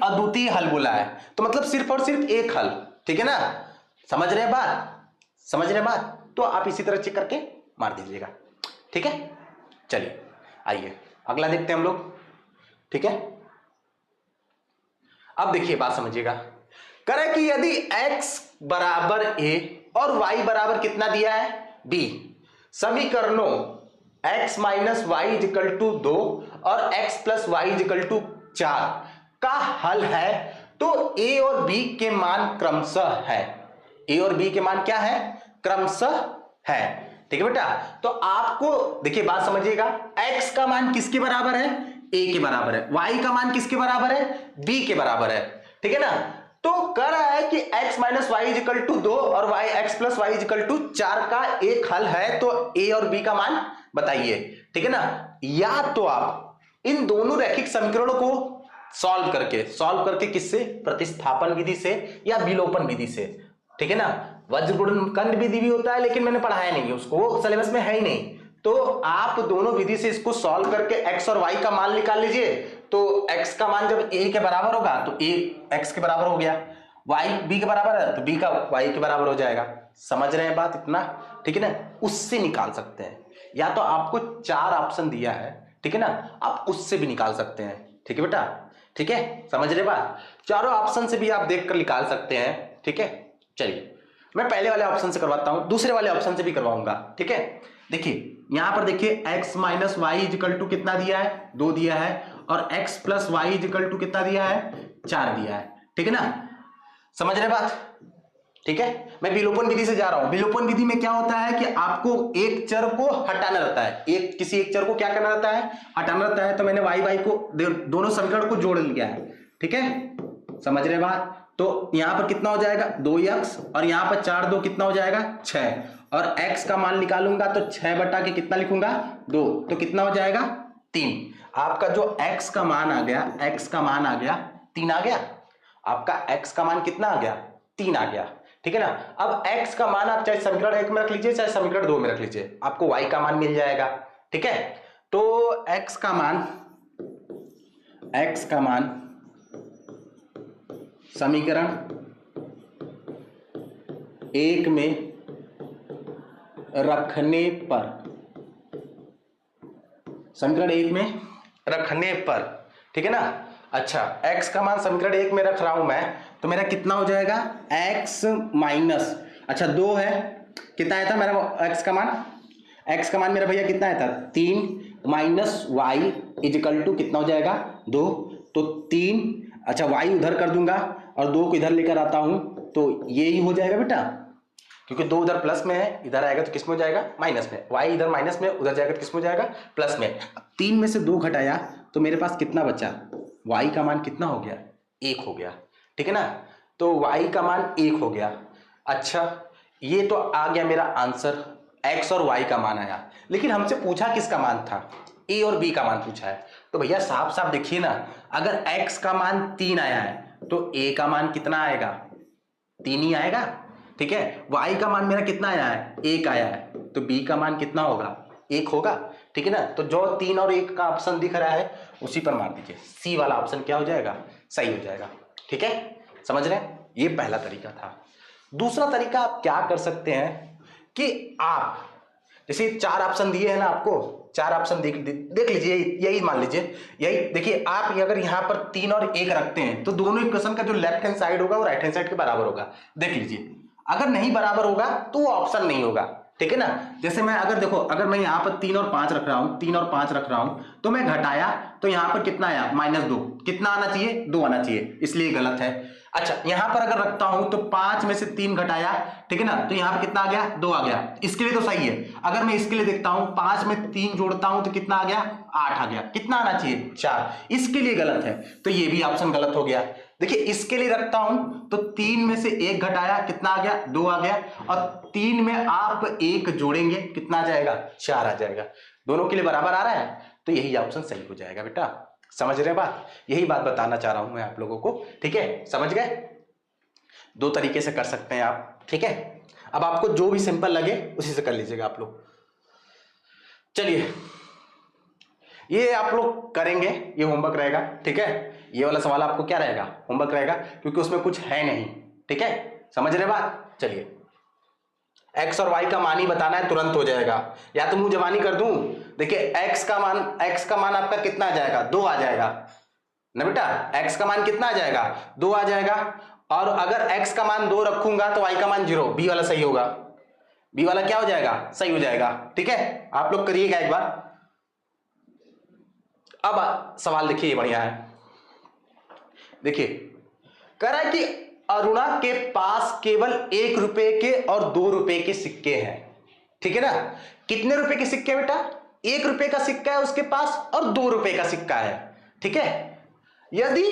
अद्वितीय हल बोला है, तो मतलब सिर्फ और सिर्फ एक हल। ठीक है ना, समझ रहे बात, तो आप इसी तरह चेक करके मार दीजिएगा। ठीक है, चलिए आइए अगला देखते हैं हम लोग। ठीक है, अब देखिए बात समझिएगा, कह रहा है कि यदि x बराबर a और y बराबर कितना दिया है b, समीकरणों x minus y equal to 2 और x plus y equal to 4 का हल है, तो a और b के मान क्रमशः है। a और b के मान क्या है? क्रमशः है। ठीक है बेटा, तो आपको देखिए बात समझिएगा, x का मान किसके बराबर है? a के बराबर है। y का मान किसके बराबर है? b के बराबर है। ठीक है ना, तो कह रहा है कि x minus y equal to 2 और x plus y equal to 4 का एक हल है, तो a और b का मान बताइए। ठीक है ना, या तो आप इन दोनों रैखिक समीकरणों को सॉल्व करके किससे? प्रतिस्थापन विधि से या विलोपन विधि से। ठीक है ना, वज्रगुणनखंड विधि भी होता है लेकिन मैंने पढ़ाया नहीं है उसको, वो सिलेबस में है ही नहीं। तो आप दोनों विधि से इसको सॉल्व करके x और y का मान निकाल लीजिए। तो x का मान जब a के बराबर होगा तो a x के बराबर हो गया, y b के बराबर है तो b का y के बराबर हो जाएगा। समझ रहे हैं बात इतना? ठीक है ना, उससे निकाल सकते हैं, या तो आपको 4 ऑप्शन दिया है, ठीक है ना, आप उससे भी निकाल सकते हैं। ठीक है बेटा, ठीक है, समझ रहे बात? चारों ऑप्शन से भी आप देखकर निकाल सकते हैं। ठीक है, चलिए मैं पहले वाले ऑप्शन से करवाता हूं, दूसरे वाले ऑप्शन से भी करवाऊंगा। ठीक है, देखिए यहां पर देखिए x minus y equal to कितना दिया है? 2 दिया है, और x plus y equal to कितना दिया है? 4 दिया है। ठीक है ना, समझ रहे बात? ठीक है, मैं विलोपन विधि से जा रहा हूं। विलोपन विधि में क्या होता है कि आपको एक चर को हटाना रहता है, किसी एक चर को क्या करना रहता है? हटाना रहता है। तो मैंने वाई वाई को दोनों समीकरण को जोड़ लिया है। ठीक है, समझ रहे बात? तो यहां पर कितना हो जाएगा? 2x, और यहां पर 4 2 कितना हो जाएगा? 6, और x का मान निकालूंगा तो 6 बटा के कितना लिखूंगा? 2, तो कितना हो जाएगा? 3। आपका जो x का मान आ गया, x का मान आ गया 3 आ गया। आपका x का मान कितना आ गया? 3 आ गया। ठीक है ना, अब x का मान आप चाहे समीकरण 1 में रख लीजिए चाहे समीकरण 2 में रख लीजिए, आपको y का मान मिल जाएगा। ठीक है, तो x का मान समीकरण 1 में रखने पर, समीकरण 1 में रखने पर, ठीक है ना। अच्छा, x का मान समीकरण 1 में रख रहा हूं मैं, तो मेरा कितना हो जाएगा? x माइनस, अच्छा 2 है, कितना आया था मेरा x का मान? x का मान मेरा भैया कितना आया था? 3 माइनस वाई इजिकल टू कितना हो जाएगा? 2, तो 3, अच्छा y उधर कर दूंगा और 2 को इधर लेकर आता हूं, तो ये ही हो जाएगा बेटा, क्योंकि 2 उधर प्लस में है, इधर आएगा तो किस में हो जाएगा? माइनस में। y इधर माइनस में, उधर जाएगा तो किस में हो जाएगा? प्लस में। 3 में से 2 घटाया तो मेरे पास कितना बचा? y का मान कितना हो गया? 1 हो गया। ठीक है ना, तो y का मान 1 हो गया। अच्छा, ये तो आ गया मेरा आंसर, x और y का मान आया, लेकिन हमसे पूछा किसका मान था? a और b का मान पूछा है। तो भैया साफ साफ देखिए ना, अगर x का मान 3 आया है तो a का मान कितना आएगा? 3 ही आएगा। ठीक है, y का मान मेरा कितना आया है? 1 आया है, तो b का मान कितना होगा? 1 होगा। ठीक है ना, तो जो 3 और 1 का ऑप्शन दिख रहा है उसी पर मार दीजिए, सी वाला ऑप्शन क्या हो जाएगा? सही हो जाएगा। ठीक है, समझ रहे हैं? ये पहला तरीका था। दूसरा तरीका आप क्या कर सकते हैं कि आप जैसे 4 ऑप्शन दिए हैं ना आपको, 4 ऑप्शन देख लीजिए, यही मान लीजिए, यही देखिए आप, अगर यहाँ पर 3 और 1 रखते हैं तो दोनों इक्वेशन का जो लेफ्ट हैंड साइड होगा वो राइट हैंड साइड के बराबर होगा। देख लीजिए, अगर नहीं बराबर होगा तो वो ऑप्शन नहीं होगा। ठीक है ना, जैसे मैं अगर देखो, अगर मैं यहाँ पर 3 और 5 रख रहा हूँ, 3 और 5 रख रहा हूँ, तो मैं घटाया तो यहाँ पर कितना आया? -2। कितना आना चाहिए? 2 आना चाहिए, इसलिए गलत है। अच्छा, यहां पर अगर रखता हूं तो 5 में से 3 घटाया, ठीक है ना, तो यहां पर कितना आ गया? 2 आ गया, इसके लिए तो सही है। अगर मैं इसके लिए देखता हूं, 5 में 3 जोड़ता हूं तो कितना आ गया? 8 आ गया। कितना आना चाहिए? 4, इसके लिए गलत है, तो ये भी ऑप्शन गलत हो गया। देखिए, इसके लिए रखता हूं तो 3 में से 1 घटाया, कितना आ गया? 2 आ गया, और 3 में आप 1 जोड़ेंगे, कितना आ जाएगा? 4 आ जाएगा। दोनों के लिए बराबर आ रहा है, तो यही ऑप्शन सही हो जाएगा बेटा। समझ रहे बात? यही बात बताना चाह रहा हूं मैं आप लोगों को। ठीक है, समझ गए? 2 तरीके से कर सकते हैं आप। ठीक है, अब आपको जो भी सिंपल लगे उसी से कर लीजिएगा आप लोग। चलिए, ये आप लोग करेंगे, ये होमवर्क रहेगा। ठीक है, ये वाला सवाल आपको क्या रहेगा? होमवर्क रहेगा, क्योंकि उसमें कुछ है नहीं। ठीक है, समझ रहे बात? चलिए, x और y का मान ही बताना है, तुरंत हो जाएगा। या तो मुंह जबानी कर दूं, देखिए x का मान आपका कितना आ जाएगा? 2 आ जाएगा ना बेटा। x का मान कितना आ जाएगा? 2 आ जाएगा, और अगर x का मान 2 रखूंगा तो y का मान 0, बी वाला सही होगा, बी वाला क्या हो जाएगा, सही हो जाएगा। ठीक है, आप लोग करिएगा एक बार। अब सवाल देखिए, बढ़िया है। देखिए कह रहा है कि अरुणा के पास केवल 1 रुपए के और 2 रुपए के सिक्के हैं। ठीक है ना, कितने रुपए के सिक्के बेटा, 1 रुपए का सिक्का है उसके पास और 2 रुपए का सिक्का है। ठीक है, यदि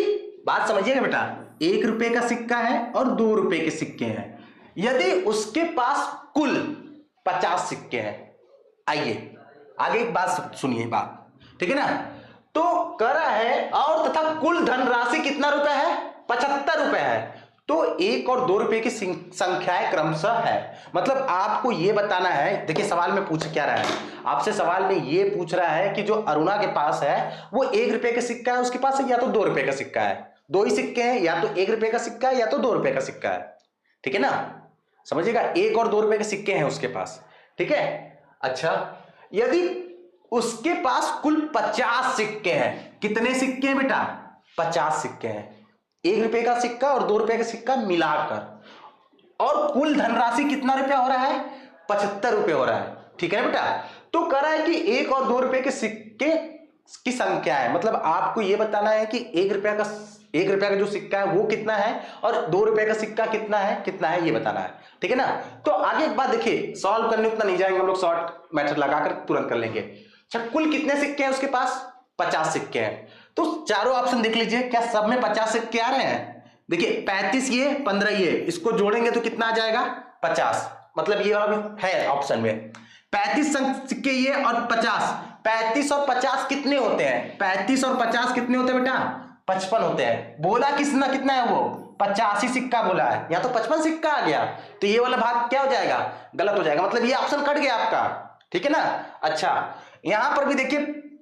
बात समझिएगा बेटा, 1 रुपए का सिक्का है और 2 रुपए के सिक्के हैं, यदि उसके पास कुल 50 सिक्के हैं। आइए आगे एक बात सुनिए बात, ठीक है ना। तो कह रहा है और तथा कुल धनराशि कितना रुपए है, 75 रुपए है। तो 1 और 2 रुपए की संख्याएं क्रमशः है। मतलब आपको यह बताना है, देखिए सवाल में पूछ क्या रहा है आपसे, सवाल में यह पूछ रहा है कि जो अरुणा के पास है वो 1 रुपए का सिक्का है उसके पास है या तो 2 रुपए का सिक्का है। 2 ही सिक्के हैं, या तो 1 रुपए का सिक्का है या तो 2 रुपए का सिक्का है। ठीक है ना, समझिएगा, 1 और 2 रुपए के सिक्के हैं उसके पास। ठीक है, अच्छा यदि उसके पास कुल 50 सिक्के हैं, कितने सिक्के हैं बेटा, 50 सिक्के हैं, 1 रुपए का सिक्का और 2 रुपए का सिक्का मिलाकर, और कुल धनराशि कितना रुपया हो रहा है, 75 रुपए हो रहा है। ठीक है बेटा, तो कह रहा है कि 1 और 2 रुपए के सिक्के की संख्या है, मतलब आपको यह बताना है कि 1 रुपया का जो सिक्का है वो कितना है और 2 रुपए का सिक्का कितना है ये बताना है। ठीक है ना, तो आगे एक बात देखिए, सॉल्व करने उतना नहीं जाएंगे हम लोग, शॉर्ट मेथड लगाकर तुरंत कर लेंगे। अच्छा, कुल कितने सिक्के हैं उसके पास, 50 सिक्के हैं। तो चारों ऑप्शन देख लीजिए, क्या सब में 50 सिक्के आ रहे हैं। देखिए 35 ये, 15 ये, इसको जोड़ेंगे तो कितना आ जाएगा, 50। मतलब ये वाला भी है ऑप्शन में, 35 सिक्के ये और 50। 35 और 50 कितने होते हैं, 35 और 50 कितने होते हैं बेटा, 55 होते हैं। बोला किसना कितना है वो, 85 सिक्का बोला है, या तो 55 सिक्का आ गया, तो ये वाला भाग क्या हो जाएगा, गलत हो जाएगा, मतलब ये ऑप्शन कट गया आपका। ठीक है ना। अच्छा यहां पर भी देखिए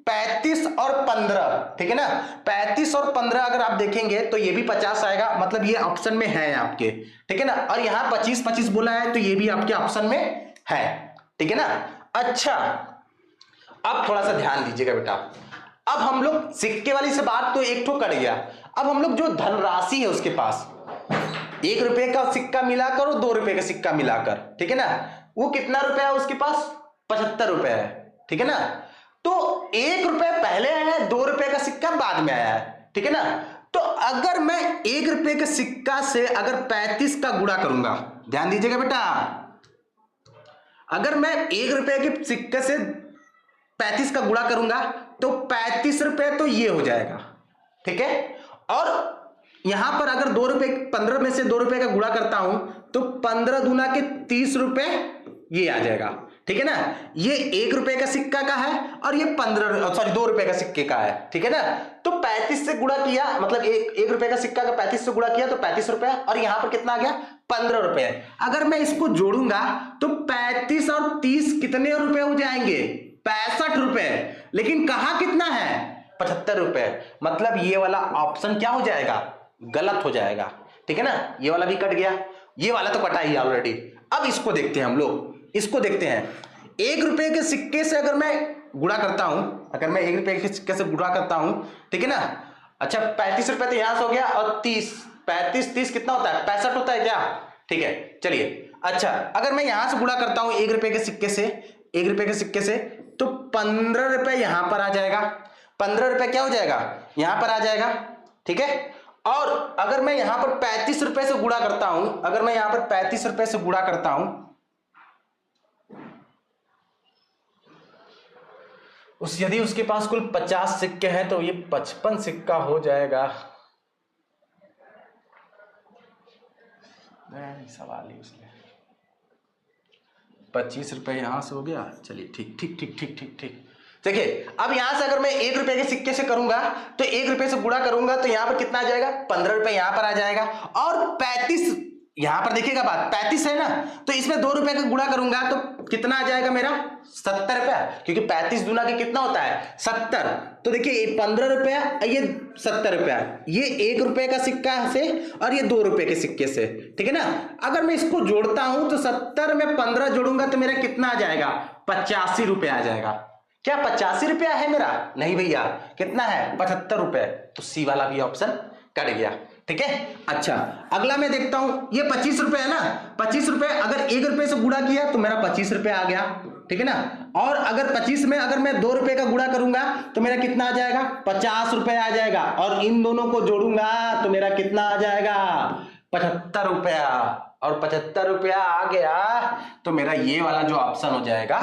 35 और 15, ठीक है ना, 35 और 15 अगर आप देखेंगे तो ये भी 50 आएगा, मतलब ये ऑप्शन में है आपके। ठीक है ना, और यहां 25 बोला है तो ये भी आपके ऑप्शन में है। ठीक है ना। अच्छा अब थोड़ा सा ध्यान दीजिएगा बेटा, अब हम लोग सिक्के वाली से बात तो एक ठो कट गया, अब हम लोग जो धनराशि है उसके पास, 1 रुपए का सिक्का मिलाकर और 2 रुपए का सिक्का मिलाकर, ठीक है ना, वो कितना रुपया है उसके पास, 75 रुपए है। ठीक है ना, तो 1 रुपए पहले आया है, 2 रुपए का सिक्का बाद में आया है। ठीक है ना, तो अगर मैं 1 रुपए के सिक्का से अगर 35 का गुणा करूंगा, ध्यान दीजिएगा बेटा, अगर मैं 1 रुपए के सिक्के से 35 का गुणा करूंगा तो 35 रुपए तो ये हो जाएगा। ठीक है, और यहां पर अगर 2 रुपए 15 में से 2 रुपए का गुणा करता हूं तो 15 दूना के 30 रुपए ये आ जाएगा। ठीक है ना, ये 1 रुपए का सिक्का का है और ये 2 रुपए का सिक्के का है। ठीक है ना, तो 35 से गुणा किया, मतलब 1 रुपए का सिक्का का 35 से गुणा किया तो 35 रुपए, और यहां पर कितना आ गया, 15 रुपए। अगर मैं इसको जोड़ूंगा तो 35 और 30 कितने रुपए हो जाएंगे, 65 रुपए, लेकिन कहां कितना है, 75 रुपए, मतलब ये वाला ऑप्शन क्या हो जाएगा, गलत हो जाएगा। ठीक है ना, ये वाला भी कट गया, ये वाला तो कटा ही ऑलरेडी। अब इसको देखते हैं हम लोग, इसको देखते हैं। 1 रुपए के सिक्के से अगर मैं गुणा करता हूं, अगर मैं 1 रुपए के सिक्के से गुणा करता हूं, ठीक है ना, अच्छा 35 रुपए तो यहां से हो गया, और 30 कितना होता है, 65 होता है क्या। ठीक है, चलिए, अच्छा अगर मैं यहां से गुणा करता हूं 1 रुपए के सिक्के से, 1 रुपए के सिक्के से, तो 15 रुपए यहां पर आ जाएगा, 15 रुपए क्या हो जाएगा, यहां पर आ जाएगा। ठीक है, और अगर मैं यहां पर 35 रुपए से गुणा करता हूं, अगर मैं यहां पर 35 रुपए से गुणा करता हूं, यदि उसके पास कुल 50 सिक्के हैं तो ये 55 सिक्का हो जाएगा। सवाल ही उसने 25 रुपए यहां से हो गया, चलिए ठीक ठीक ठीक ठीक ठीक ठीक। देखिए अब यहां से अगर मैं 1 रुपए के सिक्के से करूंगा तो 1 रुपए से गुणा करूंगा तो यहां पर कितना आ जाएगा, 15 रुपए यहां पर आ जाएगा, और 35 यहां पर देखिएगा बात 35 है ना, तो इसमें 2 रुपए का गुणा करूंगा तो कितना आ जाएगा मेरा, 70 रुपया, क्योंकि 35 दूना के कितना होता है, 70। तो देखिए 15 रुपया, ये 70 रुपया, ये 1 रुपए का सिक्का से और ये 2 रुपए के सिक्के से। ठीक है ना, अगर मैं इसको जोड़ता हूं तो 70 में 15 जोड़ूंगा तो मेरा कितना आ जाएगा, 85 रुपया आ जाएगा। क्या 85 रुपया है मेरा, नहीं भैया, कितना है, 75 रुपए, तो सी वाला भी ऑप्शन कट गया। ठीक है। अच्छा अगला मैं देखता हूं, ये 25 रुपए है ना, 25 रुपए अगर 1 रुपए से गुणा किया तो मेरा 25 रुपए आ गया, ठीक है ना। और अगर 25 में अगर मैं 2 रुपए का गुणा करूंगा तो मेरा कितना आ जाएगा, 50 रुपए आ जाएगा। और इन दोनों को जोड़ूंगा तो मेरा कितना आ जाएगा, 75 रुपया। और 75 रुपया आ गया तो मेरा ये वाला जो ऑप्शन हो जाएगा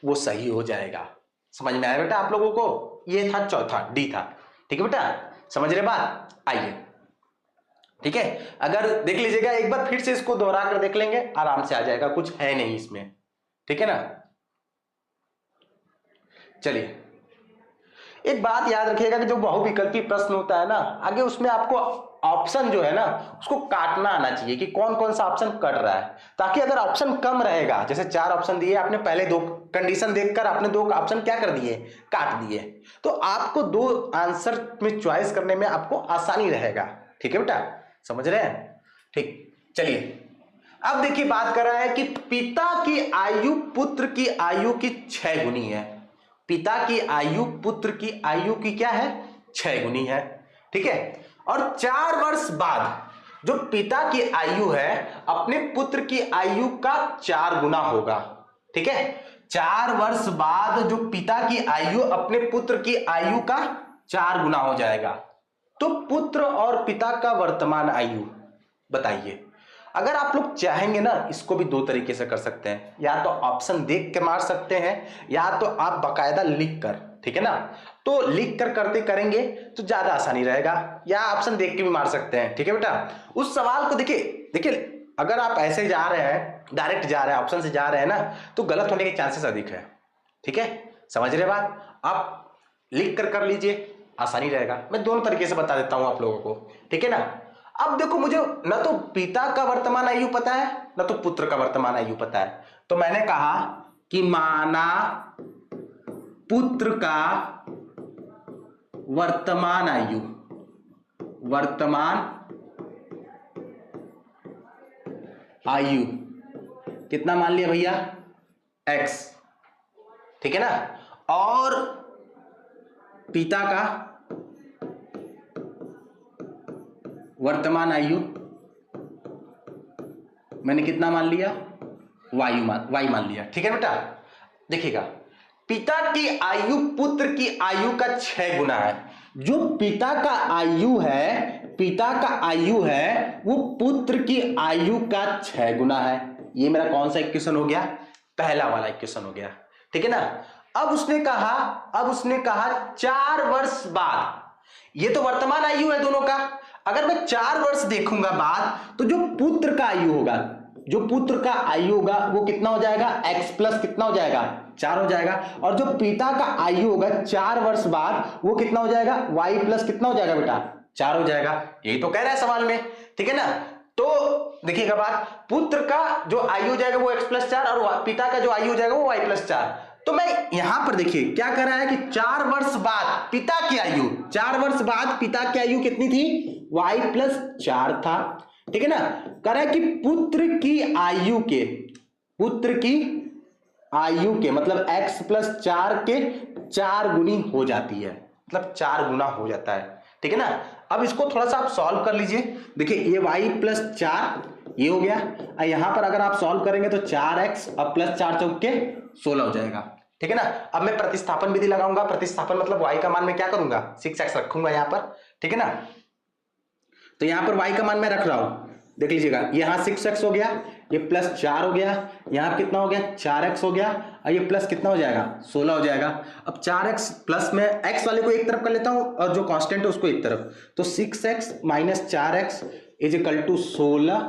वो सही हो जाएगा। समझ में आया बेटा आप लोगों को? ये था चौथा, डी था। ठीक है बेटा, समझ रहे बात? आइए ठीक है, अगर देख लीजिएगा एक बार फिर से इसको दोहरा कर देख लेंगे, आराम से आ जाएगा, कुछ है नहीं इसमें, ठीक है ना। चलिए एक बात याद रखिएगा कि जो बहुविकल्पी प्रश्न होता है ना, आगे उसमें आपको ऑप्शन जो है ना उसको काटना आना चाहिए कि कौन कौन सा ऑप्शन कट रहा है, ताकि अगर ऑप्शन कम रहेगा, जैसे 4 ऑप्शन दिए आपने, पहले 2 कंडीशन देखकर आपने 2 ऑप्शन क्या कर दिए, काट दिए, तो आपको 2 आंसर में चॉइस करने में आपको आसानी रहेगा। ठीक है बेटा, समझ रहे हैं? ठीक, चलिए अब देखिए बात कर रहा है कि पिता की आयु पुत्र की आयु की 6 गुनी है। पिता की आयु पुत्र की आयु की क्या है, 6 गुनी है, ठीक है। और 4 वर्ष बाद जो पिता की आयु है अपने पुत्र की आयु का 4 गुना होगा, ठीक है। 4 वर्ष बाद जो पिता की आयु अपने पुत्र की आयु का 4 गुना हो जाएगा। तो पुत्र और पिता का वर्तमान आयु बताइए। अगर आप लोग चाहेंगे ना इसको भी 2 तरीके से कर सकते हैं, या तो ऑप्शन देख के मार सकते हैं या तो आप बकायदा लिख कर, ठीक है ना। तो लिख कर करते करेंगे तो ज्यादा आसानी रहेगा, या ऑप्शन देख के भी मार सकते हैं, ठीक है बेटा। उस सवाल को देखिए अगर आप ऐसे जा रहे हैं, डायरेक्ट जा रहे हैं, ऑप्शन से जा रहे हैं ना, तो गलत होने के चांसेस अधिक है, ठीक है। समझ रहे बात? आप लिख कर लीजिए, आसानी रहेगा। मैं दोनों तरीके से बता देता हूं आप लोगों को, ठीक है ना। अब देखो मुझे न तो पिता का वर्तमान आयु पता है न तो पुत्र का वर्तमान आयु पता है, तो मैंने कहा कि माना पुत्र का वर्तमान आयु कितना मान लिया भैया, x, ठीक है ना। और पिता का वर्तमान आयु मैंने कितना मान लिया, y मान लिया, ठीक है बेटा। देखिएगा पिता की आयु पुत्र की आयु का 6 गुना है। जो पिता का आयु है वो पुत्र की आयु का 6 गुना है। ये मेरा कौन सा इक्वेशन हो गया, पहला वाला इक्वेशन हो गया, ठीक है ना। अब उसने कहा 4 वर्ष बाद, ये तो वर्तमान आयु है दोनों का। अगर मैं 4 वर्ष देखूंगा बाद तो जो पुत्र का आयु होगा वो कितना हो जाएगा, x प्लस कितना हो जाएगा, 4 हो जाएगा। और जो पिता का आयु होगा 4 वर्ष बाद वो कितना हो जाएगा, y प्लस कितना हो जाएगा बेटा, 4 हो जाएगा। यही तो कह रहा है सवाल में, ठीक है ना। तो देखिएगा बात, पुत्र का जो आयु हो जाएगा वो x प्लस 4 और पिता का जो आयु हो जाएगा वो y प्लस 4। तो मैं यहां पर देखिए क्या कर रहा है कि 4 वर्ष बाद पिता की आयु कितनी थी, y प्लस 4 था, ठीक है ना। कह रहा है कि पुत्र की आयु के मतलब x प्लस 4 के 4 गुनी हो जाती है, मतलब 4 गुना हो जाता है, ठीक है ना। अब इसको थोड़ा सा आप सॉल्व कर लीजिए। देखिए ये y प्लस 4 ये हो गया, और यहां पर अगर आप सॉल्व करेंगे तो 4x और प्लस 4 चौके 16 हो जाएगा, ठीक है ना। अब मैं प्रतिस्थापन विधि लगाऊंगा। प्रतिस्थापन मतलब y का मान मैं क्या करूंगा, 6x रखूंगा यहां पर, ठीक है ना। तो यहां पर y का मान मैं रख रहा हूं, देख लीजिएगा, यहां 6x हो गया, ये प्लस 4 हो गया, यहां कितना हो गया, 4x हो गया, और ये प्लस कितना हो जाएगा, 16 हो जाएगा। अब 4x प्लस में x वाले को एक तरफ कर लेता हूं और जो कांस्टेंट है उसको एक तरफ, तो 6x minus 4x is equal to 16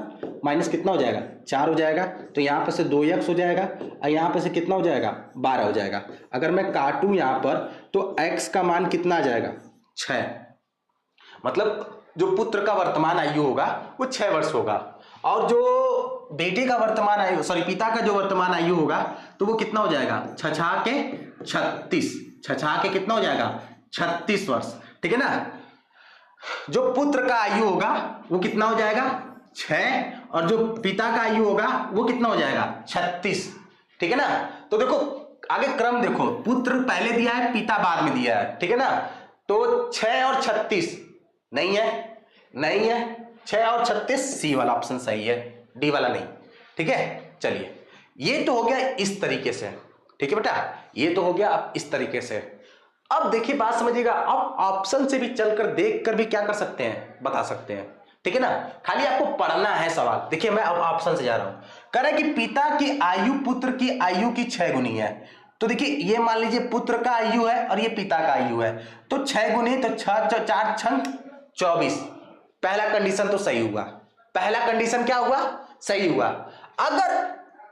minus कितना हो जाएगा, 4 हो जाएगा। तो यहां पर से 2x हो जाएगा और यहां पर से कितना हो जाएगा, 12 हो जाएगा। अगर मैं काटूं यहां पर तो x का मान कितना आ जाएगा, 6। मतलब जो पुत्र का वर्तमान आयु होगा वो 6 वर्ष होगा, और जो बेटे का वर्तमान आयु पिता का जो वर्तमान आयु होगा तो वो कितना हो जाएगा, 6 के 36, 6 के कितना हो जाएगा, 36 वर्ष, ठीक है ना। जो पुत्र का आयु होगा वो कितना हो जाएगा, 6, और जो पिता का आयु होगा वो कितना हो जाएगा, 36, ठीक है ना। तो देखो आगे क्रम देखो, पुत्र पहले दिया है, पिता बाद में दिया है, ठीक है ना। तो 6 और 36 नहीं है, नहीं है। 6 और 36 सी वाला ऑप्शन सही है, डी वाला नहीं। ठीक है, चलिए ये तो हो गया इस तरीके से। ठीक है बेटा, ये तो हो गया अब इस तरीके से। अब देखिए बात समझिएगा, अब ऑप्शन से भी चलकर देखकर भी क्या कर सकते हैं, बता सकते हैं। ठीक है ना, खाली आपको पढ़ना है सवाल। देखिए मैं अब ऑप्शन से जा रहा हूं। कह रहा है कि पिता की आयु पुत्र की आयु की 6 गुनी है। तो देखिए ये मान लीजिए पुत्र का आयु है और ये पिता का आयु है, तो 6 गुनी, तो 6 4 6 24। पहला कंडीशन तो सही हुआ, पहला कंडीशन क्या हुआ, सही हुआ। अगर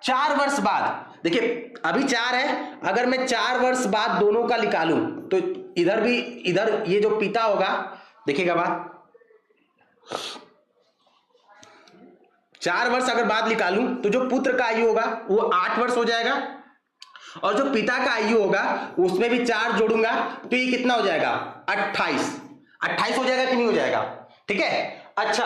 4 वर्ष बाद, देखिए अभी 4 है, अगर मैं 4 वर्ष बाद दोनों का निकालूं तो इधर भी, इधर ये जो पिता होगा, देखिएगा बात, 4 वर्ष अगर बाद निकालूं तो जो पुत्र का आयु होगा वो 8 वर्ष हो जाएगा, और जो पिता का आयु होगा उसमें भी 4 जोड़ूंगा तो ये कितना हो जाएगा, 28 हो जाएगा कि नहीं हो जाएगा। ठीक है, अच्छा,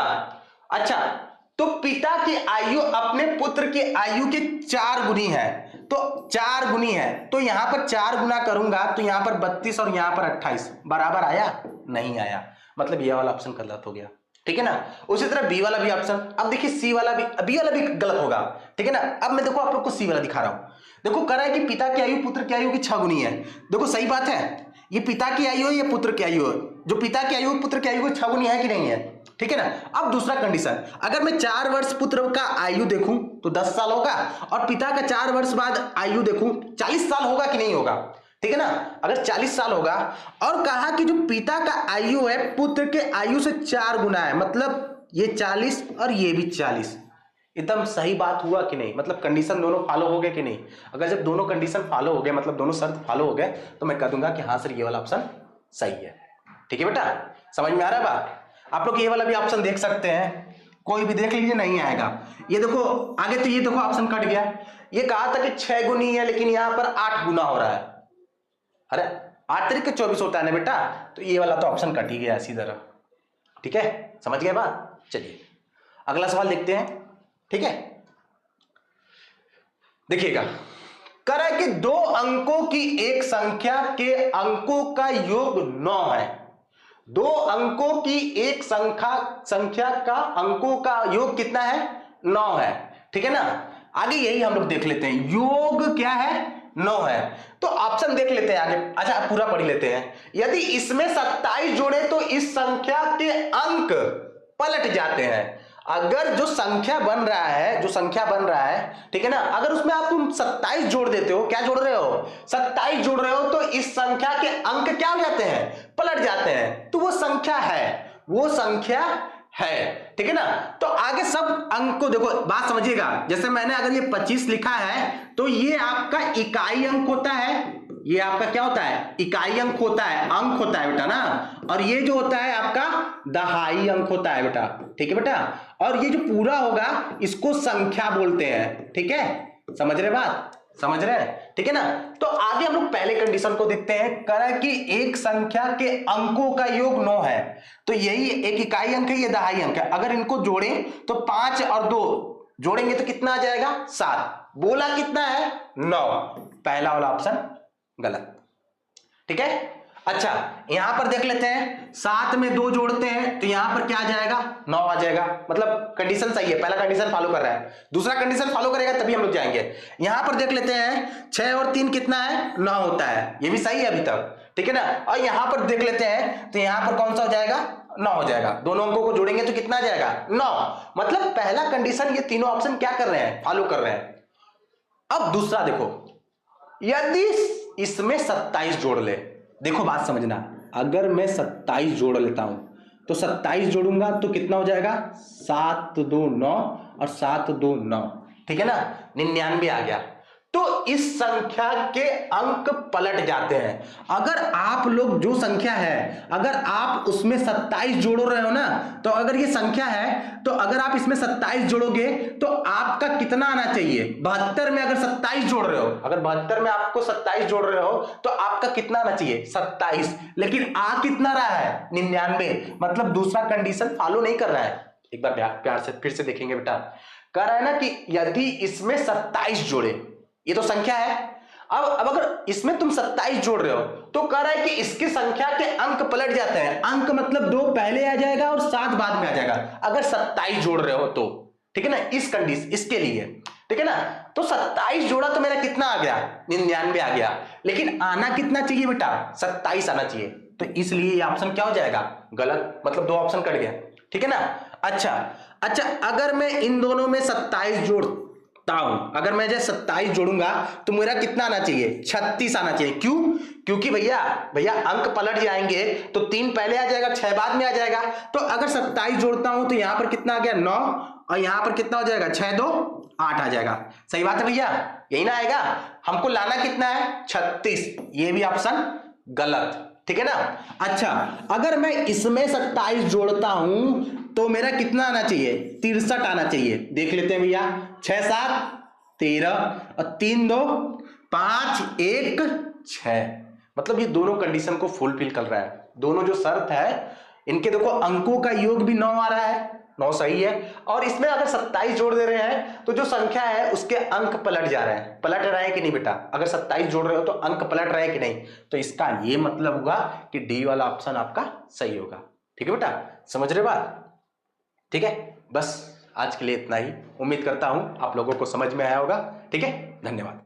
तो पिता की आयु अपने पुत्र की आयु के 4 गुनी है, तो 4 गुनी है, तो यहां पर 4 गुना करूंगा तो यहां पर 32 और यहां पर 28 बराबर आया, नहीं आया, मतलब ये वाला ऑप्शन गलत हो गया। ठीक है ना, उसी तरह बी वाला भी ऑप्शन। अब देखिए सी वाला भी, बी वाला भी गलत होगा। ठीक है ना, अब मैं देखो आप लोग को सी वाला दिखा रहा हूं। देखो कह रहा है कि पिता की आयु पुत्र की आयु की 6 गुनी है। देखो सही बात है, ये पिता की आयु है, ये पुत्र की आयु है, जो पिता की आयु पुत्र की आयु की 6 गुनी है कि नहीं है। ठीक है ना, अब दूसरा कंडीशन, अगर मैं 4 वर्ष पुत्र का आयु देखूं तो 10 साल होगा, और पिता का 4 वर्ष बाद आयु देखूं 40 साल होगा कि नहीं होगा। ठीक है ना, अगर 40 साल होगा, और कहा कि जो पिता का आयु है पुत्र के आयु से 4 गुना है, मतलब ये 40 और ये भी 40। एकदम सही बात हुआ कि नहीं, मतलब कंडीशन दोनों फॉलो हो गए कि नहीं। अगर जब दोनों कंडीशन फॉलो हो गए, मतलब दोनों शर्त फॉलो हो गए, तो मैं कह दूंगा कि हाँ सर ये वाला ऑप्शन सही है। ठीक है बेटा, समझ में आ रहा है बात। आप लोग ये वाला भी ऑप्शन देख सकते हैं, कोई भी देख लीजिए, नहीं आएगा। ये देखो आगे, तो ये देखो ऑप्शन कट गया। ये कहा था कि 6 गुनी है, लेकिन यहां पर 8 गुना हो रहा है। अरे 8 तरीके 24 होता है ना बेटा, तो ये वाला तो ऑप्शन कट ही गया इसी तरह। ठीक है, समझ गए बात। चलिए अगला सवाल देखते हैं। ठीक है, देखिएगा, कह रहा है कि 2 अंकों की एक संख्या के अंकों का योग 9 है। 2 अंकों की एक संख्या का अंकों का योग कितना है, 9 है। ठीक है ना, आगे यही हम लोग देख लेते हैं, योग क्या है, 9 है। तो ऑप्शन देख लेते हैं आगे। अच्छा पूरा पढ़ लेते हैं। यदि इसमें 27 जोड़े तो इस संख्या के अंक पलट जाते हैं। अगर जो संख्या बन रहा है, ठीक है ना, अगर उसमें आप तुम 27 जोड़ देते हो, क्या जोड़ रहे हो, 27 जोड़ रहे हो, तो इस संख्या के अंक क्या हो जाते हैं, पलट जाते हैं। तो वो संख्या है। ठीक है ना, तो आगे सब अंक को देखो, बात समझिएगा। जैसे मैंने अगर ये 25 लिखा है तो ये आपका इकाई अंक होता है, ये आपका क्या होता है, इकाई अंक होता है, अंक होता है बेटा ना, और ये जो होता है आपका दहाई अंक होता है बेटा। ठीक है बेटा, और ये जो पूरा होगा इसको संख्या बोलते हैं। ठीक है, समझ रहे बात, समझ रहे हैं। ठीक है ना, तो आगे हम लोग पहले कंडीशन को देखते हैं। कह रहा है कि एक संख्या के अंकों का योग 9 है, तो यही एक इकाई अंक है, ये दहाई अंक है। अगर इनको जोड़ें तो 5 और 2 जोड़ेंगे तो कितना आ जाएगा, 7। बोला कितना है, 9। पहला वाला ऑप्शन गलत। ठीक है, अच्छा यहां पर देख लेते हैं, 7 में 2 जोड़ते हैं तो यहां पर क्या आ जाएगा, 9 आ जाएगा। मतलब कंडीशन सही है, पहला कंडीशन फॉलो कर रहा है, दूसरा कंडीशन फॉलो करेगा तभी हम लोग जाएंगे। यहां पर देख लेते हैं 6 और 3 कितना है, 9 होता है, ये भी सही है अभी तक। ठीक है ना, और यहां पर देख लेते हैं तो यहां पर कौन सा हो जाएगा, 9 हो जाएगा। दोनों अंकों को जोड़ेंगे तो कितना आ जाएगा, 9। मतलब पहला कंडीशन ये तीनों ऑप्शन क्या कर रहे हैं, फॉलो कर रहे हैं। अब दूसरा देखो, यदि इसमें 27 जोड़ ले, देखो बात समझना, अगर मैं 27 जोड़ लेता हूं तो 27 जोड़ूंगा तो कितना हो जाएगा, 7 2 9 और 7 2 9। ठीक है ना, 99 आ गया। तो इस संख्या के अंक पलट जाते हैं। अगर आप लोग जो संख्या है, अगर आप उसमें 27 जोड़ रहे हो ना, तो अगर ये संख्या है तो अगर आप इसमें 27 जोड़ोगे तो आपका कितना आना चाहिए, 72 में अगर 27 जोड़ रहे हो, अगर 72 में आपको 27 जोड़ रहे हो तो आपका कितना आना चाहिए, 27। लेकिन आ कितना रहा है, 99। मतलब दूसरा कंडीशन फॉलो नहीं कर रहा है। एक बार प्यार से फिर से देखेंगे बेटा, कह रहा है ना कि यदि इसमें 27 जोड़े, ये तो संख्या है, अब अगर इसमें तुम 27 जोड़ रहे हो तो कह रहा है कि इसकी संख्या के अंक पलट जाते हैं। अंक मतलब 2 पहले आ जाएगा और 7 बाद में आ जाएगा अगर 27 जोड़ रहे हो तो, ठीक है ना, इस कंडीशन इसके लिए, ठीक है ना। तो 27 जोड़ा तो मेरा कितना आ गया, 99 आ गया, लेकिन आना कितना चाहिए बेटा, 27 आना चाहिए। तो इसलिए ये ऑप्शन क्या हो जाएगा, गलत, मतलब 2 ऑप्शन कट गया, ठीक है ना। अच्छा अगर मैं इन दोनों में 27 जोड़ता हूं, अगर मैं जैसे 27 जोड़ूंगा तो मेरा कितना आना चाहिए, 36 आना चाहिए। क्यों, क्योंकि भैया अंक पलट जाएंगे तो 3 पहले आ जाएगा, 6 बाद में आ जाएगा। तो अगर 27 जोड़ता हूं तो यहां पर कितना आ गया, 9, और यहां पर कितना हो जाएगा, 6 2 8 आ जाएगा। सही बात है भैया, यही ना आएगा। हमको लाना कितना है, 36, ये भी ऑप्शन गलत, ठीक है ना। अच्छा अगर मैं इसमें 27 जोड़ता हूं तो मेरा कितना आना चाहिए, 63 आना चाहिए। देख लेते हैं भैया, 6 7 13 और 3 2 5 1 6, मतलब ये दोनों कंडीशन को फुलफिल कर रहा है। दोनों जो शर्त है इनके देखो अंकों का योग भी 9 आ रहा है, 9 सही है। और इसमें अगर 27 जोड़ दे रहे हैं तो जो संख्या है उसके अंक पलट जा रहे हैं, पलट रहे हैं कि नहीं बेटा, अगर 27 जोड़ रहे हो तो अंक पलट रहे हैं कि नहीं, तो इसका ये मतलब होगा कि डी वाला ऑप्शन आपका सही होगा। ठीक है बेटा, समझ रहे बात, ठीक है। बस आज के लिए इतना ही, उम्मीद करता हूं आप लोगों को समझ में आया होगा। ठीक है, धन्यवाद।